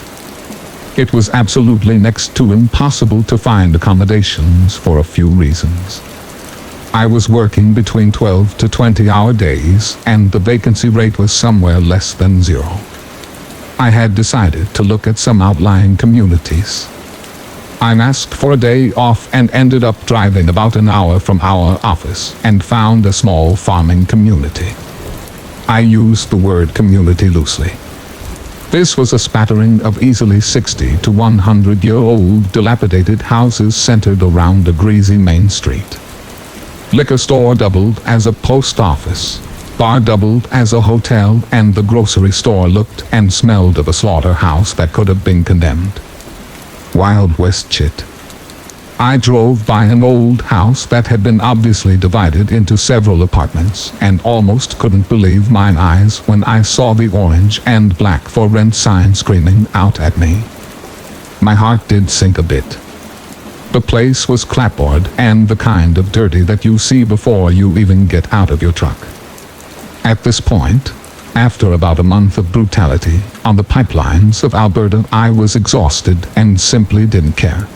It was absolutely next to impossible to find accommodations for a few reasons. I was working between 12 to 20-hour days, and the vacancy rate was somewhere less than 0. I had decided to look at some outlying communities. I asked for a day off and ended up driving about an hour from our office and found a small farming community. I used the word community loosely. This was a spattering of easily 60 to 100-year-old dilapidated houses centered around a greasy main street. Liquor store doubled as a post office, bar doubled as a hotel, and the grocery store looked and smelled of a slaughterhouse that could have been condemned. Wild West shit. I drove by an old house that had been obviously divided into several apartments and almost couldn't believe my eyes when I saw the orange and black for rent sign screaming out at me. My heart did sink a bit. The place was clapboard and the kind of dirty that you see before you even get out of your truck. At this point, after about a month of brutality on the pipelines of Alberta, I was exhausted and simply didn't care.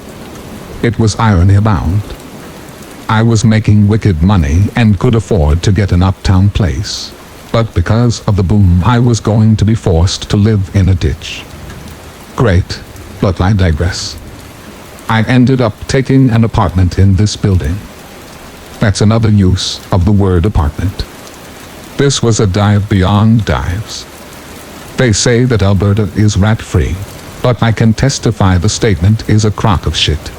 It was irony abound. I was making wicked money and could afford to get an uptown place, but because of the boom I was going to be forced to live in a ditch. Great, but I digress. I ended up taking an apartment in this building. That's another use of the word apartment. This was a dive beyond dives. They say that Alberta is rat-free, but I can testify the statement is a crock of shit.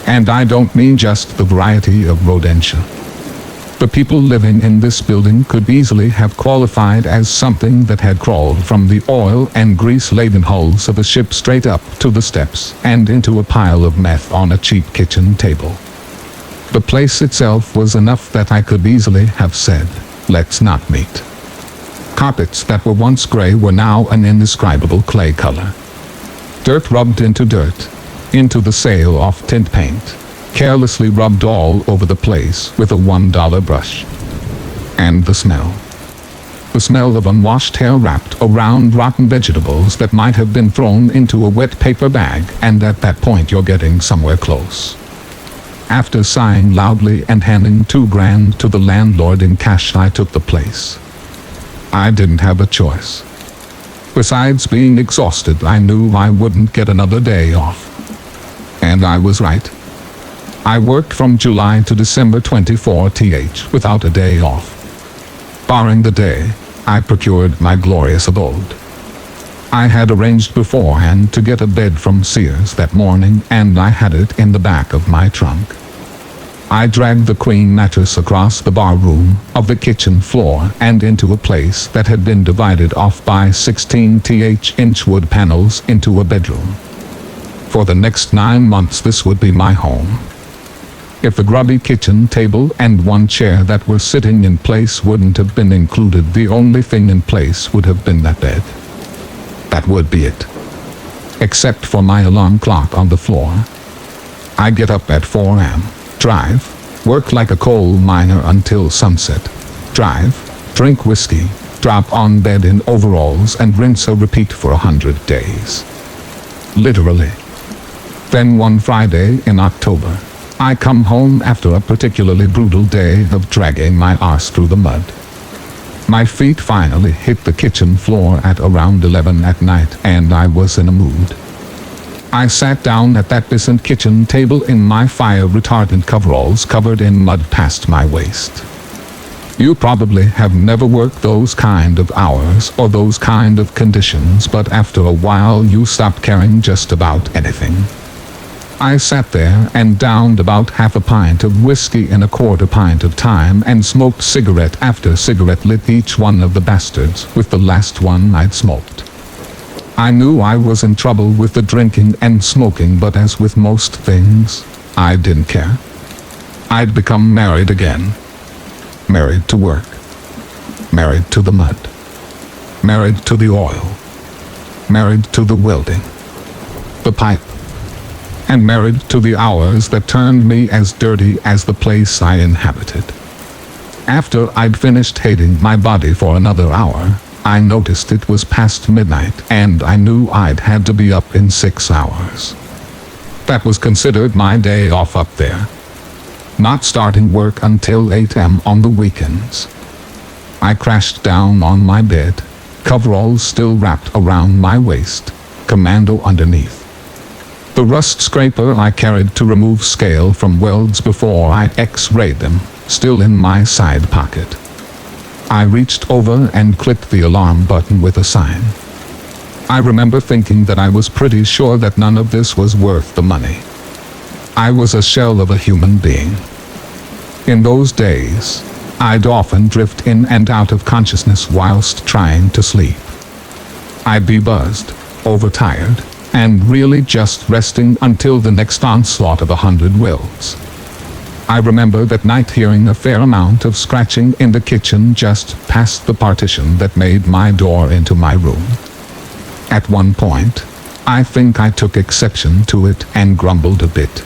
And I don't mean just the variety of rodentia. The people living in this building could easily have qualified as something that had crawled from the oil and grease-laden hulls of a ship straight up to the steps and into a pile of meth on a cheap kitchen table. The place itself was enough that I could easily have said, "Let's not meet." Carpets that were once gray were now an indescribable clay color. Dirt rubbed into dirt, into the sale of tint paint, carelessly rubbed all over the place with a $1 brush. And the smell. The smell of unwashed hair wrapped around rotten vegetables that might have been thrown into a wet paper bag, and at that point you're getting somewhere close. After sighing loudly and handing $2,000 to the landlord in cash, I took the place. I didn't have a choice. Besides being exhausted, I knew I wouldn't get another day off. And I was right. I worked from July to December 24th without a day off. Barring the day, I procured my glorious abode. I had arranged beforehand to get a bed from Sears that morning, and I had it in the back of my trunk. I dragged the queen mattress across the bar room of the kitchen floor and into a place that had been divided off by 16-inch wood panels into a bedroom. For the next 9 months this would be my home. If the grubby kitchen table and one chair that were sitting in place wouldn't have been included, the only thing in place would have been that bed. That would be it. Except for my alarm clock on the floor. I get up at 4 a.m. Drive, work like a coal miner until sunset. Drive, drink whiskey, drop on bed in overalls and rinse or repeat for 100 days. Literally. Then one Friday in October, I come home after a particularly brutal day of dragging my arse through the mud. My feet finally hit the kitchen floor at around 11 at night, and I was in a mood. I sat down at that decent kitchen table in my fire-retardant coveralls covered in mud past my waist. You probably have never worked those kind of hours or those kind of conditions, but after a while you stop caring just about anything. I sat there and downed about half a pint of whiskey in a quarter pint of time and smoked cigarette after cigarette, lit each one of the bastards with the last one I'd smoked. I knew I was in trouble with the drinking and smoking, but as with most things, I didn't care. I'd become married again. Married to work. Married to the mud. Married to the oil. Married to the welding. The pipe. And married to the hours that turned me as dirty as the place I inhabited. After I'd finished hating my body for another hour, I noticed it was past midnight, and I knew I'd had to be up in 6 hours. That was considered my day off up there. Not starting work until 8 a.m. on the weekends. I crashed down on my bed, coveralls still wrapped around my waist, commando underneath. The rust scraper I carried to remove scale from welds before I x-rayed them, still in my side pocket. I reached over and clicked the alarm button with a sign. I remember thinking that I was pretty sure that none of this was worth the money. I was a shell of a human being. In those days, I'd often drift in and out of consciousness whilst trying to sleep. I'd be buzzed, overtired, and really just resting until the next onslaught of 100 welds. I remember that night hearing a fair amount of scratching in the kitchen just past the partition that made my door into my room. At one point, I think I took exception to it and grumbled a bit.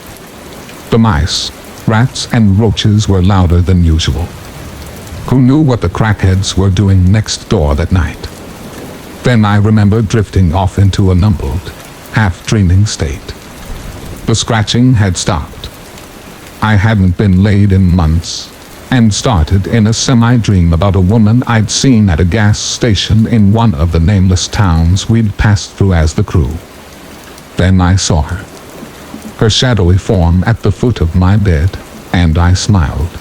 The mice, rats, and roaches were louder than usual. Who knew what the crackheads were doing next door that night? Then I remember drifting off into a numbled, half-dreaming state. The scratching had stopped. I hadn't been laid in months, and started in a semi-dream about a woman I'd seen at a gas station in one of the nameless towns we'd passed through as the crew. Then I saw her. Her shadowy form at the foot of my bed, and I smiled.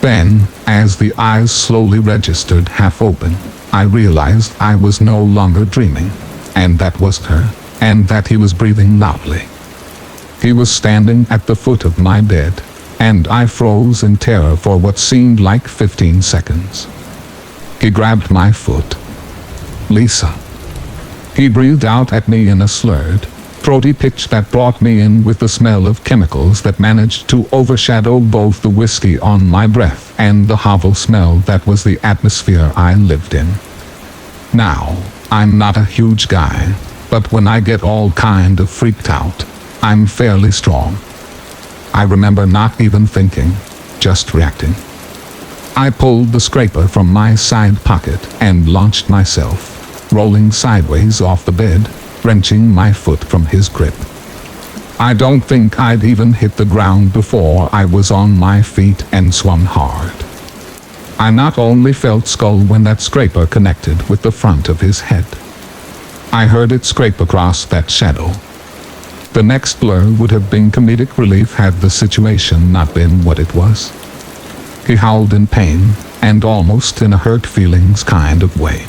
Then, as the eyes slowly registered half open, I realized I was no longer dreaming, and that was her, and that he was breathing loudly. He was standing at the foot of my bed, and I froze in terror for what seemed like 15 seconds. He grabbed my foot. "Lisa." He breathed out at me in a slurred, throaty pitch that brought me in with the smell of chemicals that managed to overshadow both the whiskey on my breath and the hovel smell that was the atmosphere I lived in. Now, I'm not a huge guy, but when I get all kind of freaked out, I'm fairly strong. I remember not even thinking, just reacting. I pulled the scraper from my side pocket and launched myself, rolling sideways off the bed, wrenching my foot from his grip. I don't think I'd even hit the ground before I was on my feet and swung hard. I not only felt skull when that scraper connected with the front of his head. I heard it scrape across that shadow. The next blur would have been comedic relief had the situation not been what it was. He howled in pain, and almost in a hurt feelings kind of way.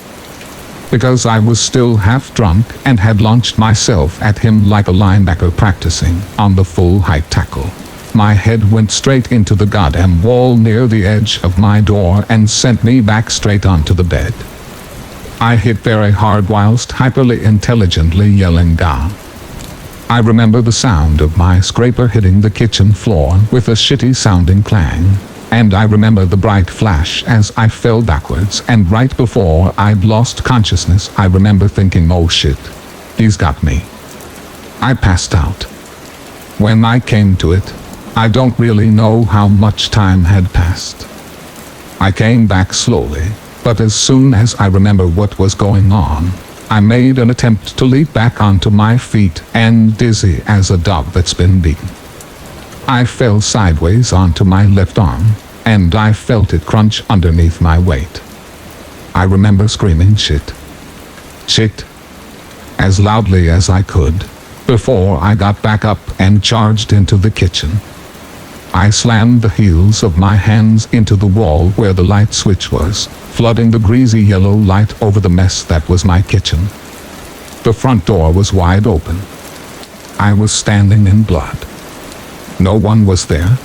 Because I was still half drunk and had launched myself at him like a linebacker practicing on the full height tackle. My head went straight into the goddamn wall near the edge of my door and sent me back straight onto the bed. I hit very hard whilst hyperly intelligently yelling down. I remember the sound of my scraper hitting the kitchen floor with a shitty sounding clang, and I remember the bright flash as I fell backwards, and right before I'd lost consciousness I remember thinking, oh shit, he's got me. I passed out. When I came to it, I don't really know how much time had passed. I came back slowly, but as soon as I remember what was going on, I made an attempt to leap back onto my feet, and dizzy as a dog that's been beaten, I fell sideways onto my left arm, and I felt it crunch underneath my weight. I remember screaming shit, shit, as loudly as I could, before I got back up and charged into the kitchen. I slammed the heels of my hands into the wall where the light switch was, flooding the greasy yellow light over the mess that was my kitchen. The front door was wide open. I was standing in blood. No one was there.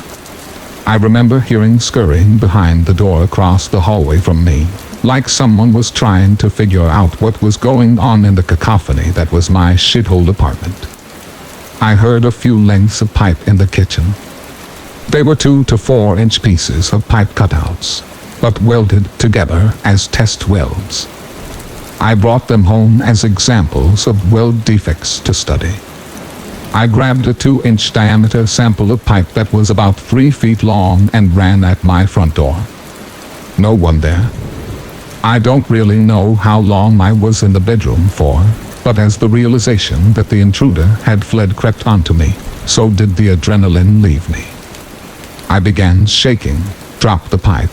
I remember hearing scurrying behind the door across the hallway from me, like someone was trying to figure out what was going on in the cacophony that was my shithole apartment. I heard a few lengths of pipe in the kitchen. They were 2 to 4 inch pieces of pipe cutouts, but welded together as test welds. I brought them home as examples of weld defects to study. I grabbed a 2-inch diameter sample of pipe that was about 3 feet long and ran at my front door. No one there. I don't really know how long I was in the bedroom for, but as the realization that the intruder had fled crept onto me, so did the adrenaline leave me. I began shaking, dropped the pipe,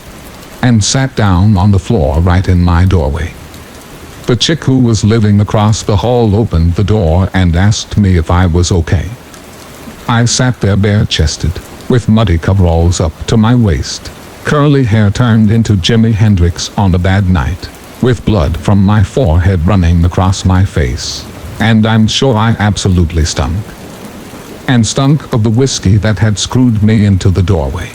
and sat down on the floor right in my doorway. The chick who was living across the hall opened the door and asked me if I was okay. I sat there bare-chested, with muddy coveralls up to my waist, curly hair turned into Jimi Hendrix on a bad night, with blood from my forehead running across my face, and I'm sure I absolutely stunk. And stunk of the whiskey that had screwed me into the doorway.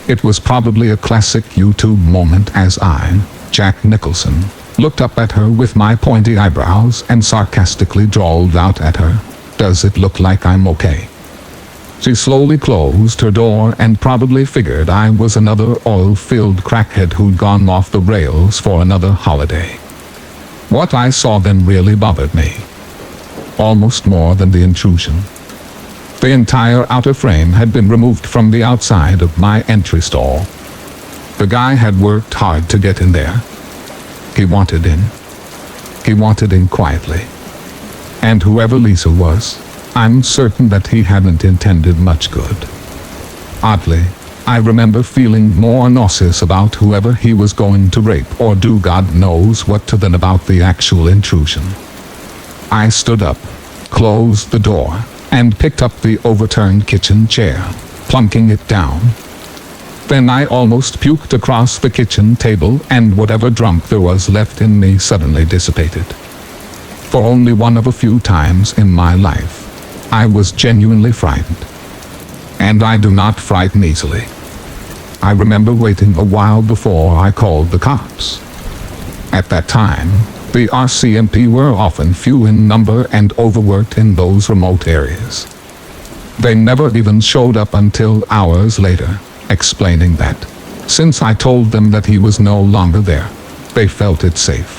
It was probably a classic YouTube moment as I, Jack Nicholson, looked up at her with my pointy eyebrows and sarcastically drawled out at her, "Does it look like I'm okay?" She slowly closed her door and probably figured I was another oil-filled crackhead who'd gone off the rails for another holiday. What I saw then really bothered me. Almost more than the intrusion. The entire outer frame had been removed from the outside of my entry stall. The guy had worked hard to get in there. He wanted in. He wanted in quietly. And whoever Lisa was, I'm certain that he hadn't intended much good. Oddly, I remember feeling more nauseous about whoever he was going to rape or do God knows what to than about the actual intrusion. I stood up, closed the door, and picked up the overturned kitchen chair, plunking it down. Then I almost puked across the kitchen table, and whatever drunk there was left in me suddenly dissipated. For only one of a few times in my life, I was genuinely frightened. and I do not frighten easily. I remember waiting a while before I called the cops. At that time, the RCMP were often few in number and overworked in those remote areas. They never even showed up until hours later, explaining that, since I told them that he was no longer there, they felt it safe.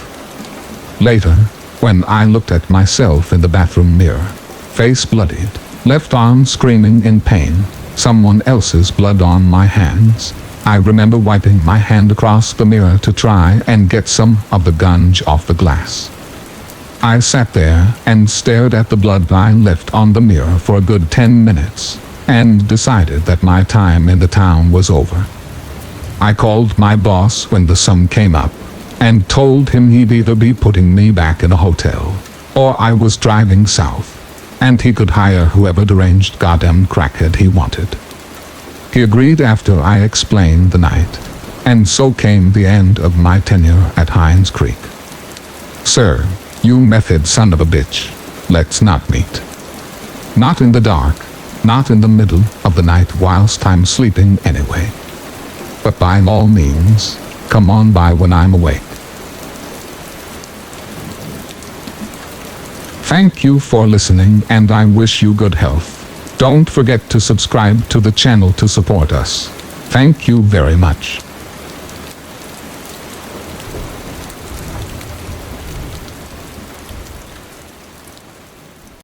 Later, when I looked at myself in the bathroom mirror, face bloodied, left arm screaming in pain, someone else's blood on my hands, I remember wiping my hand across the mirror to try and get some of the gunge off the glass. I sat there and stared at the blood I left on the mirror for a good 10 minutes, and decided that my time in the town was over. I called my boss when the sun came up, and told him he'd either be putting me back in a hotel, or I was driving south, and he could hire whoever deranged goddamn crackhead he wanted. He agreed after I explained the night, and so came the end of my tenure at Hines Creek. Sir, you method son of a bitch, let's not meet. Not in the dark, not in the middle of the night whilst I'm sleeping anyway. But by all means, come on by when I'm awake. Thank you for listening, and I wish you good health. Don't forget to subscribe to the channel to support us. Thank you very much.